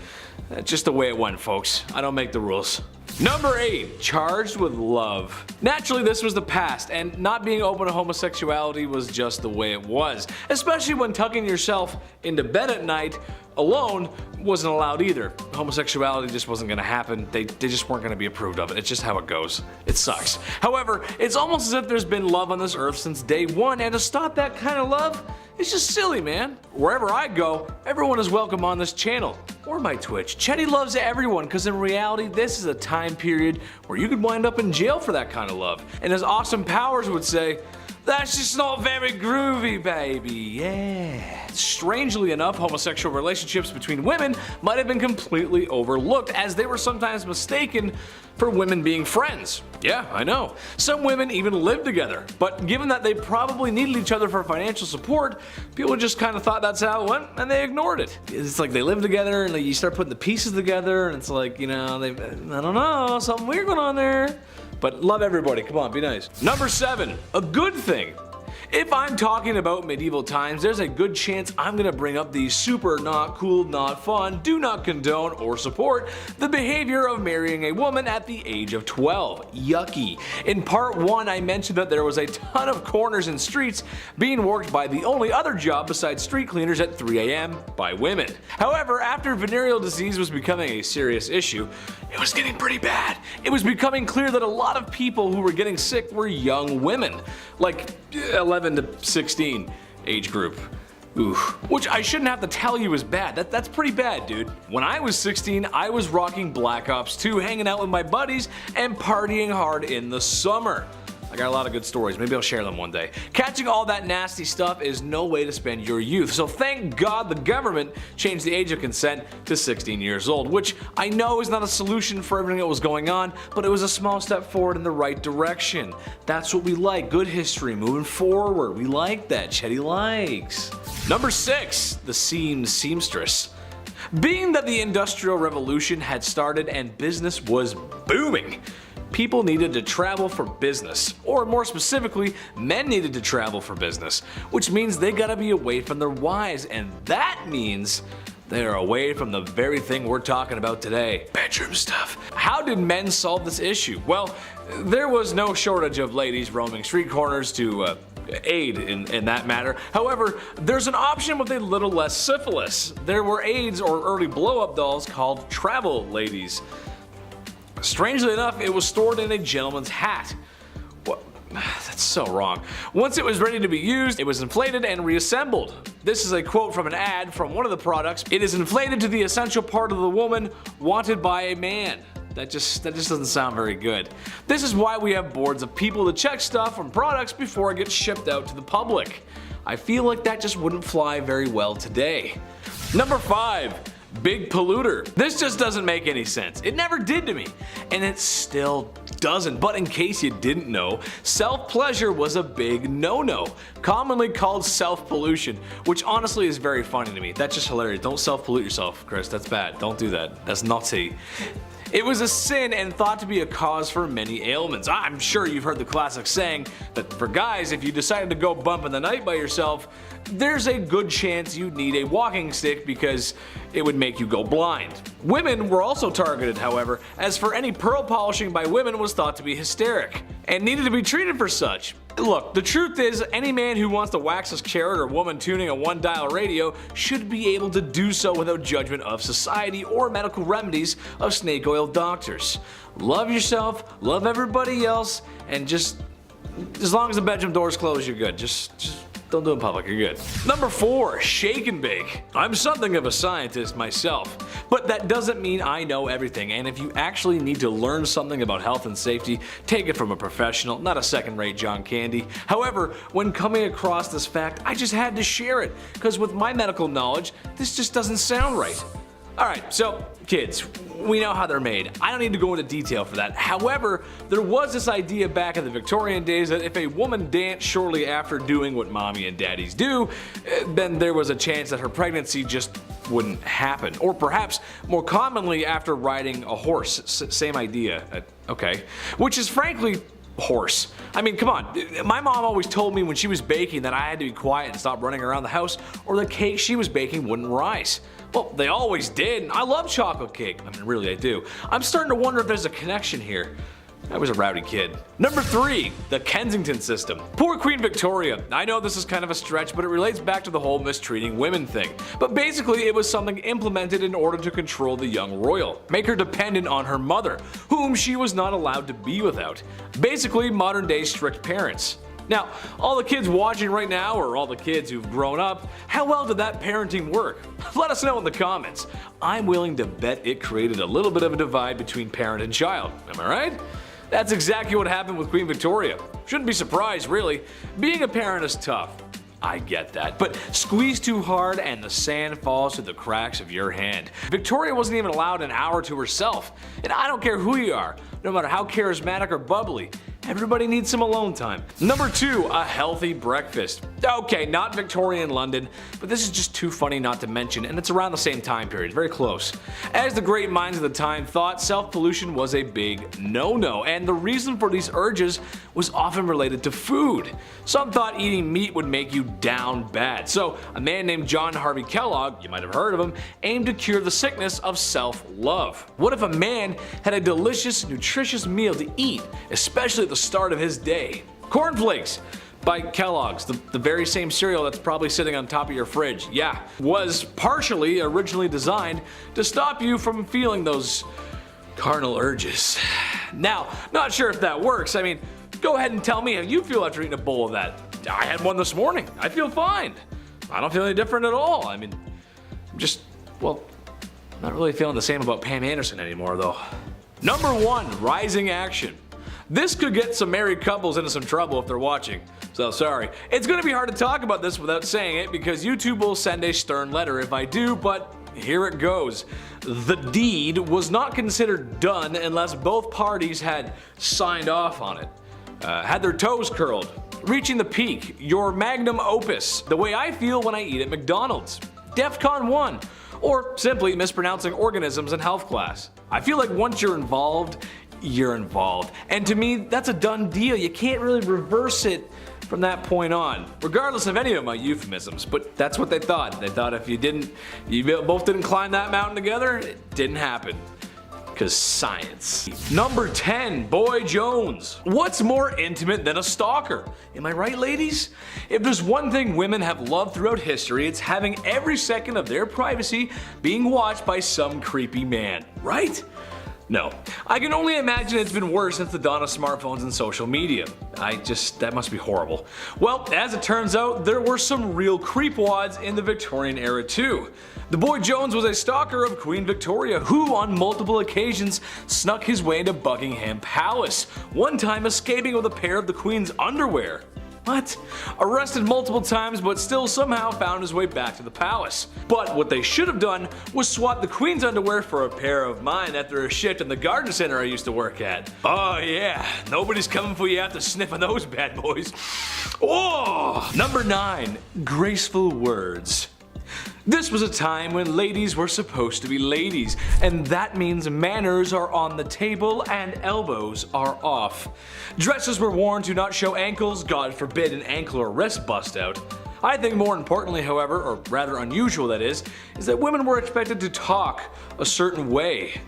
That's just the way it went, folks. I don't make the rules. Number 8, charged with love. Naturally, this was the past, and not being open to homosexuality was just the way it was. Especially when tucking yourself into bed at night alone wasn't allowed either. Homosexuality just wasn't gonna happen. They just weren't gonna be approved of it. It's just how it goes. It sucks. However, it's almost as if there's been love on this earth since day one, and to stop that kind of love, it's just silly, man. Wherever I go, everyone is welcome on this channel, or my Twitch. Chetty loves everyone, because in reality, this is a time period where you could wind up in jail for that kind of love. And as Austin Powers would say, that's just not very groovy, baby, yeah. Strangely enough, homosexual relationships between women might have been completely overlooked, as they were sometimes mistaken for women being friends. Yeah, I know. Some women even lived together, but given that they probably needed each other for financial support, people just kind of thought that's how it went, and they ignored it. It's like they live together, and you start putting the pieces together, and it's like, you know, I don't know, something weird going on there. But love everybody, come on, be nice. Number 7, a good thing. If I'm talking about medieval times, there's a good chance I'm gonna bring up the super not cool, not fun, do not condone or support the behavior of marrying a woman at the age of 12. Yucky. In part 1, I mentioned that there was a ton of corners and streets being worked by the only other job besides street cleaners at 3 a.m. by women. However, after venereal disease was becoming a serious issue, it was getting pretty bad. It was becoming clear that a lot of people who were getting sick were young women, like 11 to 16 age group. Ooh. Which I shouldn't have to tell you is bad. That's pretty bad, dude. When I was 16, I was rocking Black Ops 2, hanging out with my buddies, and partying hard in the summer. I got a lot of good stories, maybe I'll share them one day. Catching all that nasty stuff is no way to spend your youth, so thank God the government changed the age of consent to 16 years old, which I know is not a solution for everything that was going on, but it was a small step forward in the right direction. That's what we like, good history moving forward. We like that, Chetty likes. Number 6, the seamstress. Being that the Industrial Revolution had started and business was booming, people needed to travel for business, or more specifically, men needed to travel for business, which means they gotta be away from their wives, and that means they are away from the very thing we're talking about today, bedroom stuff. How did men solve this issue? Well, there was no shortage of ladies roaming street corners to aid in that matter. However, there's an option with a little less syphilis. There were aids or early blow-up dolls called travel ladies. Strangely enough, it was stored in a gentleman's hat. What? That's so wrong. Once it was ready to be used, it was inflated and reassembled. This is a quote from an ad from one of the products. It is inflated to the essential part of the woman wanted by a man. That just doesn't sound very good. This is why we have boards of people to check stuff from products before it gets shipped out to the public. I feel like that just wouldn't fly very well today. Number 5. Big polluter. This just doesn't make any sense. It never did to me, and it still doesn't. But in case you didn't know, self-pleasure was a big no-no, commonly called self-pollution, which honestly is very funny to me. That's just hilarious. Don't self-pollute yourself, Chris. That's bad. Don't do that. That's naughty. It was a sin and thought to be a cause for many ailments. I'm sure you've heard the classic saying that for guys, if you decided to go bump in the night by yourself, there's a good chance you'd need a walking stick because it would make you go blind. Women were also targeted, however, as for any pearl polishing by women was thought to be hysteric and needed to be treated for such. Look, the truth is, any man who wants to wax his carrot or woman tuning a one-dial radio should be able to do so without judgment of society or medical remedies of snake oil doctors. Love yourself, love everybody else, and just as long as the bedroom door's closed, you're good. Just don't do it in public, you're good. Number 4, shake and bake. I'm something of a scientist myself, but that doesn't mean I know everything, and if you actually need to learn something about health and safety, take it from a professional, not a second-rate John Candy. However, when coming across this fact, I just had to share it, because with my medical knowledge, this just doesn't sound right. Alright, so kids, we know how they're made. I don't need to go into detail for that. However, there was this idea back in the Victorian days that if a woman danced shortly after doing what mommy and daddies do, then there was a chance that her pregnancy just wouldn't happen. Or perhaps more commonly after riding a horse. Same idea. Okay. Which is frankly horse. I mean, come on. My mom always told me when she was baking that I had to be quiet and stop running around the house or the cake she was baking wouldn't rise. Well, they always did, and I love chocolate cake. I mean, really, I do. I'm starting to wonder if there's a connection here. I was a rowdy kid. Number 3, the Kensington system. Poor Queen Victoria. I know this is kind of a stretch, but it relates back to the whole mistreating women thing. But basically, it was something implemented in order to control the young royal, make her dependent on her mother, whom she was not allowed to be without. Basically, modern day strict parents. Now, all the kids watching right now, or all the kids who've grown up, how well did that parenting work? Let us know in the comments. I'm willing to bet it created a little bit of a divide between parent and child. Am I right? That's exactly what happened with Queen Victoria. Shouldn't be surprised, really. Being a parent is tough. I get that, but squeeze too hard and the sand falls through the cracks of your hand. Victoria wasn't even allowed an hour to herself, and I don't care who you are, no matter how charismatic or bubbly, Everybody needs some alone time. Number 2, a healthy breakfast. Okay, not Victorian London, but this is just too funny not to mention, and it's around the same time period, very close. As the great minds of the time thought, self-pollution was a big no-no, and the reason for these urges was often related to food. Some thought eating meat would make you down bad, so a man named John Harvey Kellogg, you might have heard of him, aimed to cure the sickness of self-love. What if a man had a delicious, nutritious meal to eat, especially at the start of his day? Cornflakes by Kellogg's, the very same cereal that's probably sitting on top of your fridge, yeah, was partially originally designed to stop you from feeling those carnal urges. Now, not sure if that works. I mean, go ahead and tell me how you feel after eating a bowl of that. I had one this morning. I feel fine. I don't feel any different at all. I mean, I'm just, well, not really feeling the same about Pam Anderson anymore though. Number 1, rising action. This could get some married couples into some trouble if they're watching, so sorry. It's gonna be hard to talk about this without saying it because YouTube will send a stern letter if I do, but here it goes. The deed was not considered done unless both parties had signed off on it, had their toes curled, reaching the peak, your magnum opus, the way I feel when I eat at McDonald's, DEFCON 1, or simply mispronouncing organisms in health class. I feel like once you're involved, you're involved. And to me, that's a done deal. You can't really reverse it from that point on, regardless of any of my euphemisms, but that's what they thought. They thought if you both didn't climb that mountain together, it didn't happen. Because science. Number 10, Boy Jones. What's more intimate than a stalker? Am I right, ladies? If there's one thing women have loved throughout history, it's having every second of their privacy being watched by some creepy man, right? No. I can only imagine it's been worse since the dawn of smartphones and social media. That must be horrible. Well, as it turns out, there were some real creepwads in the Victorian era too. The Boy Jones was a stalker of Queen Victoria who on multiple occasions snuck his way into Buckingham Palace, one time escaping with a pair of the Queen's underwear. What? Arrested multiple times but still somehow found his way back to the palace. But what they should have done was swap the Queen's underwear for a pair of mine after a shift in the garden center I used to work at. Oh yeah, nobody's coming for you after sniffing those bad boys. Oh! Number 9, graceful words. This was a time when ladies were supposed to be ladies, and that means manners are on the table and elbows are off. Dresses were worn to not show ankles, God forbid an ankle or wrist bust out. I think more importantly, however, or rather unusual that is that women were expected to talk a certain way.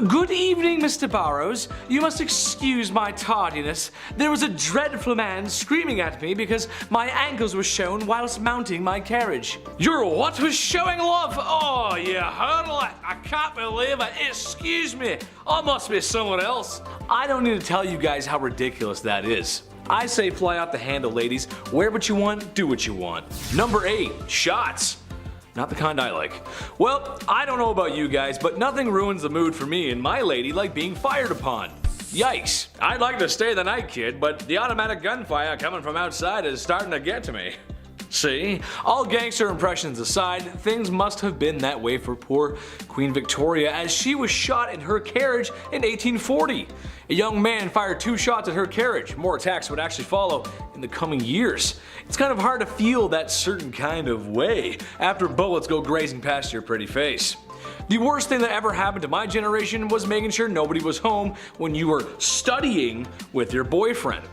Good evening, Mr. Barrows. You must excuse my tardiness. There was a dreadful man screaming at me because my ankles were shown whilst mounting my carriage. Your what was showing, love? Oh, you hurdle! I can't believe it. Excuse me. I must be someone else. I don't need to tell you guys how ridiculous that is. I say fly out the handle, ladies. Wear what you want, do what you want. Number 8, shots. Not the kind I like. Well, I don't know about you guys, but nothing ruins the mood for me and my lady like being fired upon. Yikes. I'd like to stay the night, kid, but the automatic gunfire coming from outside is starting to get to me. See? All gangster impressions aside, things must have been that way for poor Queen Victoria as she was shot in her carriage in 1840. A young man fired 2 shots at her carriage. More attacks would actually follow in the coming years. It's kind of hard to feel that certain kind of way after bullets go grazing past your pretty face. The worst thing that ever happened to my generation was making sure nobody was home when you were studying with your boyfriend.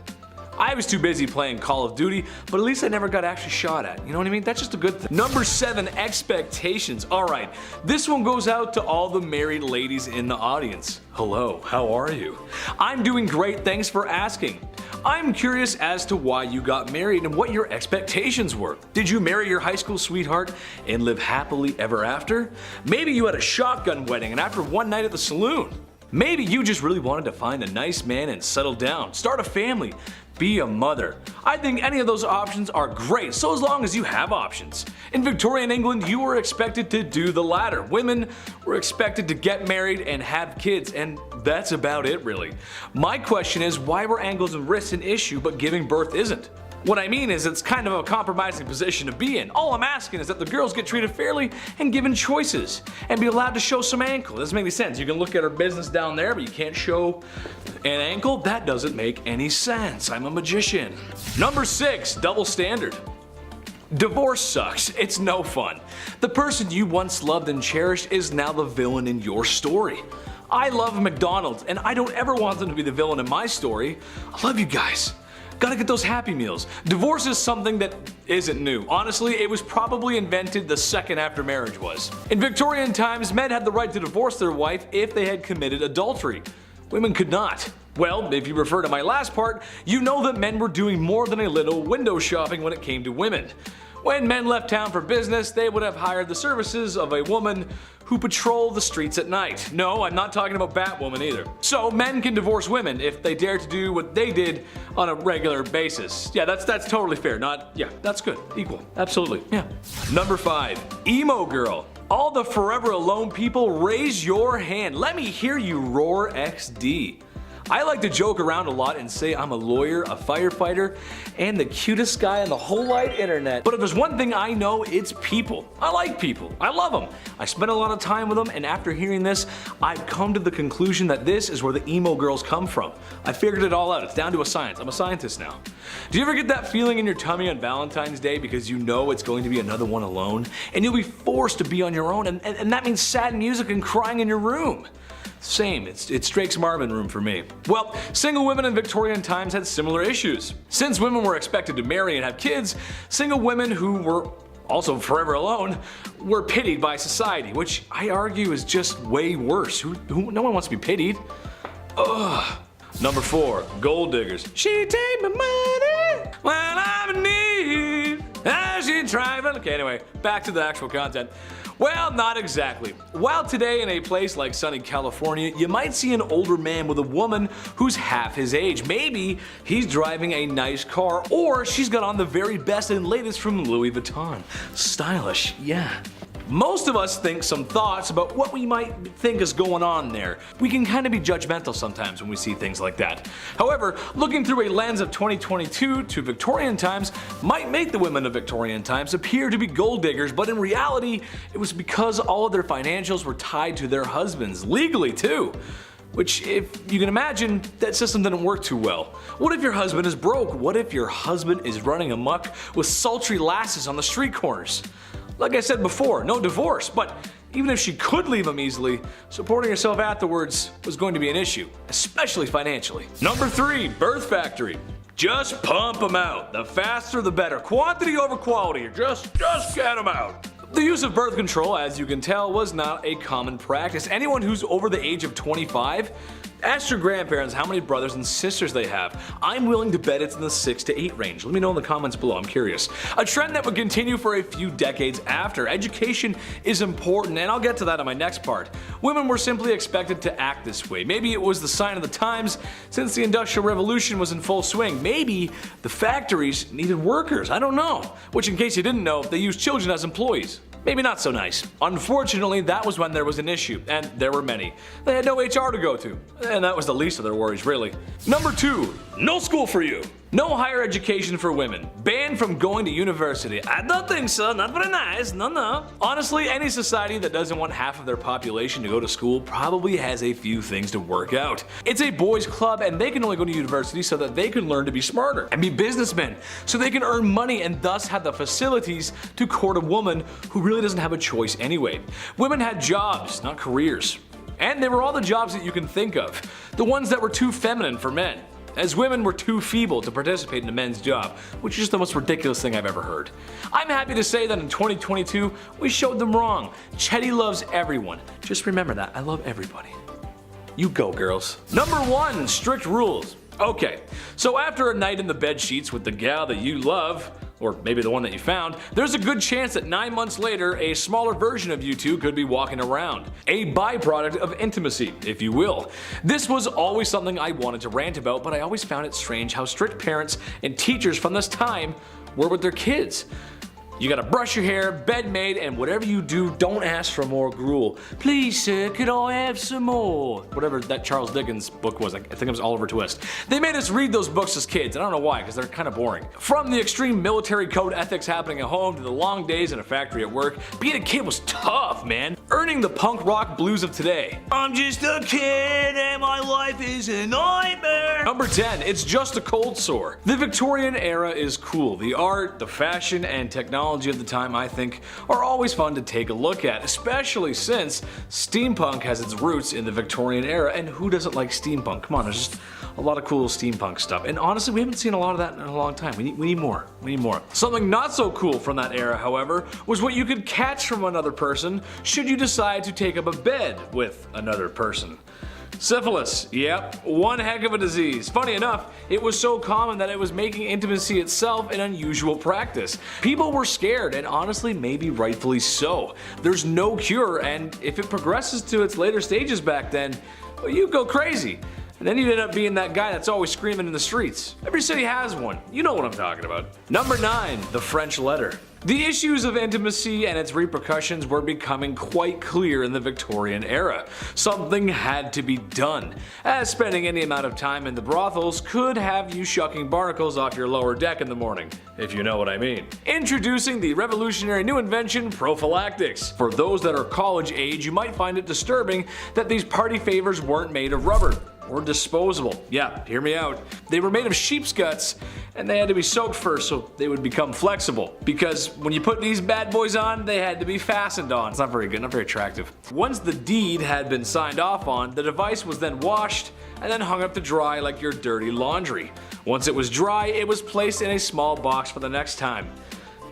I was too busy playing Call of Duty, but at least I never got actually shot at. You know what I mean? That's just a good thing. Number 7, expectations. Alright, this one goes out to all the married ladies in the audience. Hello, how are you? I'm doing great, thanks for asking. I'm curious as to why you got married and what your expectations were. Did you marry your high school sweetheart and live happily ever after? Maybe you had a shotgun wedding and after one night at the saloon. Maybe you just really wanted to find a nice man and settle down, start a family, be a mother. I think any of those options are great, so as long as you have options. In Victorian England, you were expected to do the latter. Women were expected to get married and have kids, and that's about it really. My question is, why were ankles and wrists an issue but giving birth isn't? What I mean is it's kind of a compromising position to be in. All I'm asking is that the girls get treated fairly and given choices and be allowed to show some ankle. It doesn't make any sense. You can look at her business down there, but you can't show an ankle? That doesn't make any sense. I'm a magician. Number 6, double standard. Divorce sucks. It's no fun. The person you once loved and cherished is now the villain in your story. I love McDonald's and I don't ever want them to be the villain in my story. I love you guys. Gotta get those Happy Meals. Divorce is something that isn't new. Honestly, it was probably invented the second after marriage was. In Victorian times, men had the right to divorce their wife if they had committed adultery. Women could not. Well, if you refer to my last part, you know that men were doing more than a little window shopping when it came to women. When men left town for business, they would have hired the services of a woman who patrolled the streets at night. No, I'm not talking about Batwoman either. So men can divorce women if they dare to do what they did on a regular basis. Yeah, that's totally fair. That's good. Equal. Absolutely. Yeah. Number 5, emo girl. All the forever alone people, raise your hand. Let me hear you roar XD. I like to joke around a lot and say I'm a lawyer, a firefighter, and the cutest guy on the whole wide internet. But if there's one thing I know, it's people. I like people. I love them. I spend a lot of time with them, and after hearing this, I've come to the conclusion that this is where the emo girls come from. I figured it all out. It's down to a science. I'm a scientist now. Do you ever get that feeling in your tummy on Valentine's Day because you know it's going to be another one alone? And you'll be forced to be on your own, and that means sad music and crying in your room. Same, it's Drake's Marvin room for me. Well, single women in Victorian times had similar issues. Since women were expected to marry and have kids, single women who were also forever alone were pitied by society, which I argue is just way worse. No one wants to be pitied. Ugh. Number 4, gold diggers. She take my money when I'm in need. As she travel. Okay, anyway, back to the actual content. Well, not exactly. While today in a place like sunny California, you might see an older man with a woman who's half his age. Maybe he's driving a nice car, or she's got on the very best and latest from Louis Vuitton. Stylish, yeah. Most of us think some thoughts about what we might think is going on there. We can kind of be judgmental sometimes when we see things like that. However, looking through a lens of 2022 to Victorian times might make the women of Victorian times appear to be gold diggers, but in reality, it was because all of their financials were tied to their husbands, legally too. Which, if you can imagine, that system didn't work too well. What if your husband is broke? What if your husband is running amok with sultry lasses on the street corners? Like I said before, no divorce, but even if she could leave him easily, supporting herself afterwards was going to be an issue, especially financially. Number 3, birth factory. Just pump them out. The faster the better. Quantity over quality. Just get them out. The use of birth control, as you can tell, was not a common practice. Anyone who's over the age of 25, ask your grandparents how many brothers and sisters they have. I'm willing to bet it's in the 6 to 8 range. Let me know in the comments below, I'm curious. A trend that would continue for a few decades after. Education is important, and I'll get to that in my next part. Women were simply expected to act this way. Maybe it was the sign of the times since the Industrial Revolution was in full swing. Maybe the factories needed workers, I don't know. Which, in case you didn't know, they used children as employees. Maybe not so nice. Unfortunately, that was when there was an issue, and there were many. They had no HR to go to, and that was the least of their worries, really. Number 2, no school for you. No higher education for women. Banned from going to university. I don't think so, not very nice, no. Honestly, any society that doesn't want half of their population to go to school probably has a few things to work out. It's a boys' club, and they can only go to university so that they can learn to be smarter and be businessmen, so they can earn money and thus have the facilities to court a woman who really doesn't have a choice anyway. Women had jobs, not careers. And they were all the jobs that you can think of. The ones that were too feminine for men, as women were too feeble to participate in a men's job, which is just the most ridiculous thing I've ever heard. I'm happy to say that in 2022, we showed them wrong. Chetty loves everyone. Just remember that, I love everybody. You go, girls. Number 1, strict rules. Okay, so after a night in the bed sheets with the gal that you love, or maybe the one that you found, there's a good chance that 9 months later, a smaller version of you two could be walking around. A byproduct of intimacy, if you will. This was always something I wanted to rant about, but I always found it strange how strict parents and teachers from this time were with their kids. You gotta brush your hair, bed made, and whatever you do, don't ask for more gruel. Please, sir, could I have some more? Whatever that Charles Dickens book was, I think it was Oliver Twist. They made us read those books as kids, and I don't know why, because they're kind of boring. From the extreme military code ethics happening at home to the long days in a factory at work, being a kid was tough, man. Earning the punk rock blues of today. I'm just a kid and my life is a nightmare. Number 10, it's just a cold sore. The Victorian era is cool. The art, the fashion, and technology of the time, I think, are always fun to take a look at, especially since steampunk has its roots in the Victorian era, and who doesn't like steampunk? Come on, there's just a lot of cool steampunk stuff, and honestly, we haven't seen a lot of that in a long time. We need more. We need more. Something not so cool from that era, however, was what you could catch from another person should you decide to take up a bed with another person. Syphilis, yep, one heck of a disease. Funny enough, it was so common that it was making intimacy itself an unusual practice. People were scared, and honestly, maybe rightfully so. There's no cure, and if it progresses to its later stages back then, well, you go crazy. And then you'd end up being that guy that's always screaming in the streets. Every city has one. You know what I'm talking about. Number 9, the French letter. The issues of intimacy and its repercussions were becoming quite clear in the Victorian era. Something had to be done, as spending any amount of time in the brothels could have you shucking barnacles off your lower deck in the morning, if you know what I mean. Introducing the revolutionary new invention, prophylactics. For those that are college age, you might find it disturbing that these party favors weren't made of rubber or disposable. Yeah, hear me out. They were made of sheep's guts, and they had to be soaked first so they would become flexible. Because when you put these bad boys on, they had to be fastened on. It's not very good, not very attractive. Once the deed had been signed off on, the device was then washed and then hung up to dry like your dirty laundry. Once it was dry, it was placed in a small box for the next time.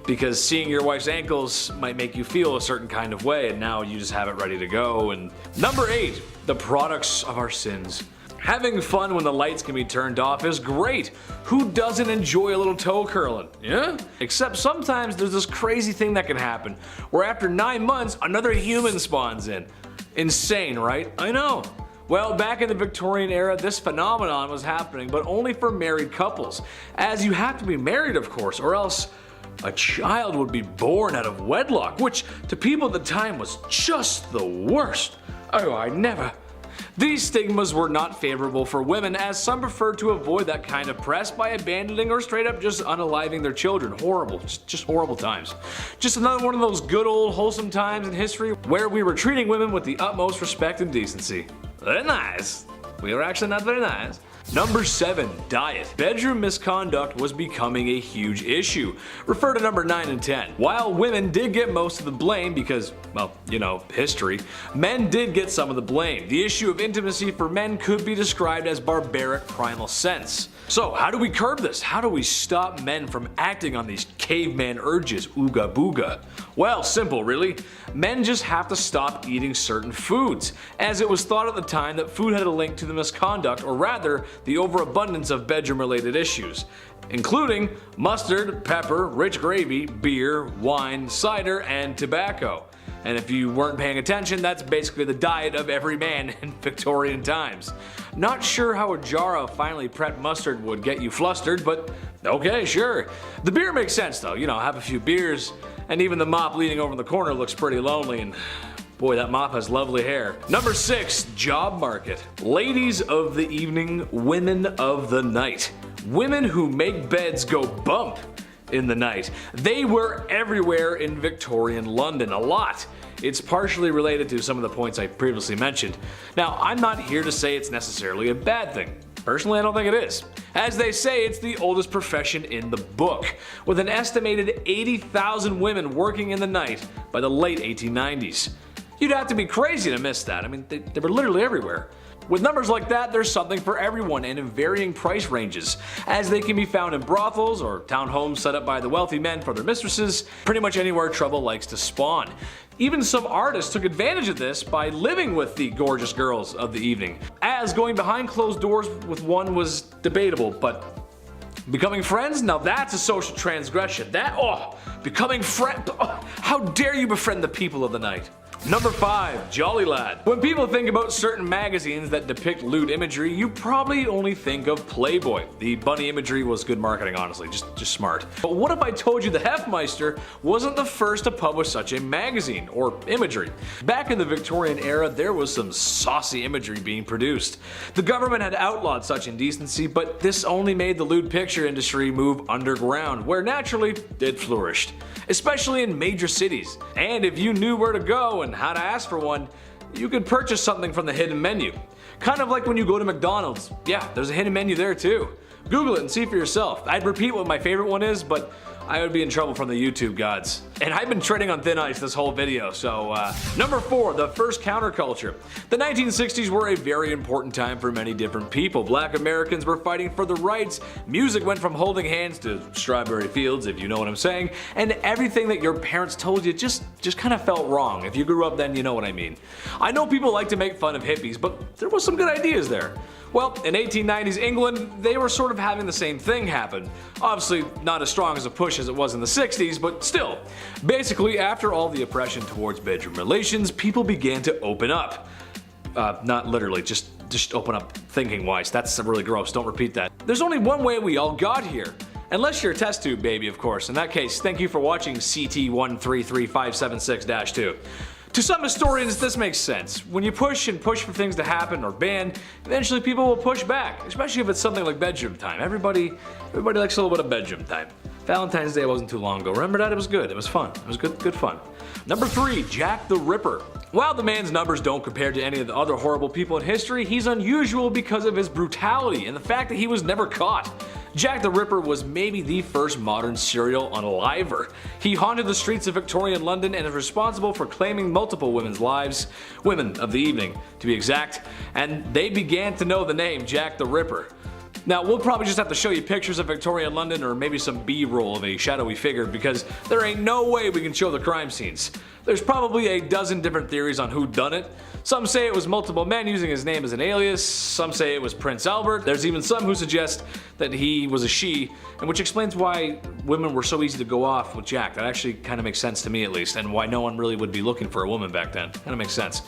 Because seeing your wife's ankles might make you feel a certain kind of way, and now you just have it ready to go. And number 8, the products of our sins. Having fun when the lights can be turned off is great. Who doesn't enjoy a little toe curling? Yeah? Except sometimes there's this crazy thing that can happen, where after 9 months, another human spawns in. Insane, right? I know. Well, back in the Victorian era, this phenomenon was happening, but only for married couples. As you have to be married, of course, or else a child would be born out of wedlock, which to people at the time was just the worst. Oh, I never. These stigmas were not favorable for women, as some preferred to avoid that kind of press by abandoning or straight up just unaliving their children. Horrible, just horrible times. Just another one of those good old wholesome times in history where we were treating women with the utmost respect and decency. Very nice. We were actually not very nice. Number 7, diet. Bedroom misconduct was becoming a huge issue. Refer to number 9 and 10. While women did get most of the blame because, well, you know, history, men did get some of the blame. The issue of intimacy for men could be described as barbaric primal sense. So how do we curb this? How do we stop men from acting on these caveman urges, ooga booga? Well, simple really. Men just have to stop eating certain foods, as it was thought at the time that food had a link to the misconduct, or rather, the overabundance of bedroom-related issues, including mustard, pepper, rich gravy, beer, wine, cider, and tobacco. And if you weren't paying attention, that's basically the diet of every man in Victorian times. Not sure how a jar of finely prepped mustard would get you flustered, but okay, sure. The beer makes sense though, you know, have a few beers, and even the mop leaning over in the corner looks pretty lonely, and boy, that mop has lovely hair. Number 6, job market. Ladies of the evening, women of the night. Women who make beds go bump in the night. They were everywhere in Victorian London, a lot. It's partially related to some of the points I previously mentioned. Now, I'm not here to say it's necessarily a bad thing. Personally, I don't think it is. As they say, it's the oldest profession in the book, with an estimated 80,000 women working in the night by the late 1890s. You'd have to be crazy to miss that. I mean, they were literally everywhere. With numbers like that, there's something for everyone and in varying price ranges, as they can be found in brothels or townhomes set up by the wealthy men for their mistresses, pretty much anywhere trouble likes to spawn. Even some artists took advantage of this by living with the gorgeous girls of the evening, as going behind closed doors with one was debatable, but becoming friends? Now that's a social transgression. Becoming friend, how dare you befriend the people of the night? Number 5. Jolly Lad. When people think about certain magazines that depict lewd imagery, you probably only think of Playboy. The bunny imagery was good marketing, honestly, just smart. But what if I told you the Hefmeister wasn't the first to publish such a magazine, or imagery? Back in the Victorian era, there was some saucy imagery being produced. The government had outlawed such indecency, but this only made the lewd picture industry move underground, where naturally it flourished, especially in major cities. And if you knew where to go and how to ask for one, you could purchase something from the hidden menu. Kind of like when you go to McDonald's. Yeah, there's a hidden menu there too. Google it and see for yourself. I'd repeat what my favorite one is, but I would be in trouble from the YouTube gods. And I've been treading on thin ice this whole video, so Number 4, the first counterculture. The 1960s were a very important time for many different people. Black Americans were fighting for their rights, music went from holding hands to strawberry fields, if you know what I'm saying, and everything that your parents told you just kind of felt wrong. If you grew up then, you know what I mean. I know people like to make fun of hippies, but there was some good ideas there. Well, in 1890s England, they were sort of having the same thing happen. Obviously not as strong as a push as it was in the 60s, but still. Basically, after all the oppression towards bedroom relations, people began to open up. Not literally, just open up thinking wise. That's really gross, don't repeat that. There's only one way we all got here. Unless you're a test tube baby, of course. In that case, thank you for watching CT133576-2. To some historians, this makes sense. When you push and push for things to happen or ban, eventually people will push back, especially if it's something like bedroom time. Everybody likes a little bit of bedroom time. Valentine's Day wasn't too long ago. Remember that? It was good. It was fun. It was good fun. Number 3, Jack the Ripper. While the man's numbers don't compare to any of the other horrible people in history, he's unusual because of his brutality and the fact that he was never caught. Jack the Ripper was maybe the first modern serial unaliver. He haunted the streets of Victorian London and is responsible for claiming multiple women's lives, women of the evening to be exact, and they began to know the name Jack the Ripper. Now, we'll probably just have to show you pictures of Victorian London or maybe some B-roll of a shadowy figure because there ain't no way we can show the crime scenes. There's probably a dozen different theories on who done it. Some say it was multiple men using his name as an alias, some say it was Prince Albert, there's even some who suggest that he was a she, and which explains why women were so easy to go off with Jack. That actually kind of makes sense to me at least, and why no one really would be looking for a woman back then. Kind of makes sense.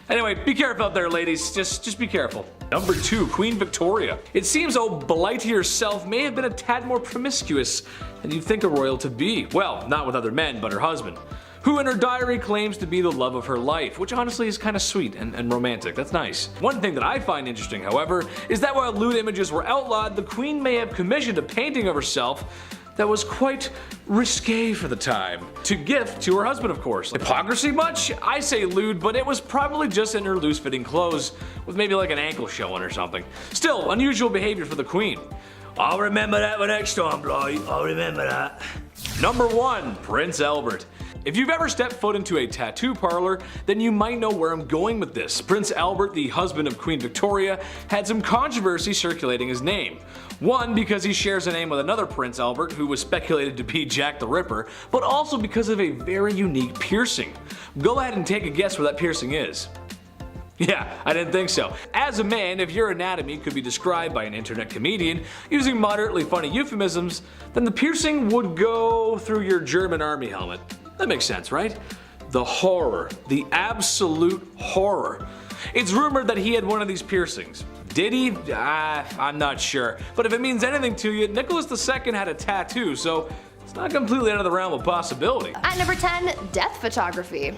Anyway, be careful out there, ladies. Just be careful. Number 2, Queen Victoria. It seems old Blighty herself may have been a tad more promiscuous than you'd think a royal to be. Well, not with other men, but her husband, who in her diary claims to be the love of her life, which honestly is kind of sweet and romantic. That's nice. One thing that I find interesting, however, is that while lewd images were outlawed, the Queen may have commissioned a painting of herself that was quite risque for the time, to gift to her husband, of course. Hypocrisy much? I say lewd, but it was probably just in her loose-fitting clothes with maybe like an ankle showing or something. Still, unusual behavior for the Queen. I'll remember that one next time, Blight. I'll remember that. Number 1, Prince Albert. If you've ever stepped foot into a tattoo parlor, then you might know where I'm going with this. Prince Albert, the husband of Queen Victoria, had some controversy circulating his name. One, because he shares a name with another Prince Albert, who was speculated to be Jack the Ripper, but also because of a very unique piercing. Go ahead and take a guess where that piercing is. Yeah, I didn't think so. As a man, if your anatomy could be described by an internet comedian using moderately funny euphemisms, then the piercing would go through your German army helmet. That makes sense, right? The horror. The absolute horror. It's rumored that he had one of these piercings. Did he? I'm not sure. But if it means anything to you, Nicholas II had a tattoo, so it's not completely out of the realm of possibility. At number 10, death photography.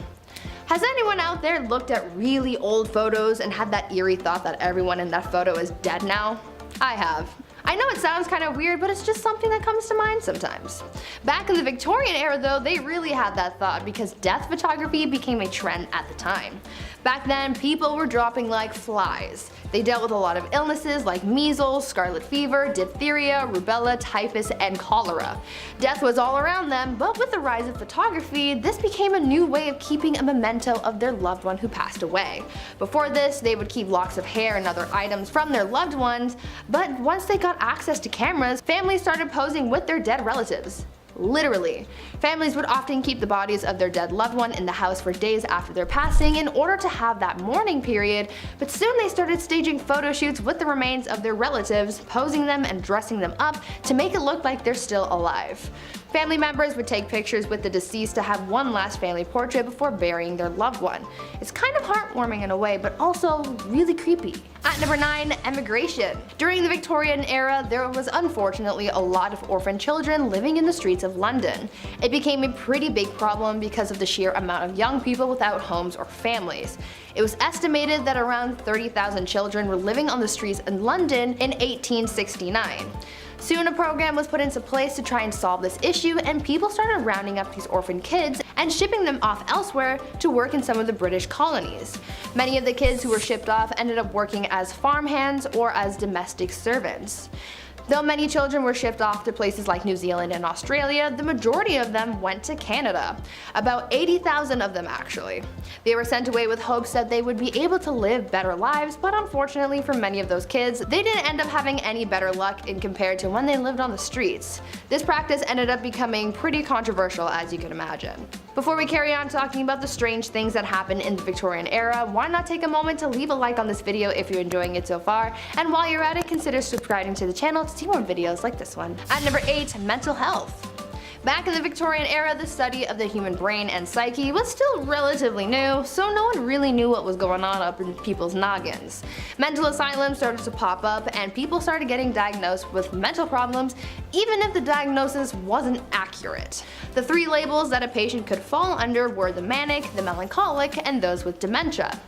Has anyone out there looked at really old photos and had that eerie thought that everyone in that photo is dead now? I have. I know it sounds kind of weird, but it's just something that comes to mind sometimes. Back in the Victorian era though, they really had that thought because death photography became a trend at the time. Back then, people were dropping like flies. They dealt with a lot of illnesses like measles, scarlet fever, diphtheria, rubella, typhus, and cholera. Death was all around them, but with the rise of photography, this became a new way of keeping a memento of their loved one who passed away. Before this, they would keep locks of hair and other items from their loved ones, but once they got access to cameras, families started posing with their dead relatives. Literally. Families would often keep the bodies of their dead loved one in the house for days after their passing in order to have that mourning period, but soon they started staging photo shoots with the remains of their relatives, posing them and dressing them up to make it look like they're still alive. Family members would take pictures with the deceased to have one last family portrait before burying their loved one. It's kind of heartwarming in a way, but also really creepy. At number 9, emigration. During the Victorian era, there was unfortunately a lot of orphan children living in the streets of London. It became a pretty big problem because of the sheer amount of young people without homes or families. It was estimated that around 30,000 children were living on the streets in London in 1869. Soon a program was put into place to try and solve this issue, and people started rounding up these orphan kids and shipping them off elsewhere to work in some of the British colonies. Many of the kids who were shipped off ended up working as farmhands or as domestic servants. Though many children were shipped off to places like New Zealand and Australia, the majority of them went to Canada. About 80,000 of them actually. They were sent away with hopes that they would be able to live better lives, but unfortunately for many of those kids, they didn't end up having any better luck in compared to when they lived on the streets. This practice ended up becoming pretty controversial, as you can imagine. Before we carry on talking about the strange things that happened in the Victorian era, why not take a moment to leave a like on this video if you're enjoying it so far, and while you're at it, consider subscribing to the channel to see more videos like this one. At number 8, mental health. Back in the Victorian era, the study of the human brain and psyche was still relatively new, so no one really knew what was going on up in people's noggins. Mental asylums started to pop up, and people started getting diagnosed with mental problems even if the diagnosis wasn't accurate. The 3 labels that a patient could fall under were the manic, the melancholic, and those with dementia.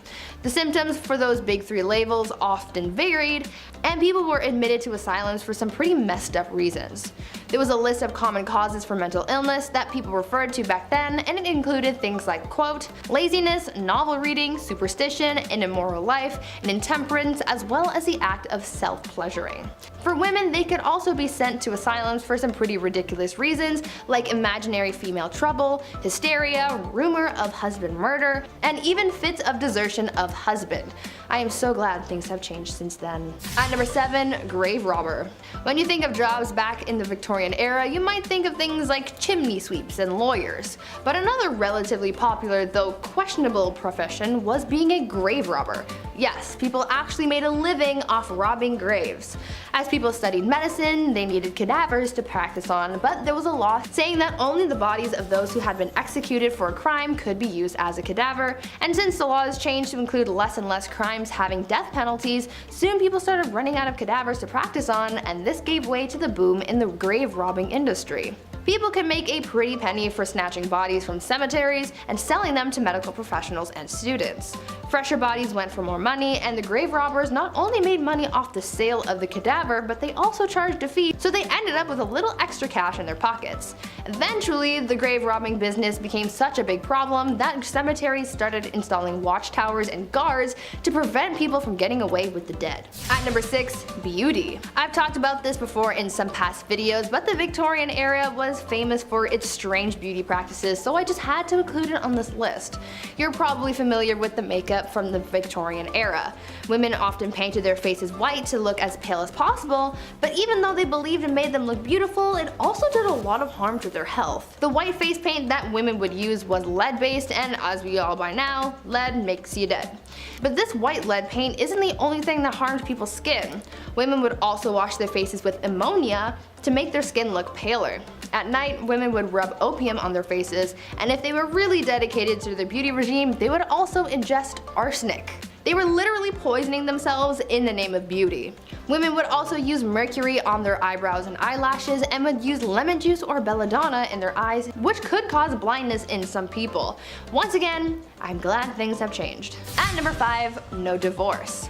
The symptoms for those big 3 labels often varied, and people were admitted to asylums for some pretty messed up reasons. There was a list of common causes for mental illness that people referred to back then, and it included things like, quote, laziness, novel reading, superstition, an immoral life, and intemperance, as well as the act of self-pleasuring. For women, they could also be sent to asylums for some pretty ridiculous reasons, like imaginary female trouble, hysteria, rumor of husband murder, and even fits of desertion of husband. I am so glad things have changed since then. At number 7, grave robber. When you think of jobs back in the Victorian era, you might think of things like chimney sweeps and lawyers. But another relatively popular, though questionable profession was being a grave robber. Yes, people actually made a living off robbing graves. As people studied medicine, they needed cadavers to practice on, but there was a law saying that only the bodies of those who had been executed for a crime could be used as a cadaver, and since the laws changed to include less and less crimes having death penalties, soon people started running out of cadavers to practice on, and this gave way to the boom in the grave robbing industry. People could make a pretty penny for snatching bodies from cemeteries and selling them to medical professionals and students. Fresher bodies went for more money, and the grave robbers not only made money off the sale of the cadaver, but they also charged a fee, so they ended up with a little extra cash in their pockets. Eventually, the grave robbing business became such a big problem that cemeteries started installing watchtowers and guards to prevent people from getting away with the dead. At number 6, beauty. I've talked about this before in some past videos, but the Victorian era was famous for its strange beauty practices, so I just had to include it on this list. You're probably familiar with the makeup from the Victorian era. Women often painted their faces white to look as pale as possible, but even though they believed it made them look beautiful, it also did a lot of harm to their health. The white face paint that women would use was lead based, and as we all by now, lead makes you dead. But this white lead paint isn't the only thing that harmed people's skin. Women would also wash their faces with ammonia to make their skin look paler. At night, women would rub opium on their faces, and if they were really dedicated to their beauty regime, they would also ingest arsenic. They were literally poisoning themselves in the name of beauty. Women would also use mercury on their eyebrows and eyelashes, and would use lemon juice or belladonna in their eyes, which could cause blindness in some people. Once again, I'm glad things have changed. At number 5, no divorce.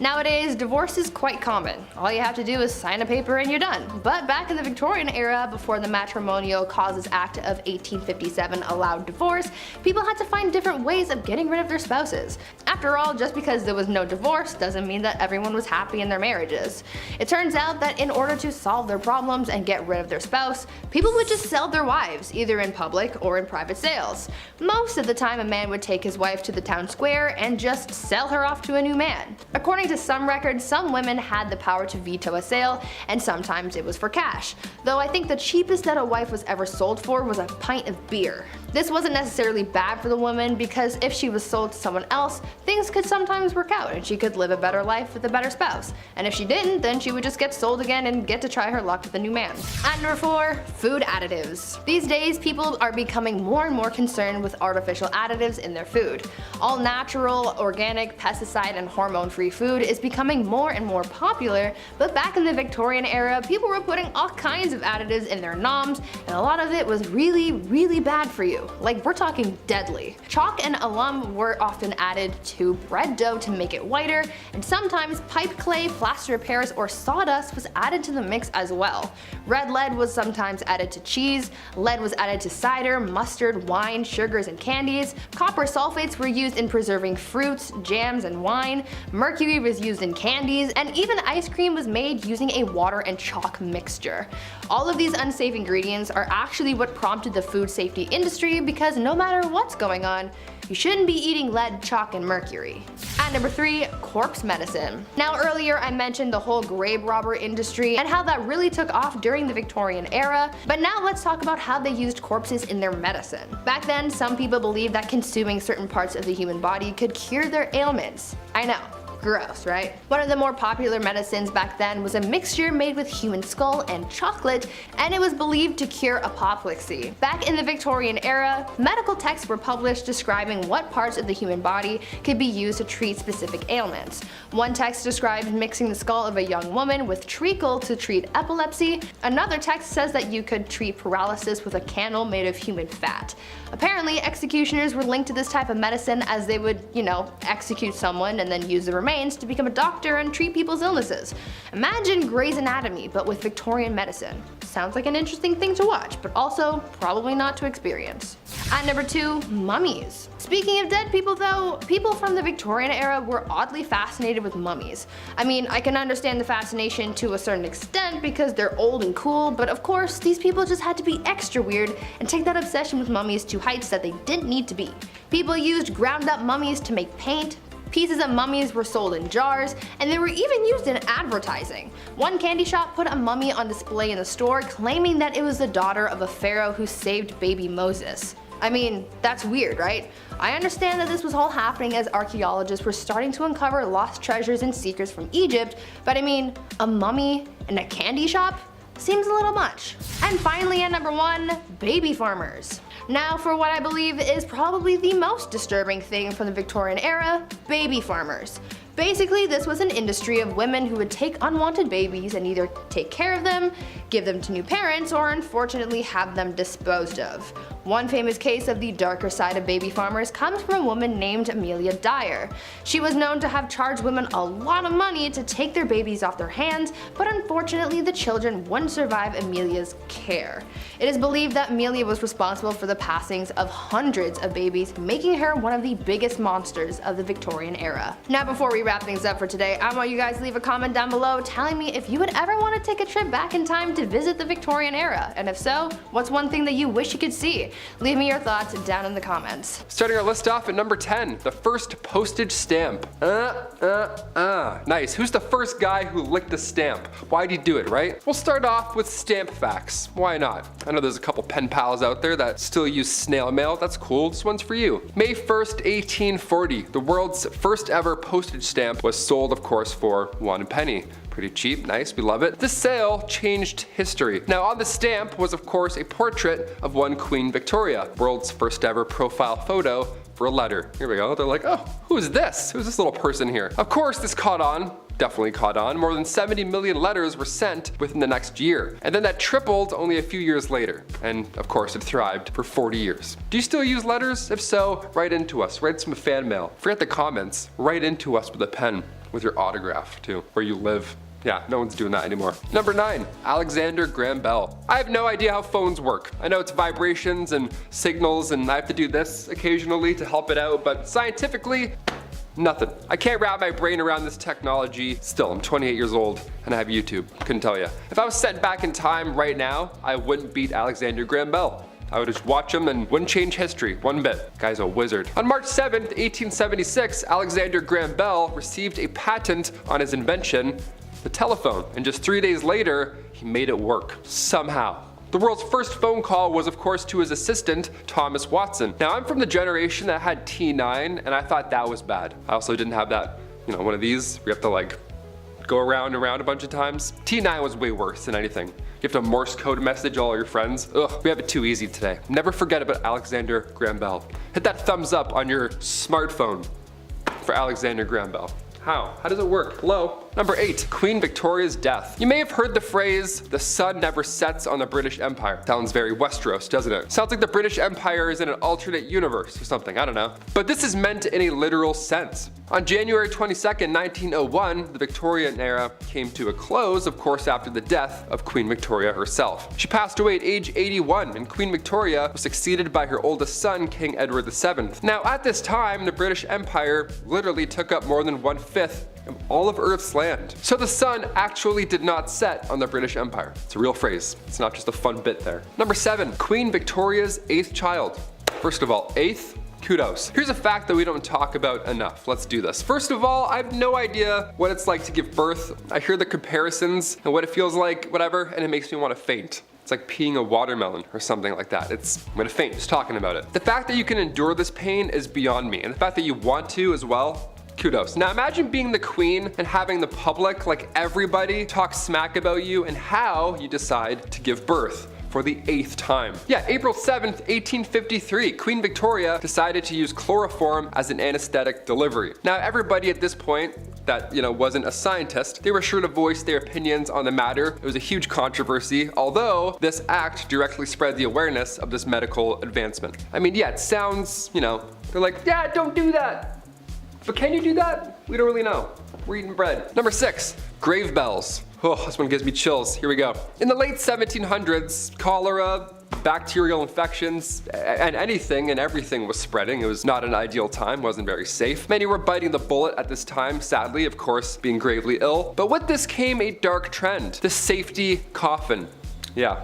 Nowadays, divorce is quite common. All you have to do is sign a paper and you're done. But back in the Victorian era, before the Matrimonial Causes Act of 1857 allowed divorce, people had to find different ways of getting rid of their spouses. After all, just because there was no divorce doesn't mean that everyone was happy in their marriages. It turns out that in order to solve their problems and get rid of their spouse, people would just sell their wives, either in public or in private sales. Most of the time, a man would take his wife to the town square and just sell her off to a new man. According According to some records, some women had the power to veto a sale, and sometimes it was for cash. Though I think the cheapest that a wife was ever sold for was a pint of beer. This wasn't necessarily bad for the woman, because if she was sold to someone else, things could sometimes work out and she could live a better life with a better spouse. And if she didn't, then she would just get sold again and get to try her luck with a new man. At number 4, food additives. These days, people are becoming more and more concerned with artificial additives in their food. All natural, organic, pesticide, and hormone-free food is becoming more and more popular, but back in the Victorian era, people were putting all kinds of additives in their noms, and a lot of it was really, really bad for you. Like, we're talking deadly. Chalk and alum were often added to bread dough to make it whiter, and sometimes pipe clay, plaster of Paris, or sawdust was added to the mix as well. Red lead was sometimes added to cheese, lead was added to cider, mustard, wine, sugars, and candies. Copper sulfates were used in preserving fruits, jams, and wine. Mercury was used in candies, and even ice cream was made using a water and chalk mixture. All of these unsafe ingredients are actually what prompted the food safety industry, because no matter what's going on, you shouldn't be eating lead, chalk, and mercury. At number 3, corpse medicine. Now earlier I mentioned the whole grave robber industry and how that really took off during the Victorian era, but now let's talk about how they used corpses in their medicine. Back then, some people believed that consuming certain parts of the human body could cure their ailments. I know. Gross, right? One of the more popular medicines back then was a mixture made with human skull and chocolate, and it was believed to cure apoplexy. Back in the Victorian era, medical texts were published describing what parts of the human body could be used to treat specific ailments. One text described mixing the skull of a young woman with treacle to treat epilepsy. Another text says that you could treat paralysis with a candle made of human fat. Apparently, executioners were linked to this type of medicine, as they would, execute someone and then use the remains to become a doctor and treat people's illnesses. Imagine Grey's Anatomy, but with Victorian medicine. Sounds like an interesting thing to watch, but also probably not to experience. At number 2, mummies. Speaking of dead people though, people from the Victorian era were oddly fascinated with mummies. I mean, I can understand the fascination to a certain extent because they're old and cool, but of course, these people just had to be extra weird and take that obsession with mummies to heights that they didn't need to be. People used ground up mummies to make paint. Pieces of mummies were sold in jars, and they were even used in advertising. One candy shop put a mummy on display in the store, claiming that it was the daughter of a pharaoh who saved baby Moses. I mean, that's weird, right? I understand that this was all happening as archaeologists were starting to uncover lost treasures and secrets from Egypt, but I mean, a mummy in a candy shop? Seems a little much. And finally, at number 1, baby farmers. Now for what I believe is probably the most disturbing thing from the Victorian era, baby farmers. Basically, this was an industry of women who would take unwanted babies and either take care of them, give them to new parents, or unfortunately have them disposed of. One famous case of the darker side of baby farmers comes from a woman named Amelia Dyer. She was known to have charged women a lot of money to take their babies off their hands, but unfortunately the children wouldn't survive Amelia's care. It is believed that Amelia was responsible for the passings of hundreds of babies, making her one of the biggest monsters of the Victorian era. Now before we wrap things up for today, I want you guys to leave a comment down below telling me if you would ever want to take a trip back in time to visit the Victorian era, and if so, what's one thing that you wish you could see? Leave me your thoughts down in the comments. Starting our list off at number 10, the first postage stamp. Nice. Who's the first guy who licked a stamp? Why'd he do it, right? We'll start off with stamp facts. Why not? I know there's a couple pen pals out there that still use snail mail. That's cool. This one's for you. May 1st, 1840, the world's first ever postage stamp was sold, of course, for 1 penny. Pretty cheap, nice, we love it. This sale changed history. Now on the stamp was of course a portrait of one Queen Victoria, world's first ever profile photo for a letter. Here we go, they're like, oh, who's this? Who's this little person here? Of course this caught on. Definitely caught on. More than 70 million letters were sent within the next year. And then that tripled only a few years later. And of course it thrived for 40 years. Do you still use letters? If so, write into us. Write some fan mail. Forget the comments. Write into us with a pen. With your autograph too. Where you live. Yeah, no one's doing that anymore. Number 9, Alexander Graham Bell. I have no idea how phones work. I know it's vibrations and signals and I have to do this occasionally to help it out, but scientifically, nothing. I can't wrap my brain around this technology. Still, I'm 28 years old and I have YouTube. Couldn't tell you. If I was sent back in time right now, I wouldn't beat Alexander Graham Bell. I would just watch him and wouldn't change history one bit. Guy's a wizard. On March 7th, 1876, Alexander Graham Bell received a patent on his invention, the telephone, and just 3 days later, he made it work. Somehow. The world's first phone call was of course to his assistant, Thomas Watson. Now I'm from the generation that had T9 and I thought that was bad. I also didn't have that, one of these, we have to like go around and around a bunch of times. T9 was way worse than anything. You have to Morse code message all your friends. Ugh, we have it too easy today. Never forget about Alexander Graham Bell. Hit that thumbs up on your smartphone for Alexander Graham Bell. How? How does it work? Hello? Number 8, Queen Victoria's death. You may have heard the phrase, the sun never sets on the British Empire. Sounds very Westeros, doesn't it? Sounds like the British Empire is in an alternate universe or something, I don't know. But this is meant in a literal sense. On January 22nd, 1901, the Victorian era came to a close, of course, after the death of Queen Victoria herself. She passed away at age 81, and Queen Victoria was succeeded by her oldest son, King Edward VII. Now, at this time, the British Empire literally took up more than 1/5 of all of Earth's land. So the sun actually did not set on the British Empire. It's a real phrase. It's not just a fun bit there. Number 7, Queen Victoria's 8th child. First of all, 8th? Kudos. Here's a fact that we don't talk about enough. Let's do this. First of all, I have no idea what it's like to give birth. I hear the comparisons and what it feels like, whatever, and it makes me want to faint. It's like peeing a watermelon or something like that. I'm gonna faint just talking about it. The fact that you can endure this pain is beyond me, and the fact that you want to as well, kudos. Now imagine being the queen and having the public, like everybody, talk smack about you and how you decide to give birth for the 8th time. Yeah, April 7th, 1853, Queen Victoria decided to use chloroform as an anesthetic delivery. Now everybody at this point that wasn't a scientist, they were sure to voice their opinions on the matter. It was a huge controversy, although this act directly spread the awareness of this medical advancement. I mean, yeah, it sounds, they're like, yeah, don't do that. But can you do that? We don't really know. We're eating bread. Number 6, grave bells. Oh, this one gives me chills. Here we go. In the late 1700s, cholera, bacterial infections, and anything and everything was spreading. It was not an ideal time, wasn't very safe. Many were biting the bullet at this time, sadly, of course, being gravely ill. But with this came a dark trend, the safety coffin. Yeah.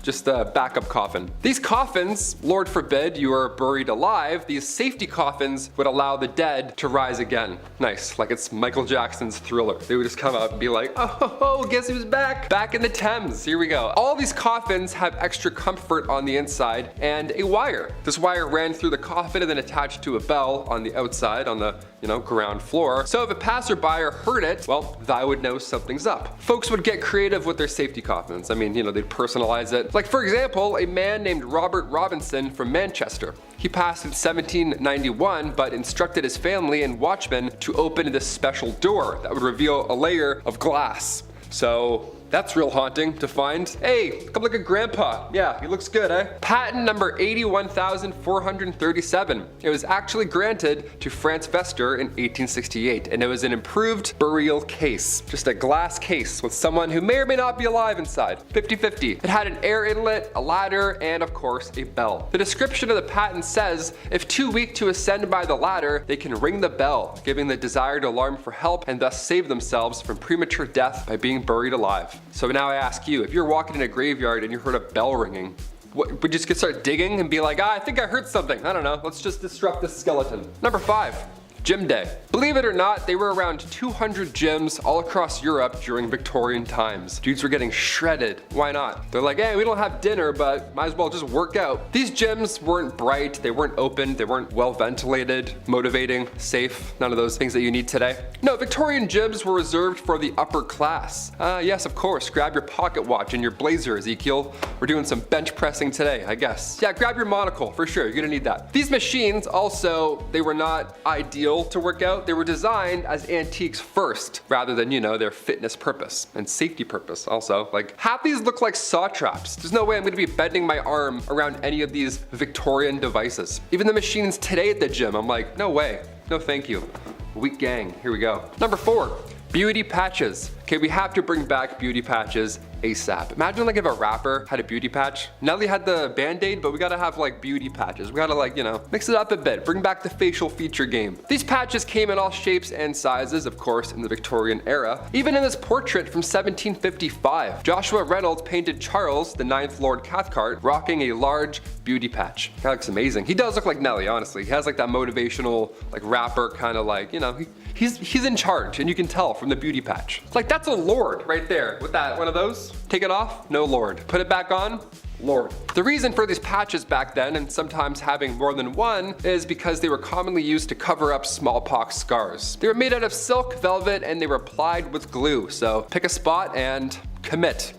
Just a backup coffin. These coffins, Lord forbid you are buried alive, these safety coffins would allow the dead to rise again. Nice, like it's Michael Jackson's Thriller. They would just come up and be like, oh, guess who's back? Back in the Thames, here we go. All these coffins have extra comfort on the inside and a wire. This wire ran through the coffin and then attached to a bell on the outside on the ground floor. So if a passerby heard it, well, they would know something's up. Folks would get creative with their safety coffins. I mean, they'd personalize it. Like for example, a man named Robert Robinson from Manchester. He passed in 1791, but instructed his family and watchmen to open this special door that would reveal a layer of glass. So that's real haunting to find. Hey, come look at Grandpa. Yeah, he looks good, eh? Patent number 81,437. It was actually granted to Franz Vester in 1868, and it was an improved burial case. Just a glass case with someone who may or may not be alive inside. 50-50. It had an air inlet, a ladder, and of course, a bell. The description of the patent says, if too weak to ascend by the ladder, they can ring the bell, giving the desired alarm for help and thus save themselves from premature death by being buried alive. So now I ask you, if you're walking in a graveyard and you heard a bell ringing, would you just start digging and be like, I think I heard something. I don't know, let's just disrupt this skeleton. Number 5. Gym Day. Believe it or not, there were around 200 gyms all across Europe during Victorian times. Dudes were getting shredded. Why not? They're like, hey, we don't have dinner, but might as well just work out. These gyms weren't bright, they weren't open, they weren't well ventilated, motivating, safe, none of those things that you need today. No, Victorian gyms were reserved for the upper class. Yes, of course, grab your pocket watch and your blazer, Ezekiel. We're doing some bench pressing today, I guess. Yeah, grab your monocle, for sure, you're gonna need that. These machines also, they were not ideal to work out. They were designed as antiques first, rather than, their fitness purpose and safety purpose also. Like, half these look like saw traps. There's no way I'm gonna be bending my arm around any of these Victorian devices. Even the machines today at the gym, I'm like, no way, no thank you. Weak gang, here we go. Number 4, Beauty patches. Okay, we have to bring back beauty patches ASAP. Imagine like if a rapper had a beauty patch. Nelly had the Band-Aid, but we gotta have like beauty patches. We gotta like, you know, mix it up a bit. Bring back the facial feature game. These patches came in all shapes and sizes, of course, in the Victorian era. Even in this portrait from 1755, Joshua Reynolds painted Charles, the 9th Lord Cathcart, rocking a large beauty patch. That looks amazing. He does look like Nelly, honestly. He has like that motivational, like rapper kind of like, you know, he's in charge, and you can tell from the beauty patch. Like that's a lord right there with that one of those. Take it off, no lord. Put it back on, lord. The reason for these patches back then, and sometimes having more than one, is because they were commonly used to cover up smallpox scars. They were made out of silk, velvet, and they were applied with glue. So pick a spot and commit.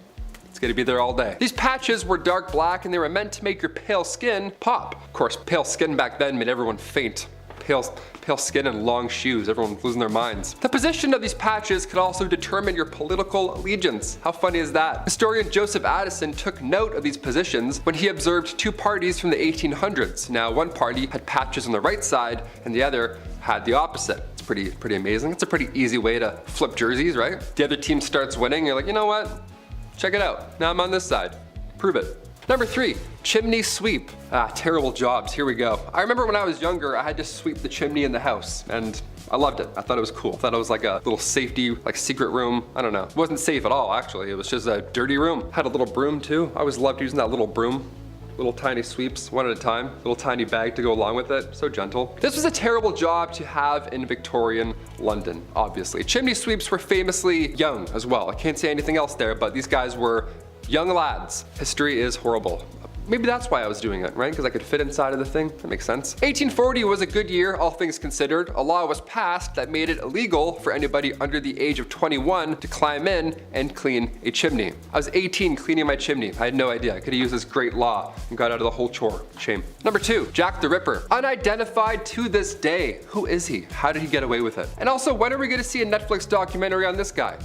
It's gonna be there all day. These patches were dark black and they were meant to make your pale skin pop. Of course, pale skin back then made everyone faint. Pale skin and long shoes, everyone was losing their minds. The position of these patches could also determine your political allegiance. How funny is that? Historian Joseph Addison took note of these positions when he observed two parties from the 1800s. Now, one party had patches on the right side and the other had the opposite. It's pretty amazing. It's a pretty easy way to flip jerseys, right? The other team starts winning, you're like, you know what? Check it out. Now I'm on this side. Prove it. Number 3, chimney sweep. Terrible jobs, here we go. I remember when I was younger, I had to sweep the chimney in the house, and I loved it. I thought it was cool. I thought it was like a little safety, like secret room. I don't know. It wasn't safe at all, actually. It was just a dirty room. Had a little broom too. I always loved using that little broom. Little tiny sweeps, one at a time. Little tiny bag to go along with it. So gentle. This was a terrible job to have in Victorian London, obviously. Chimney sweeps were famously young as well. I can't say anything else there, but these guys were young lads. History is horrible. Maybe that's why I was doing it, right? Because I could fit inside of the thing. That makes sense. 1840 was a good year, all things considered. A law was passed that made it illegal for anybody under the age of 21 to climb in and clean a chimney. I was 18 cleaning my chimney. I had no idea. I could have used this great law and got out of the whole chore. Shame. Number 2, Jack the Ripper. Unidentified to this day. Who is he? How did he get away with it? And also, when are we gonna see a Netflix documentary on this guy?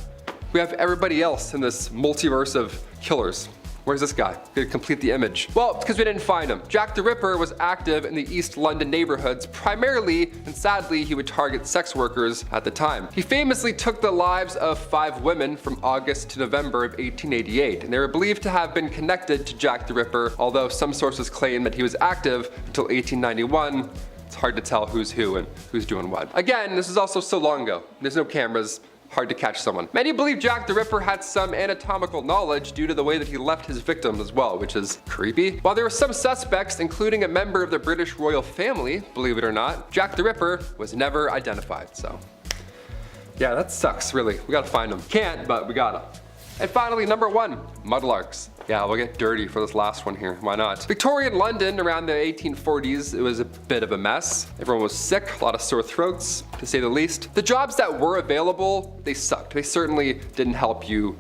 We have everybody else in this multiverse of killers. Where's this guy? Gonna complete the image. Well, it's because we didn't find him. Jack the Ripper was active in the East London neighborhoods primarily, and sadly, he would target sex workers at the time. He famously took the lives of 5 women from August to November of 1888, and they were believed to have been connected to Jack the Ripper, although some sources claim that he was active until 1891. It's hard to tell who's who and who's doing what. Again, this is also so long ago. There's no cameras. Hard to catch someone. Many believe Jack the Ripper had some anatomical knowledge due to the way that he left his victims as well, which is creepy. While there were some suspects, including a member of the British royal family, believe it or not, Jack the Ripper was never identified, so. Yeah, that sucks, really. We gotta find him. Can't, but we gotta. And finally, number 1, mudlarks. Yeah, we'll get dirty for this last one here. Why not? Victorian London around the 1840s, it was a bit of a mess. Everyone was sick, a lot of sore throats, to say the least. The jobs that were available, they sucked. They certainly didn't help you,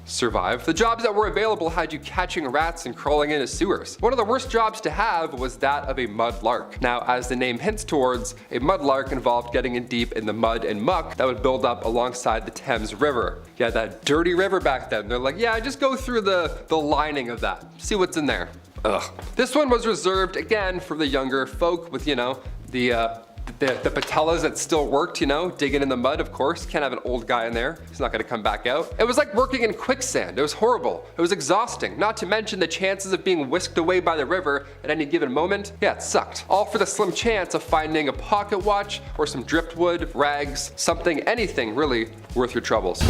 survive. The jobs that were available had you catching rats and crawling into sewers. One of the worst jobs to have was that of a mudlark. Now, as the name hints towards, a mudlark involved getting in deep in the mud and muck that would build up alongside the Thames River. Yeah, that dirty river back then. They're like, yeah, just go through the lining of that. See what's in there. Ugh. This one was reserved, again, for the younger folk with, the patellas that still worked, digging in the mud, of course. Can't have an old guy in there. He's not gonna come back out. It was like working in quicksand. It was horrible. It was exhausting. Not to mention the chances of being whisked away by the river at any given moment. Yeah, it sucked. All for the slim chance of finding a pocket watch or some driftwood, rags, something, anything really worth your troubles.